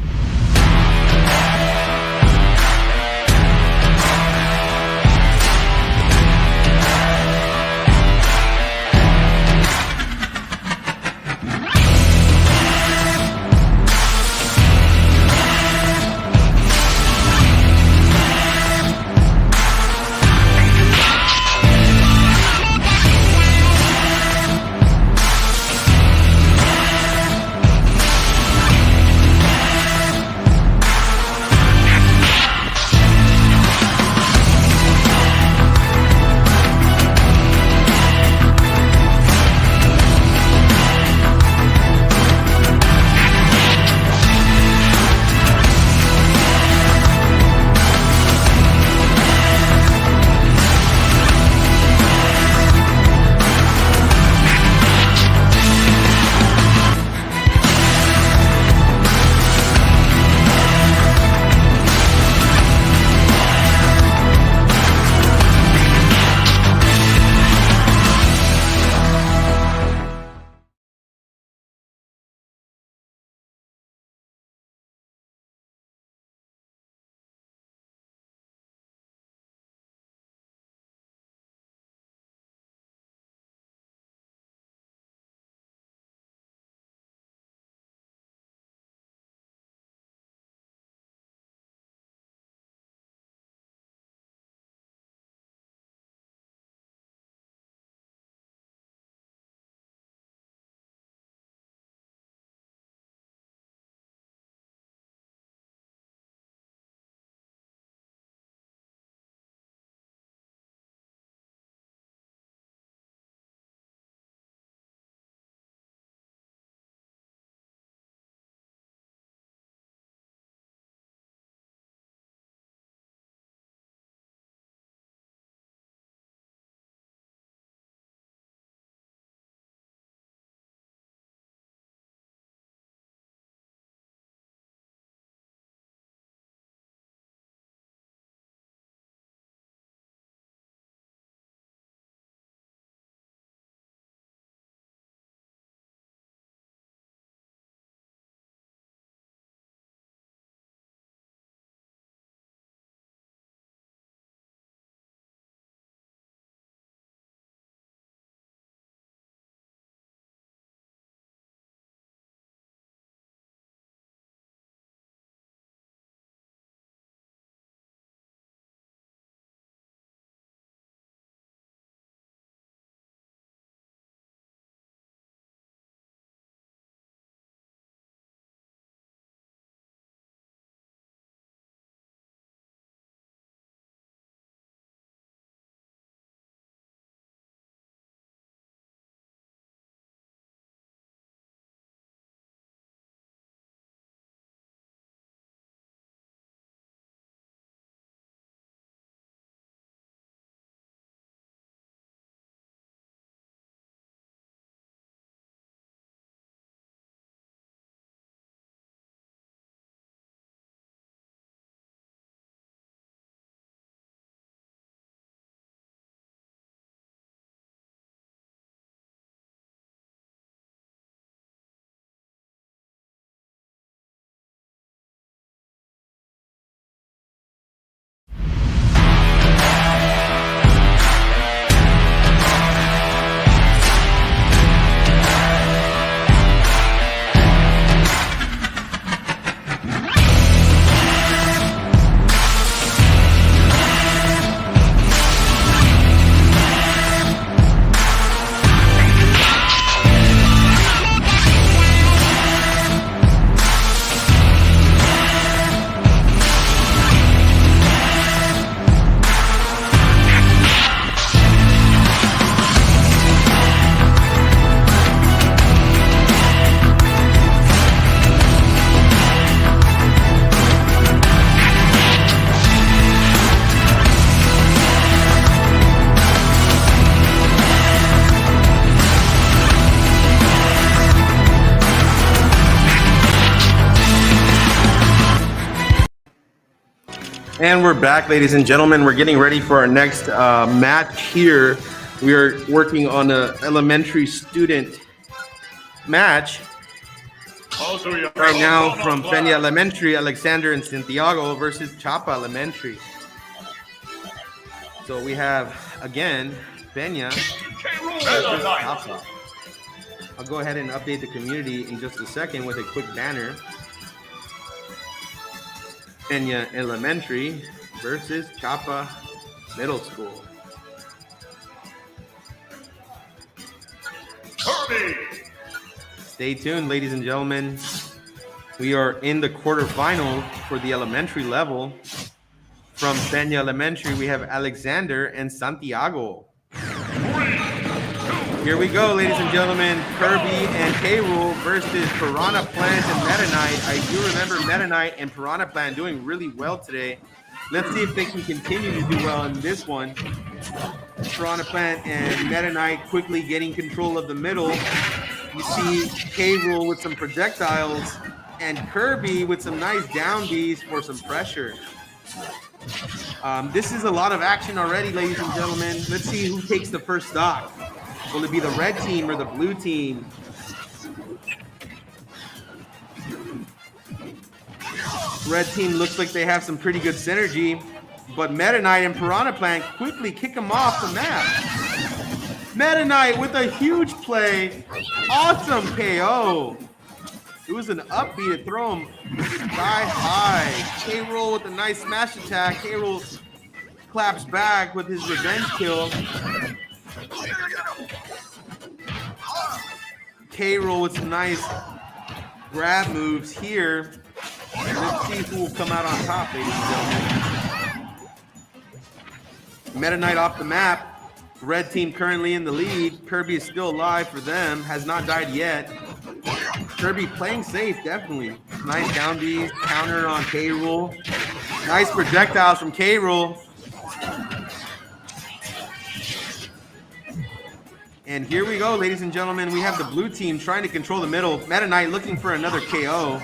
And we're back, ladies and gentlemen. We're getting ready for our next match here. We are working on an elementary student match right now from Peña Elementary, Alexander and Santiago versus Chapa Elementary. So we have, again, Peña versus Chapa. I'll go ahead and update the community in just a second with a quick banner. Peña Elementary versus Chapa Middle School.
Kirby.
Stay tuned, ladies and gentlemen. We are in the quarterfinal for the elementary level. From Peña Elementary, we have Alexander and Santiago. Here we go, ladies and gentlemen. Kirby and K-Rool versus Piranha Plant and Meta Knight. I do remember Meta Knight and Piranha Plant doing really well today. Let's see if they can continue to do well in this one. Piranha Plant and Meta Knight quickly getting control of the middle. You see K-Rool with some projectiles and Kirby with some nice down Bs for some pressure. This is a lot of action already, ladies and gentlemen. Let's see who takes the first stock. Will it be the red team or the blue team? Red team looks like they have some pretty good synergy, but Meta Knight and Piranha Plant quickly kick them off the map. Meta Knight with a huge play. Awesome KO. It was an upbeat to throw him sky high. K-Rool with a nice smash attack. K-Rool claps back with his revenge kill. K-Rool with some nice grab moves here. Let's see who will come out on top, ladies and gentlemen. Meta Knight off the map. Red team currently in the lead. Kirby is still alive for them. Has not died yet. Kirby playing safe, definitely. Nice down B, counter on K-Rool. Nice projectiles from K-Rool. And here we go, ladies and gentlemen. We have the blue team trying to control the middle. Meta Knight looking for another KO.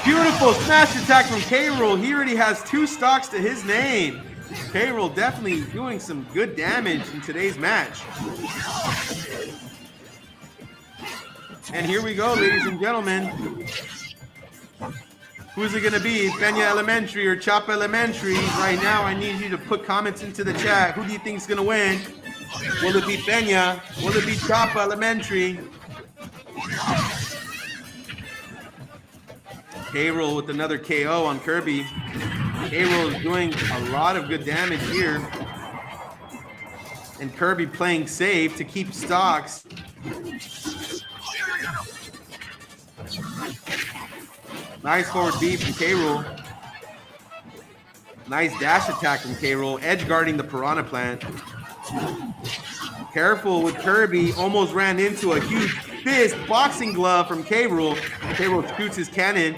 Beautiful smash attack from K-Rool. He already has 2 stocks to his name. K-Rool definitely doing some good damage in today's match. And here we go, ladies and gentlemen. Who's it going to be? Peña Elementary or Chapa Elementary? Right now, I need you to put comments into the chat. Who do you think is going to win? Will it be Peña? Will it be Chapa Elementary? K-Rool with another KO on Kirby. K-Rool is doing a lot of good damage here. And Kirby playing safe to keep stocks. Nice forward B from K-Rool. Nice dash attack from K-Rool. Edge guarding the Piranha Plant. Careful with Kirby. Almost ran into a huge fist boxing glove from K-Rool. K-Rool shoots his cannon.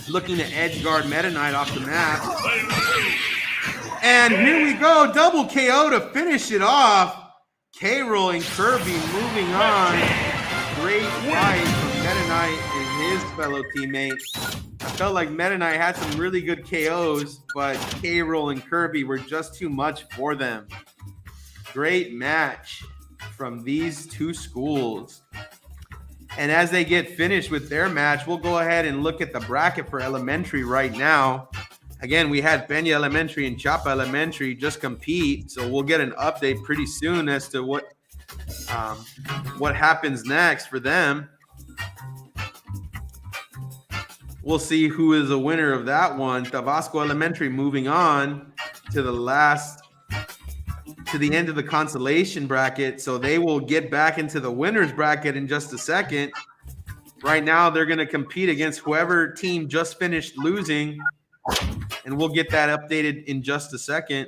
Looking to edge guard Meta Knight off the map. And here we go. Double KO to finish it off. K-Rool and Kirby moving on. Great fight from Meta Knight and his fellow teammate. I felt like Meta Knight had some really good KOs, but K-Rool and Kirby were just too much for them. Great match from these two schools. And as they get finished with their match, we'll go ahead and look at the bracket for elementary right now. Again, we had Peña Elementary and Chapa Elementary just compete, so we'll get an update pretty soon as to what happens next for them. We'll see who is the winner of that one. Tabasco Elementary moving on to the end of the consolation bracket, so they will get back into the winners bracket in just a second. Right now, they're going to compete against whoever team just finished losing, and we'll get that updated in just a second.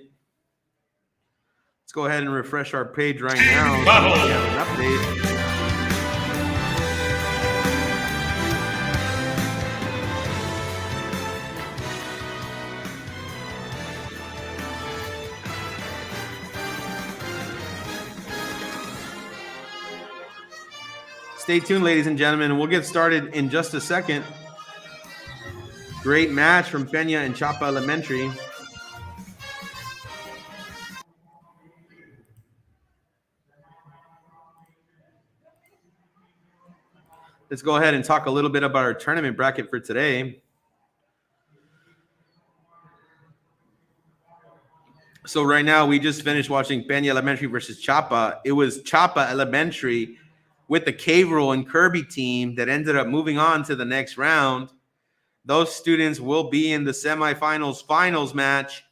Let's go ahead and refresh our page right now. So we have an update. Stay tuned, ladies and gentlemen. We'll get started in just a second. Great match from Peña and Chapa Elementary. Let's go ahead and talk a little bit about our tournament bracket for today. So right now, we just finished watching Peña Elementary versus Chapa. It was Chapa Elementary with the Cave Rule and Kirby team that ended up moving on to the next round. Those students will be in the semifinals finals match.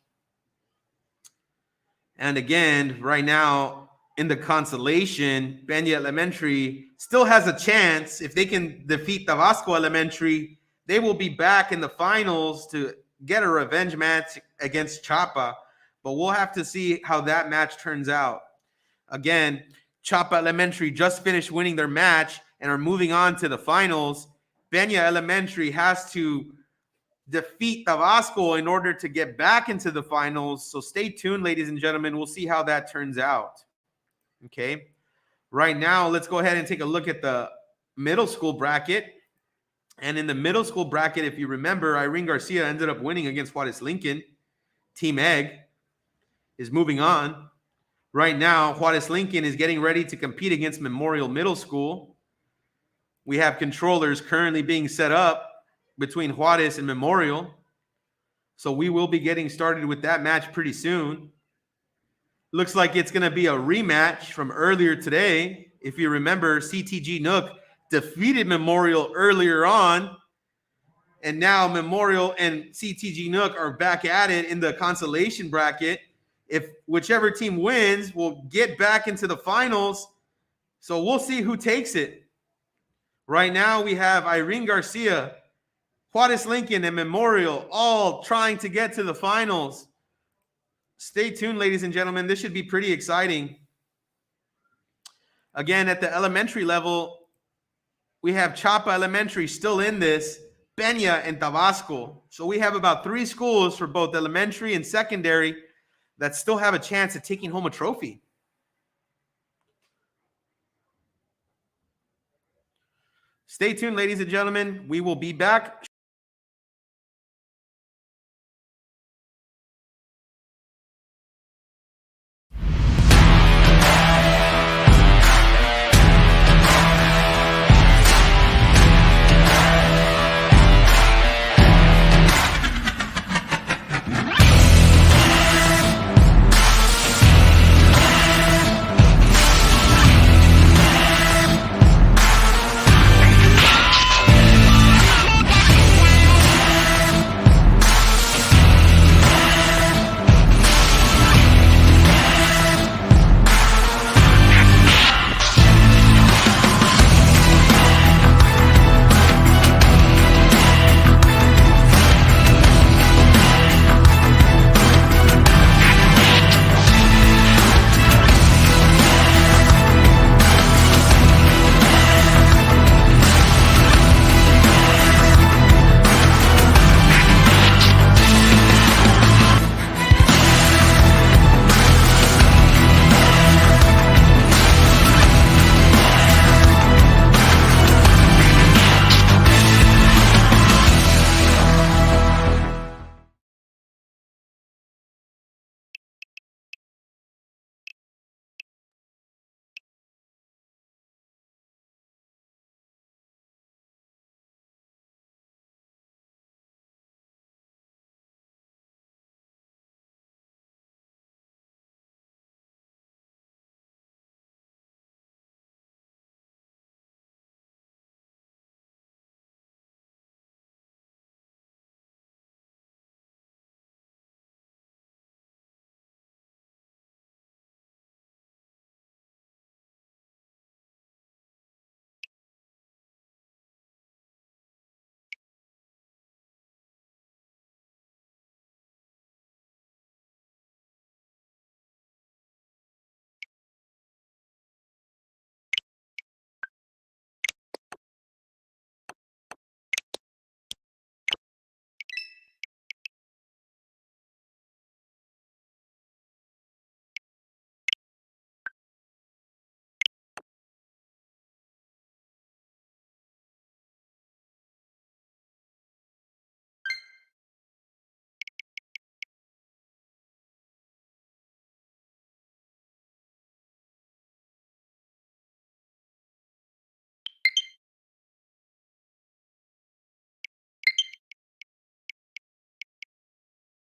And again, right now in the consolation, Peña Elementary still has a chance. If they can defeat Tabasco Elementary, they will be back in the finals to get a revenge match against Chapa. But we'll have to see how that match turns out. Again, Chapa Elementary just finished winning their match and are moving on to the finals. Peña Elementary has to defeat Tabasco in order to get back into the finals. So stay tuned, ladies and gentlemen. We'll see how that turns out. Okay. Right now, let's go ahead and take a look at the middle school bracket. And in the middle school bracket, if you remember, Irene Garcia ended up winning against Juarez Lincoln. Team Egg is moving on. Right now, Juarez Lincoln is getting ready to compete against Memorial Middle School. We have controllers currently being set up between Juarez and Memorial. So we will be getting started with that match pretty soon. Looks like it's going to be a rematch from earlier today. If you remember, CTG Nook defeated Memorial earlier on. And now Memorial and CTG Nook are back at it in the consolation bracket. If whichever team wins, will get back into the finals. So we'll see who takes it. Right now, we have Irene Garcia, Juarez Lincoln, and Memorial all trying to get to the finals. Stay tuned, ladies and gentlemen. This should be pretty exciting. Again, at the elementary level, we have Chapa Elementary still in this, Peña and Tabasco. So we have about 3 schools for both elementary and secondary that still have a chance at taking home a trophy. Stay tuned, ladies and gentlemen. We will be back.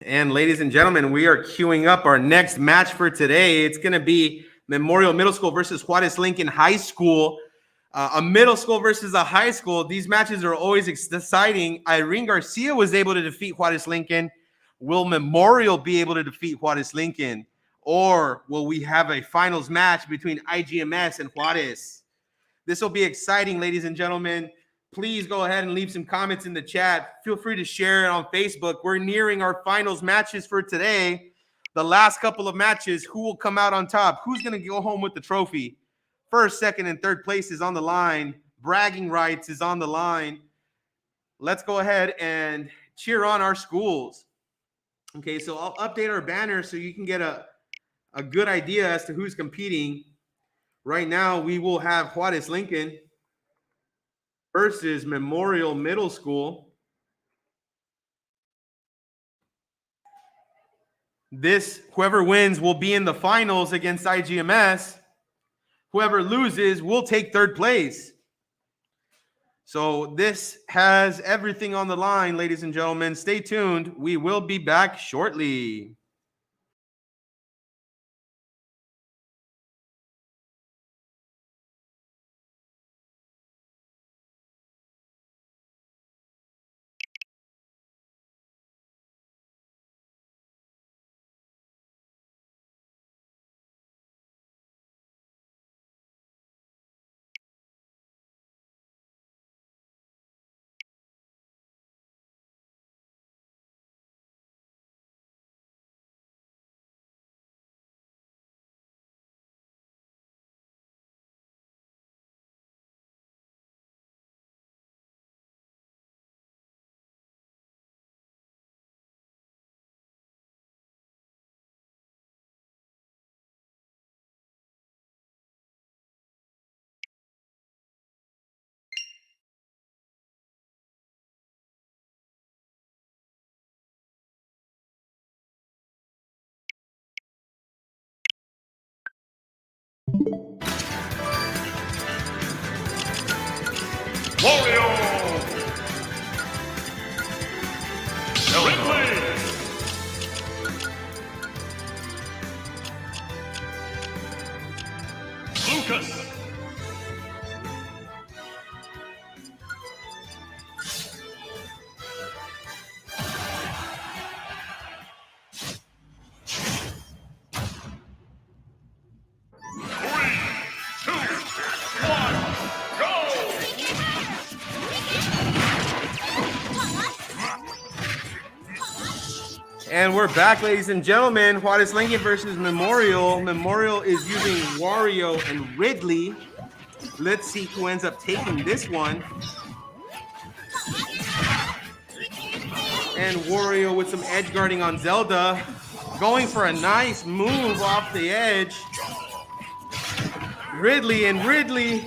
And ladies and gentlemen, we are queuing up our next match for today. It's going to be Memorial Middle School versus Juarez Lincoln High School. A middle school versus a high school. These matches are always exciting. Irene Garcia was able to defeat Juarez Lincoln. Will Memorial be able to defeat Juarez Lincoln? Or will we have a finals match between IGMS and Juarez? This will be exciting, ladies and gentlemen. Please go ahead and leave some comments in the chat. Feel free to share it on Facebook. We're nearing our finals matches for today. The last couple of matches, who will come out on top? Who's going to go home with the trophy? First, second, and third place is on the line. Bragging rights is on the line. Let's go ahead and cheer on our schools. Okay, so I'll update our banner so you can get a good idea as to who's competing. Right now, we will have Juarez Lincoln versus Memorial Middle School. Whoever wins will be in the finals against IGMS. Whoever loses will take third place. So this has everything on the line, ladies and gentlemen. Stay tuned. We will be back shortly.
Wario! Ridley! Lucas!
And we're back, ladies and gentlemen. Juarez Lincoln versus Memorial. Memorial is using Wario and Ridley. Let's see who ends up taking this one. And Wario with some edge guarding on Zelda. Going for a nice move off the edge. Ridley and the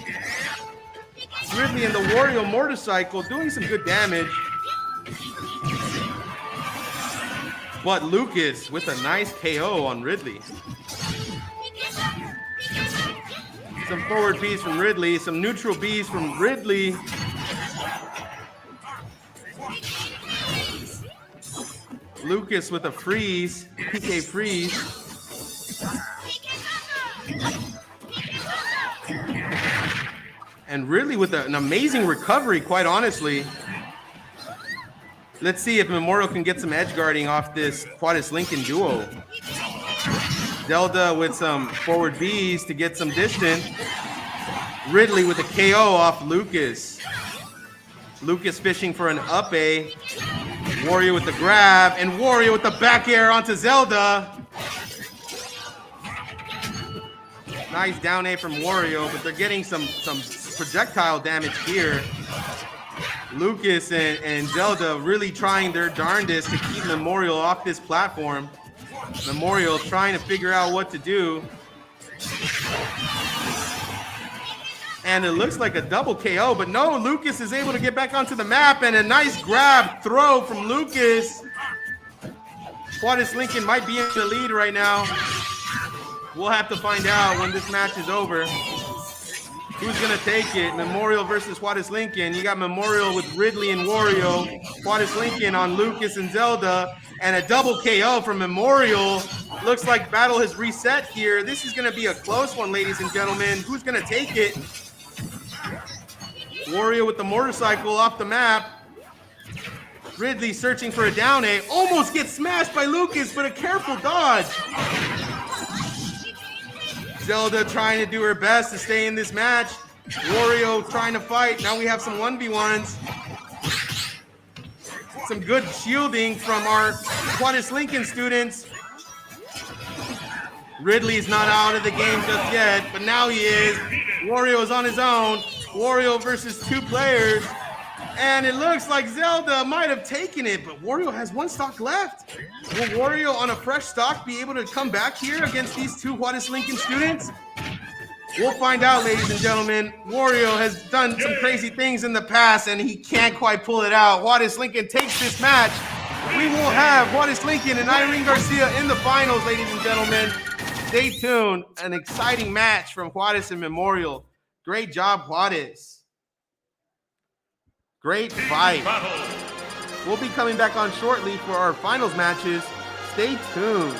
Wario motorcycle doing some good damage. But Lucas with a nice KO on Ridley. Some forward Bs from Ridley, some neutral Bs from Ridley. Lucas with a freeze, PK freeze. And Ridley with an amazing recovery, quite honestly. Let's see if Memorial can get some edge guarding off this Juarez Lincoln duo. Zelda with some forward Bs to get some distance. Ridley with a KO off Lucas. Lucas fishing for an up A. Wario with the grab, and Wario with the back air onto Zelda. Nice down A from Wario, but they're getting some projectile damage here. Lucas and Zelda really trying their darndest to keep Memorial off this platform. Memorial trying to figure out what to do. And it looks like a double KO, but no, Lucas is able to get back onto the map, and a nice grab throw from Lucas. Juarez Lincoln might be in the lead right now. We'll have to find out when this match is over. Who's gonna take it? Memorial versus Juarez Lincoln. You got Memorial with Ridley and Wario. Juarez Lincoln on Lucas and Zelda. And a double KO from Memorial. Looks like battle has reset here. This is gonna be a close one, ladies and gentlemen. Who's gonna take it? Wario with the motorcycle off the map. Ridley searching for a down A. Almost gets smashed by Lucas, but a careful dodge. Zelda trying to do her best to stay in this match. Wario trying to fight. Now we have some 1v1s. Some good shielding from our Juarez Lincoln students. Ridley's not out of the game just yet, but now he is. Wario's on his own. Wario versus 2 players. And it looks like Zelda might have taken it, but Wario has 1 stock left. Will Wario on a fresh stock be able to come back here against these 2 Juarez Lincoln students? We'll find out, ladies and gentlemen. Wario has done some crazy things in the past, and he can't quite pull it out. Juarez Lincoln takes this match. We will have Juarez Lincoln and Irene Garcia in the finals, ladies and gentlemen. Stay tuned. An exciting match from Juarez and Memorial. Great job, Juarez. Great fight. We'll be coming back on shortly for our finals matches. Stay tuned.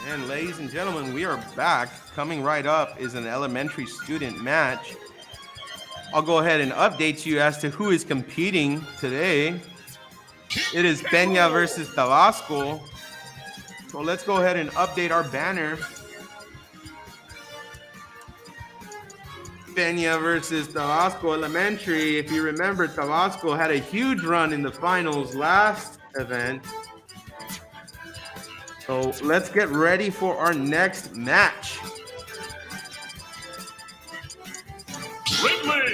And ladies and gentlemen, we are back. Coming right up is an elementary student match. I'll go ahead and update you as to who is competing today. It is Peña versus Tabasco. So let's go ahead and update our banner. Peña versus Tabasco Elementary. If you remember, Tabasco had a huge run in the finals last event. So let's get ready for our next match.
Ridley.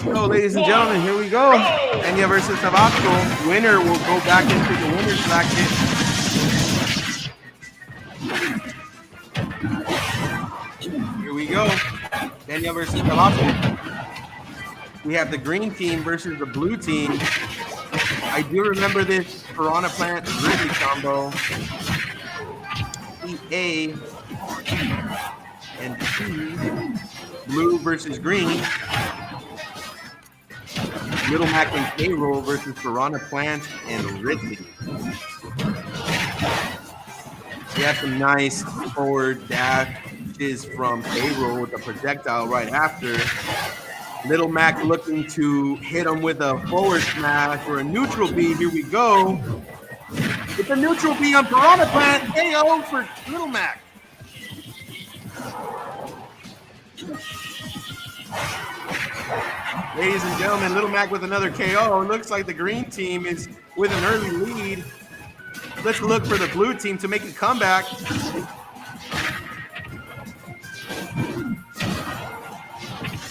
So, ladies and gentlemen, here we go. Enya versus Tabasco. Winner will go back into the winner's bracket. Here we go. Enya versus Tabasco. We have the green team versus the blue team. I do remember this Piranha Plant Kirby combo. A and T. Blue versus green. Little Mac and K-Roll versus Piranha Plant and Ridley. We have some nice forward dashes from K-Roll with a projectile right after. Little Mac looking to hit him with a forward smash or a neutral B. Here we go. With the neutral B on Piranha Plant, KO for Little Mac. Ladies and gentlemen, Little Mac with another KO. Looks like the green team is with an early lead. Let's look for the blue team to make a comeback.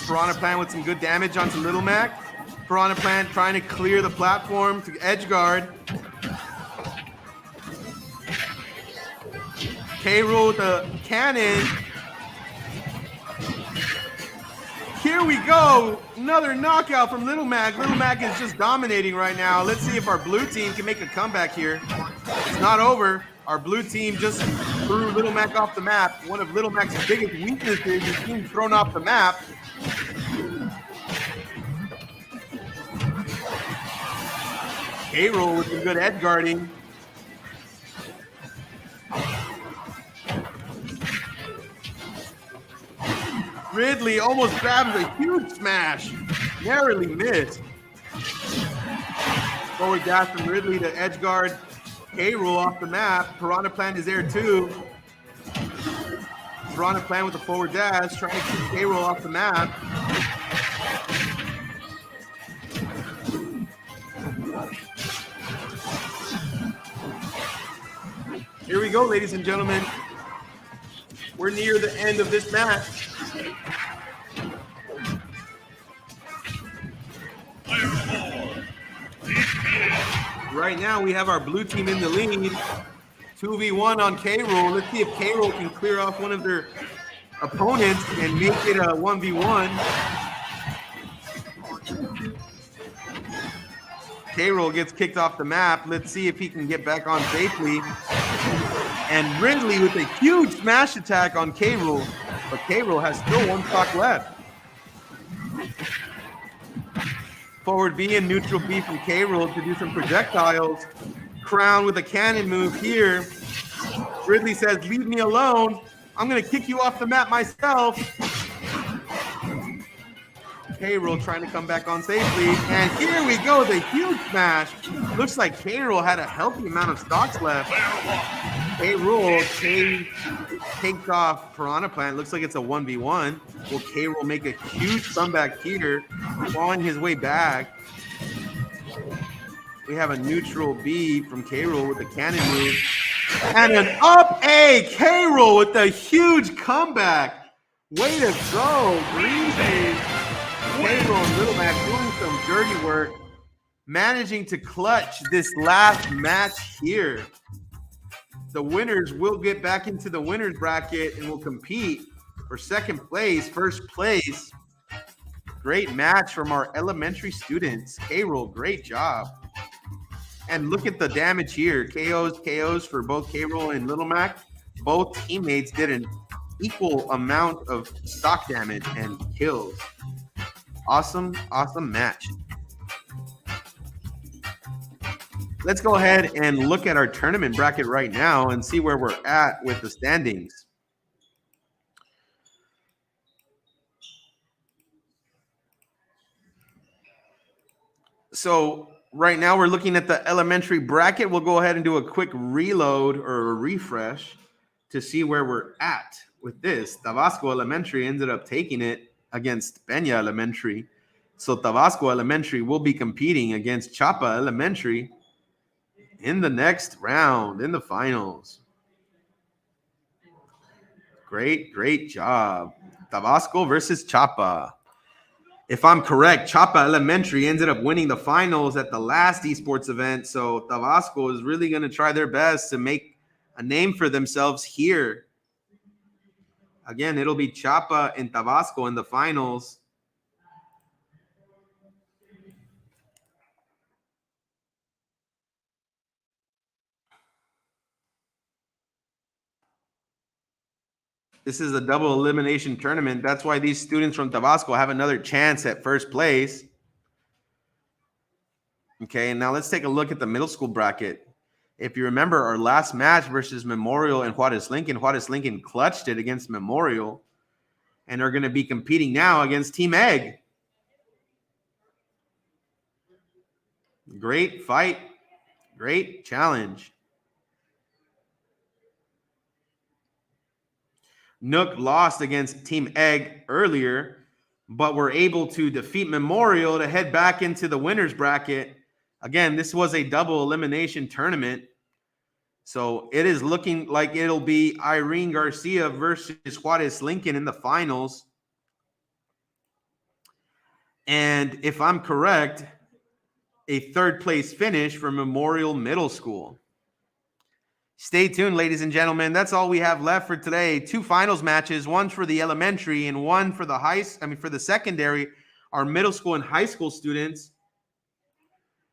Piranha Plant with some good damage onto Little Mac. Piranha Plant trying to clear the platform to edge guard. K-Rool with a cannon. Here we go. Another knockout from Little Mac. Little Mac is just dominating right now. Let's see if our blue team can make a comeback here. It's not over. Our blue team just threw Little Mac off the map. One of Little Mac's biggest weaknesses is being thrown off the map. K-Rool with some good edge guarding. Ridley almost grabs a huge smash. Narrowly missed. Forward dash from Ridley to edge guard. K-Rool off the map. Piranha Plant is there too. Piranha Plant with a forward dash, trying to keep K-Rool off the map. Here we go, ladies and gentlemen. We're near the end of this match. Right now, we have our blue team in the lead. 2v1 on K-Rool. Let's see if K-Rool can clear off one of their opponents and make it a 1v1. K-Rool gets kicked off the map. Let's see if he can get back on safely. And Ridley with a huge smash attack on K-Rool. But K-Rool has still one stock left. Forward B and neutral B from K-Rool to do some projectiles. Crown with a cannon move here. Ridley says, leave me alone. I'm going to kick you off the map myself. K-Rool trying to come back on safely. And here we go, the huge smash. Looks like K-Rool had a healthy amount of stocks left. K-Rool takes off Piranha Plant. Looks like it's a 1v1. Will K-Rool make a huge comeback here, clawing his way back? We have a neutral B from K-Rool with the cannon move. And an up A. K-Rool with the huge comeback. Way to go, Green Bay. K-Rool and Little Mac doing some dirty work, managing to clutch this last match here. The winners will get back into the winner's bracket and will compete for second place, first place. Great match from our elementary students. K-Rool, great job. And look at the damage here. KOs for both K-Rool and Little Mac. Both teammates did an equal amount of stock damage and kills. Awesome match. let's go ahead and look at our tournament bracket right now and see where we're at with the standings. So right now we're looking at the elementary bracket. We'll go ahead and do a quick reload or a refresh to see where we're at with this. Tabasco Elementary ended up taking it against Peña Elementary. So Tabasco Elementary will be competing against Chapa Elementary in the next round, in the finals. Great job. Tabasco versus Chapa. If I'm correct, Chapa Elementary ended up winning the finals at the last esports event. So Tabasco is really going to try their best to make a name for themselves here. Again, it'll be Chapa and Tabasco in the finals. This is a double elimination tournament. That's why these students from Tabasco have another chance at first place. Okay, and now let's take a look at the middle school bracket. If you remember our last match versus Memorial and Juarez Lincoln clutched it against Memorial and are going to be competing now against Team Egg. Great fight, great challenge. Nook lost against Team Egg earlier, but were able to defeat Memorial to head back into the winner's bracket. Again, this was a double elimination tournament. So it is looking like it'll be Irene Garcia versus Juarez Lincoln in the finals. And if I'm correct, a third place finish for Memorial Middle School. Stay tuned, ladies and gentlemen. That's all we have left for today. 2 finals matches, one for the elementary and one for the secondary, our middle school and high school students.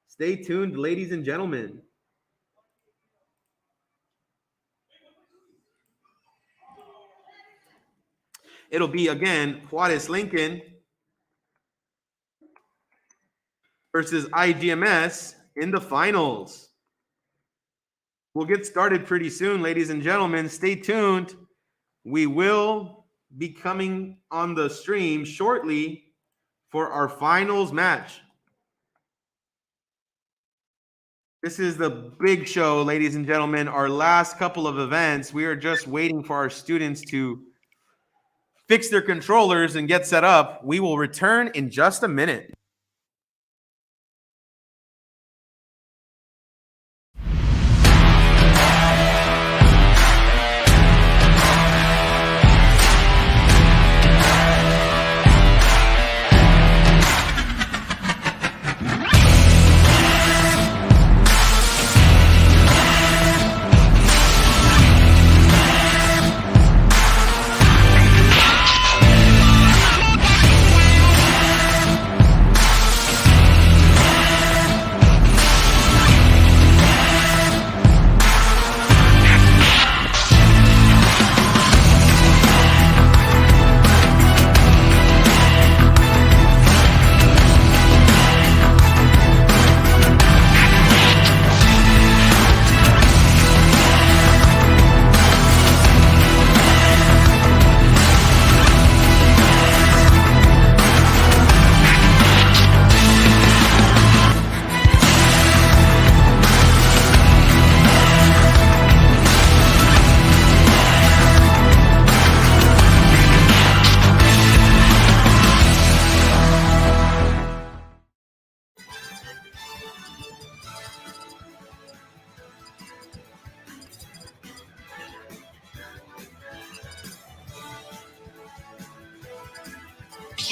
Stay tuned, ladies and gentlemen. It'll be, again, Juarez Lincoln versus IGMS in the finals. We'll get started pretty soon, ladies and gentlemen. Stay tuned. We will be coming on the stream shortly for our finals match. This is the big show, ladies and gentlemen. Our last couple of events, we are just waiting for our students to fix their controllers and get set up. We will return in just a minute.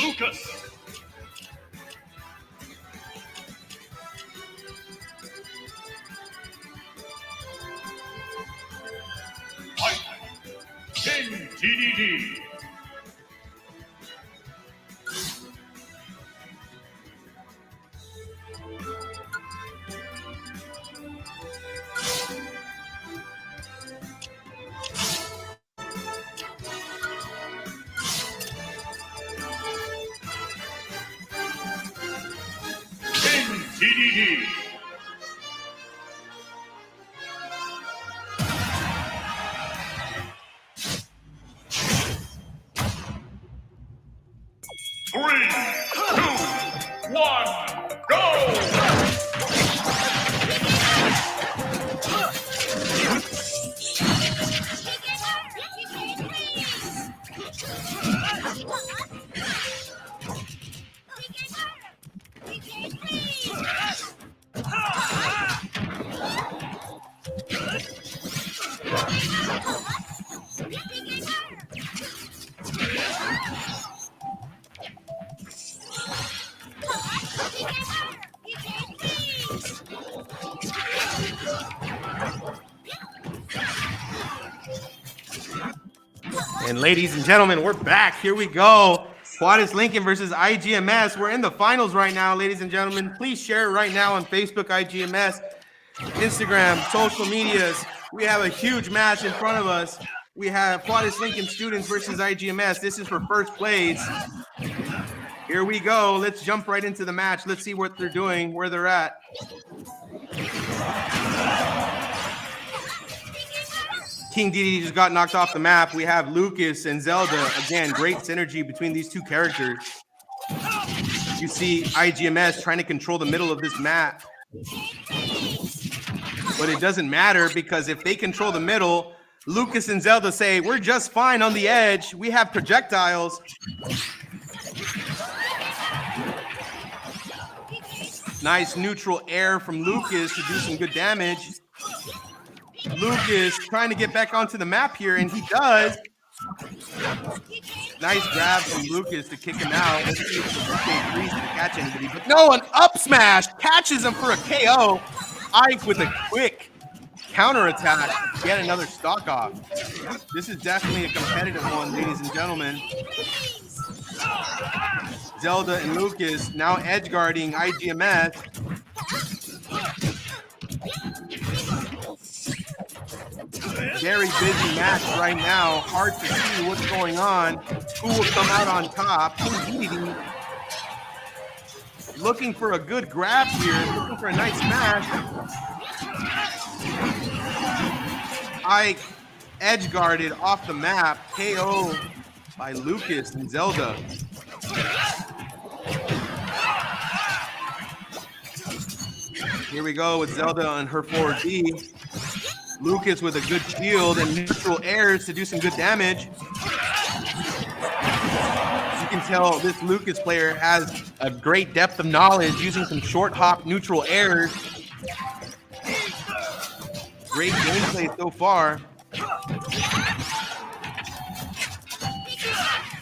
Lucas. Fight. King TDD. TDD. 3, 2, 1, go!
And ladies and gentlemen, we're back. Here we go. Juarez Lincoln versus IGMS. We're in the finals right now, ladies and gentlemen. Please share it right now on Facebook, IGMS, Instagram, social medias. We have a huge match in front of us. We have Juarez Lincoln students versus IGMS. This is for first place. Here we go. Let's jump right into the match. Let's see what they're doing, where they're at. King DD just got knocked off the map. We have Lucas and Zelda. Again, great synergy between these two characters. You see IGMS trying to control the middle of this map. But it doesn't matter because if they control the middle, Lucas and Zelda say, we're just fine on the edge. We have projectiles. Nice neutral air from Lucas to do some good damage. Lucas trying to get back onto the map here, and he does. Nice grab from Lucas to kick him out. Let's see if the MK8D can catch anybody. But no, an up smash catches him for a KO. Ike with a quick counter attack. Get another stock off. This is definitely a competitive one, ladies and gentlemen. Zelda and Lucas now edge guarding IGMS. Very busy match right now. Hard to see what's going on. Who will come out on top? DD looking for a good grab here. Looking for a nice smash. Ike edge guarded off the map. KO by Lucas and Zelda. Here we go with Zelda on her forward B. Lucas with a good shield and neutral airs to do some good damage. You can tell this Lucas player has a great depth of knowledge using some short hop neutral airs. Great gameplay so far.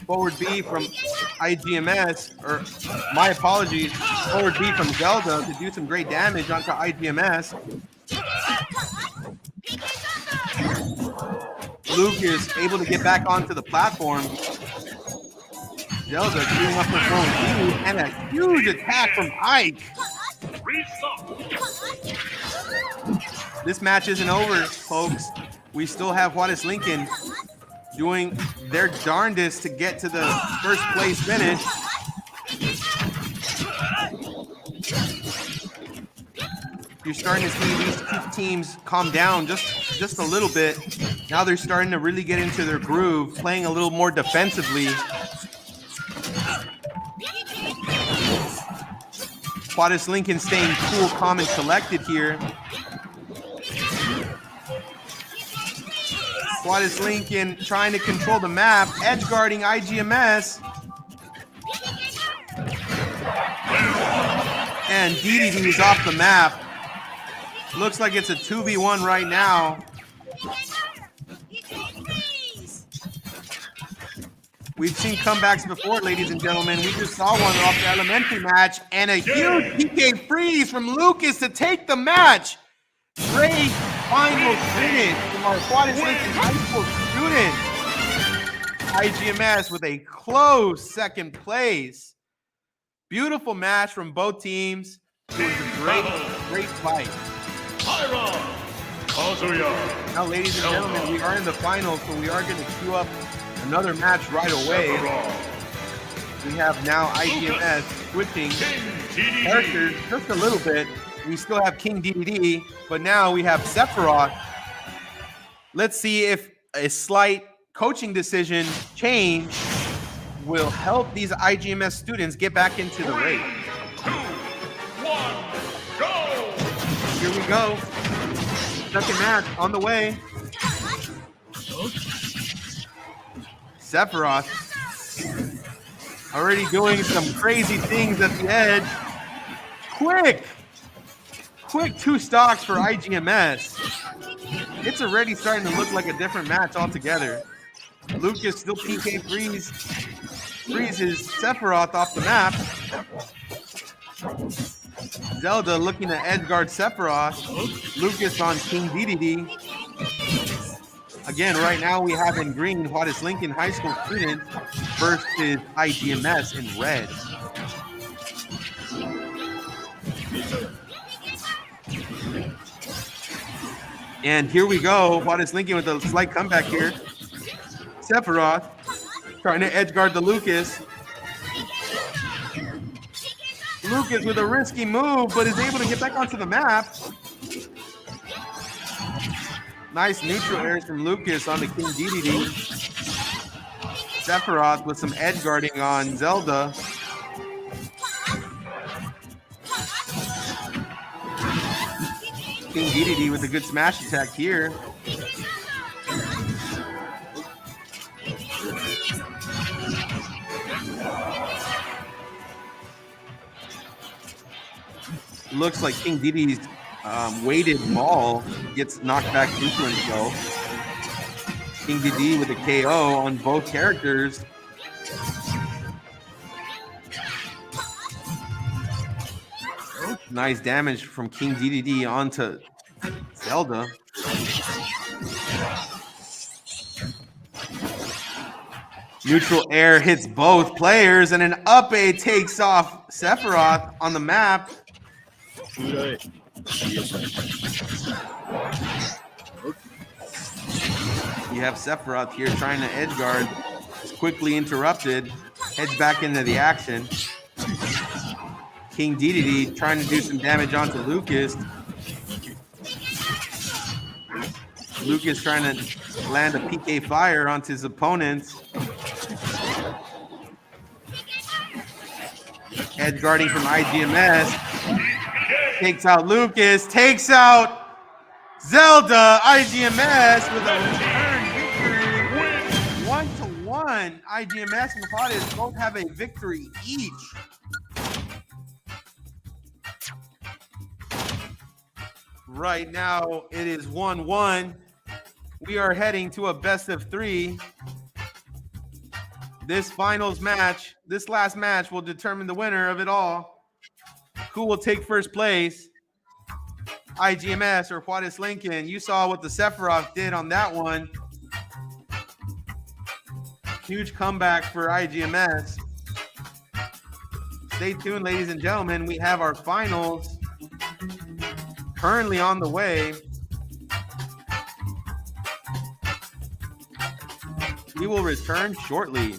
Forward B from IGMS, or my apologies, forward B from Zelda to do some great damage onto IGMS. Lucas able to get back onto the platform. Zelda giving up her forward B, and a huge attack from Ike. This match isn't over, folks. We still have Juarez Lincoln doing their darndest to get to the first place finish. You're starting to see these two teams calm down just a little bit. Now they're starting to really get into their groove, playing a little more defensively. Juarez Lincoln staying cool, calm, and collected here. Juarez Lincoln trying to control the map, edge guarding IGMS. And DDD is off the map. Looks like it's a 2v1 right now. We've seen comebacks before, ladies and gentlemen. We just saw one off the elementary match, and a huge PK freeze from Lucas to take the match. Great final finish from our Juarez Lincoln High School student. IGMS with a close second place. Beautiful match from both teams. It was a great fight. Now, ladies and gentlemen, we are in the finals, so we are going to queue up another match right away. We have now IGMS switching characters just a little bit. We still have King DDD, but now we have Sephiroth. Let's see if a slight coaching decision change will help these IGMS students get back into the race.
2, 1, go!
Here we go. Second match on the way. Sephiroth already doing some crazy things at the edge. Quick 2 stocks for IGMS. It's already starting to look like a different match altogether. Lucas still PK freezes Sephiroth off the map. Zelda looking to edgeguard Sephiroth. Lucas on King DDD. Again, right now we have in green Juarez Lincoln High School student versus IGMS in red. And here we go. Juarez Lincoln with a slight comeback here. Sephiroth trying to edgeguard the Lucas. Lucas with a risky move, but is able to get back onto the map. Nice neutral airs from Lucas on the King DDD. Sephiroth with some edge guarding on Zelda. King DDD with a good smash attack here. Looks like King DDD's weighted ball gets knocked back into himself. King DDD with a KO on both characters. Nice damage from King DDD onto Zelda. Neutral air hits both players, and an up A takes off Sephiroth on the map. You have Sephiroth here trying to edge guard. It's quickly interrupted. Heads back into the action. King DDD trying to do some damage onto Lucas. Lucas trying to land a PK fire onto his opponent. Edge guarding from IGMS. Takes out Lucas. Takes out Zelda. IGMS with a return victory. 1-1. IGMS and Juarez both have a victory each. Right now, it is 1-1. We are heading to a best of 3. This finals match, this last match will determine the winner of it all. Who will take first place? IGMS or Juarez Lincoln? You saw what the Sephiroth did on that one. Huge comeback for IGMS. Stay tuned, ladies and gentlemen. We have our finals currently on the way. We will return shortly.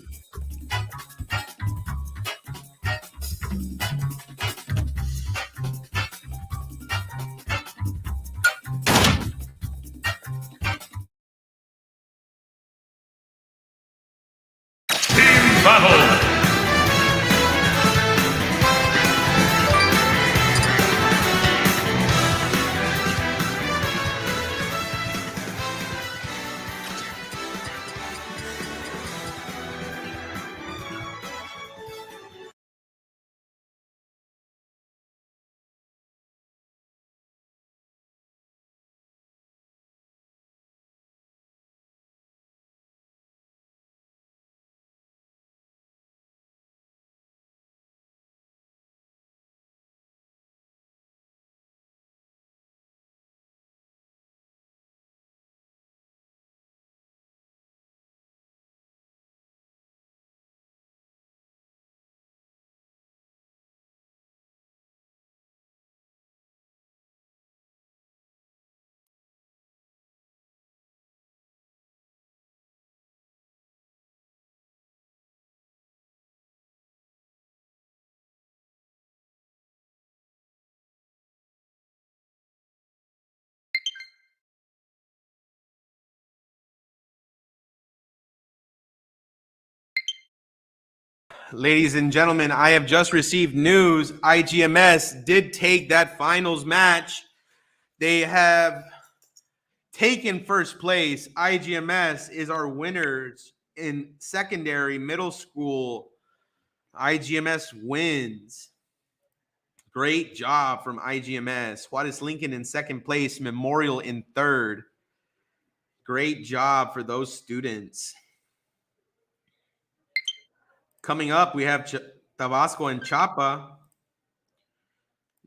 Battle!
Ladies and gentlemen, I have just received news. IGMS did take that finals match. They have taken first place. IGMS is our winners in secondary middle school. IGMS wins. Great job from IGMS. Juarez Lincoln in second place, Memorial in third. Great job for those students. Coming up, we have Tabasco and Chapa.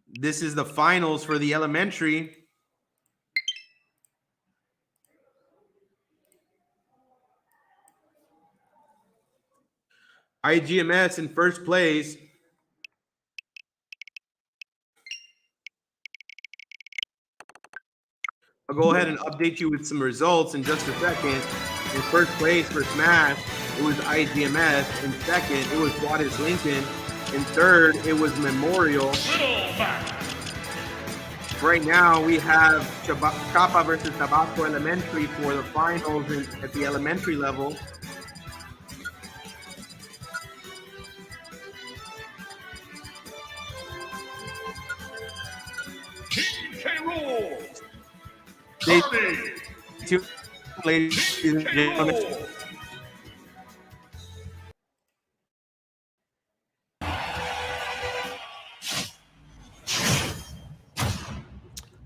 This is the finals for the elementary. IGMS in first place. I'll go ahead and update you with some results in just a second. In first place for Smash, it was IGMS. In second, it was Juarez Lincoln. In third, it was Memorial. Right now, we have Chapa versus Tabasco Elementary for the finals at the elementary level.
Rules.
Two ladies and gentlemen.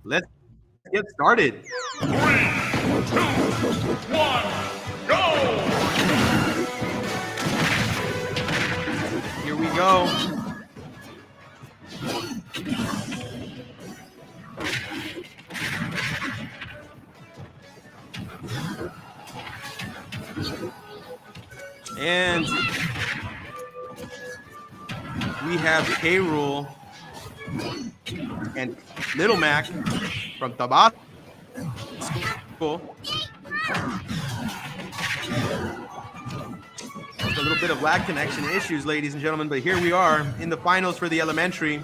Let's get started.
3, 2, 1, go!
Here we go. And we have Rool and Little Mac from Tabasco. A little bit of lag connection issues, ladies and gentlemen, but here we are in the finals for the elementary.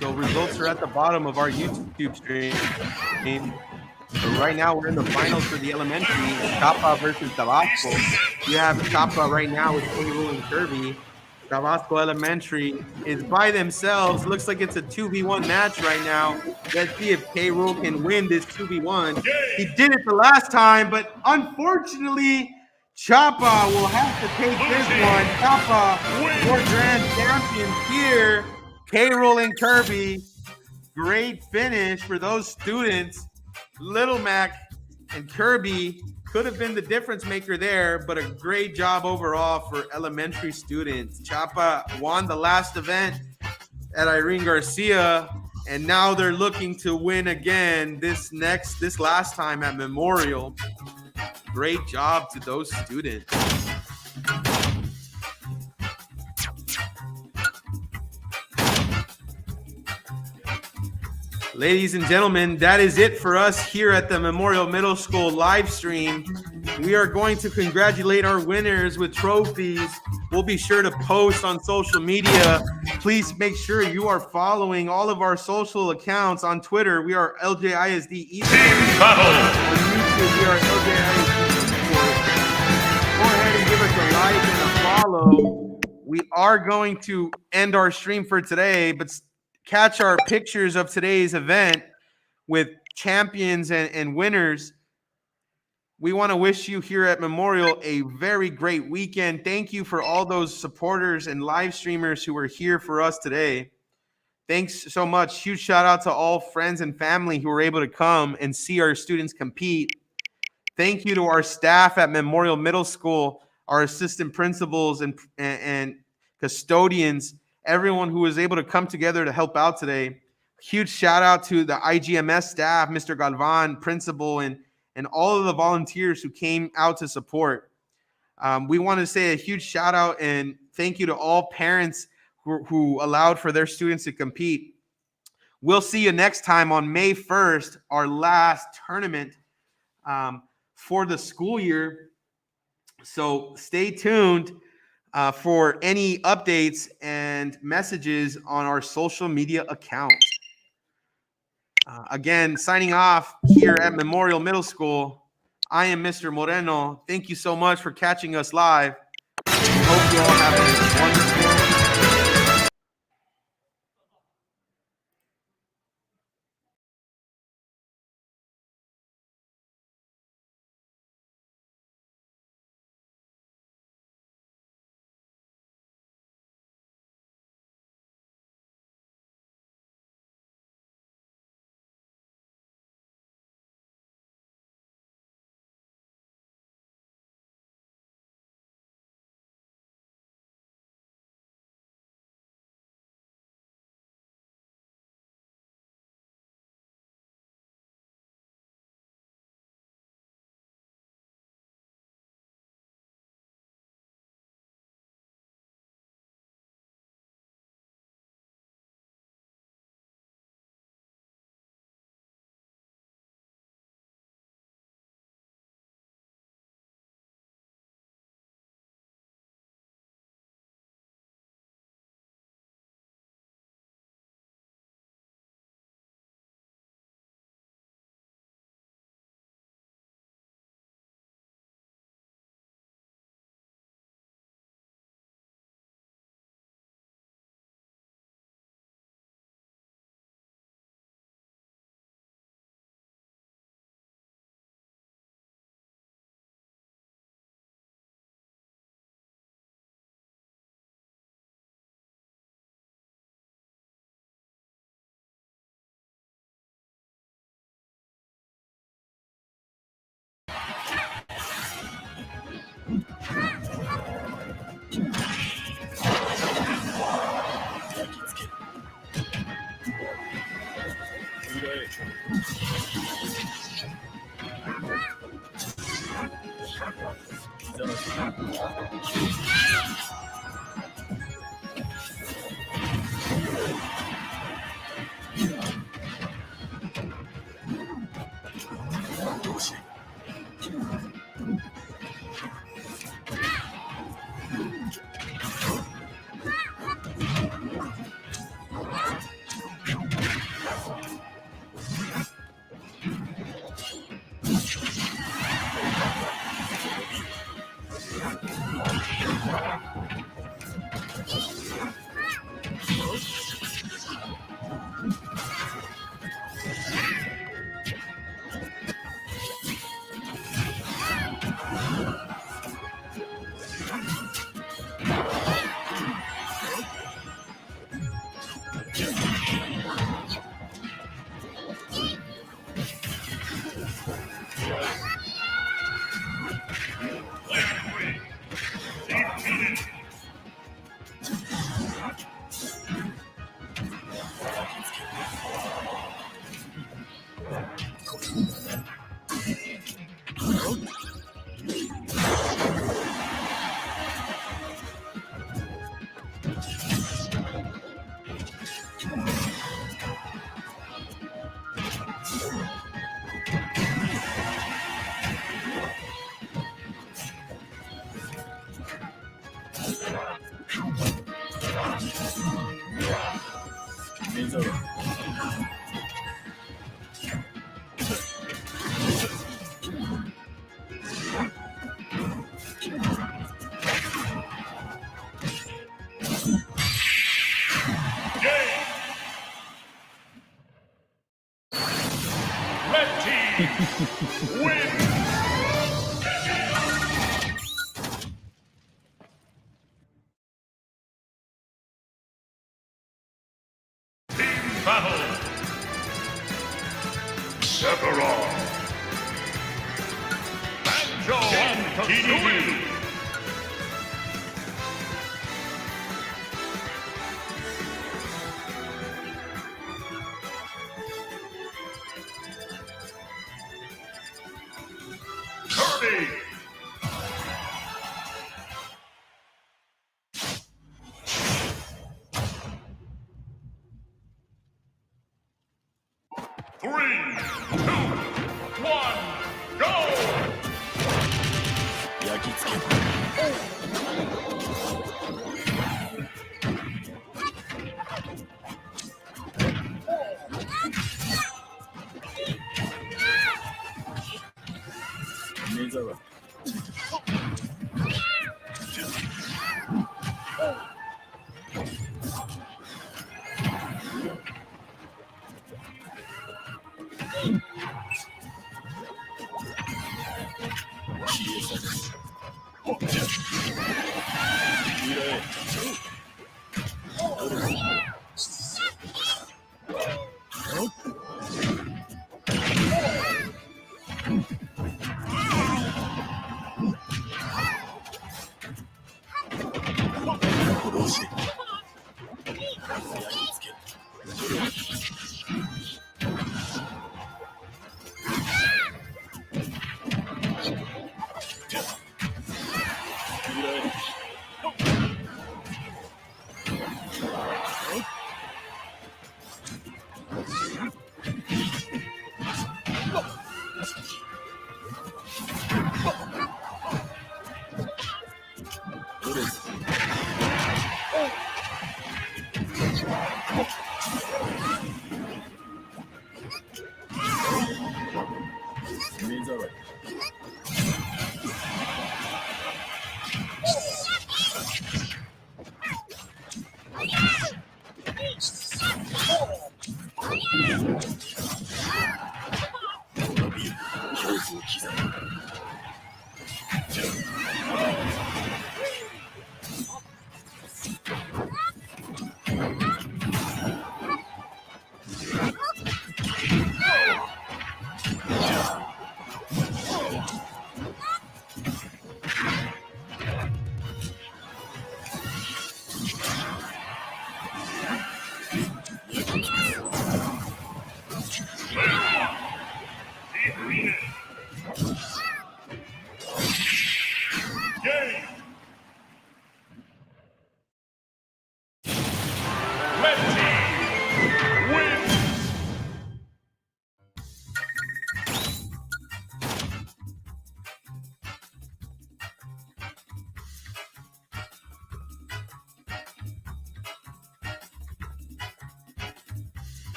So results are at the bottom of our YouTube stream. So right now we're in the finals for the elementary. Chapa versus Tabasco. You have Chapa right now with Rool and Kirby. Tabasco Elementary is by themselves. Looks like it's a 2v1 match right now. Let's see if Rool can win this 2v1. He did it the last time, but unfortunately, Chapa will have to take this one. Chapa, your grand champions here. Rool and Kirby. Great finish for those students. Little Mac and Kirby could have been the difference maker there, but a great job overall for elementary students. Chapa won the last event at Irene Garcia, and now they're looking to win again this last time at Memorial. Great job to those students. Ladies and gentlemen, that is it for us here at the Memorial Middle School live stream. We are going to congratulate our winners with trophies. We'll be sure to post on social media. Please make sure you are following all of our social accounts on Twitter. We are LJISD Esports. On YouTube, we are LJISD Esports. Go ahead and give us a like and a follow. We are going to end our stream for today, but catch our pictures of today's event with champions and winners. We want to wish you here at Memorial a very great weekend. Thank you for all those supporters and live streamers who were here for us today. Thanks so much. Huge shout out to all friends and family who were able to come and see our students compete. Thank you to our staff at Memorial Middle School, our assistant principals and custodians, everyone who was able to come together to help out today. Huge shout out to the IGMS staff, Mr. Galvan, principal, and all of the volunteers who came out to support. We want to say a huge shout out and thank you to all parents who allowed for their students to compete. We'll see you next time on May 1st, our last tournament for the school year. So stay tuned for any updates and messages on our social media accounts. Again, signing off here at Memorial Middle School, I am Mr. Moreno. Thank you so much for catching us live. Hope you all have a wonderful
battle. Sephiroth. Banjo and Kazooie. Ready. Three, two, one, go!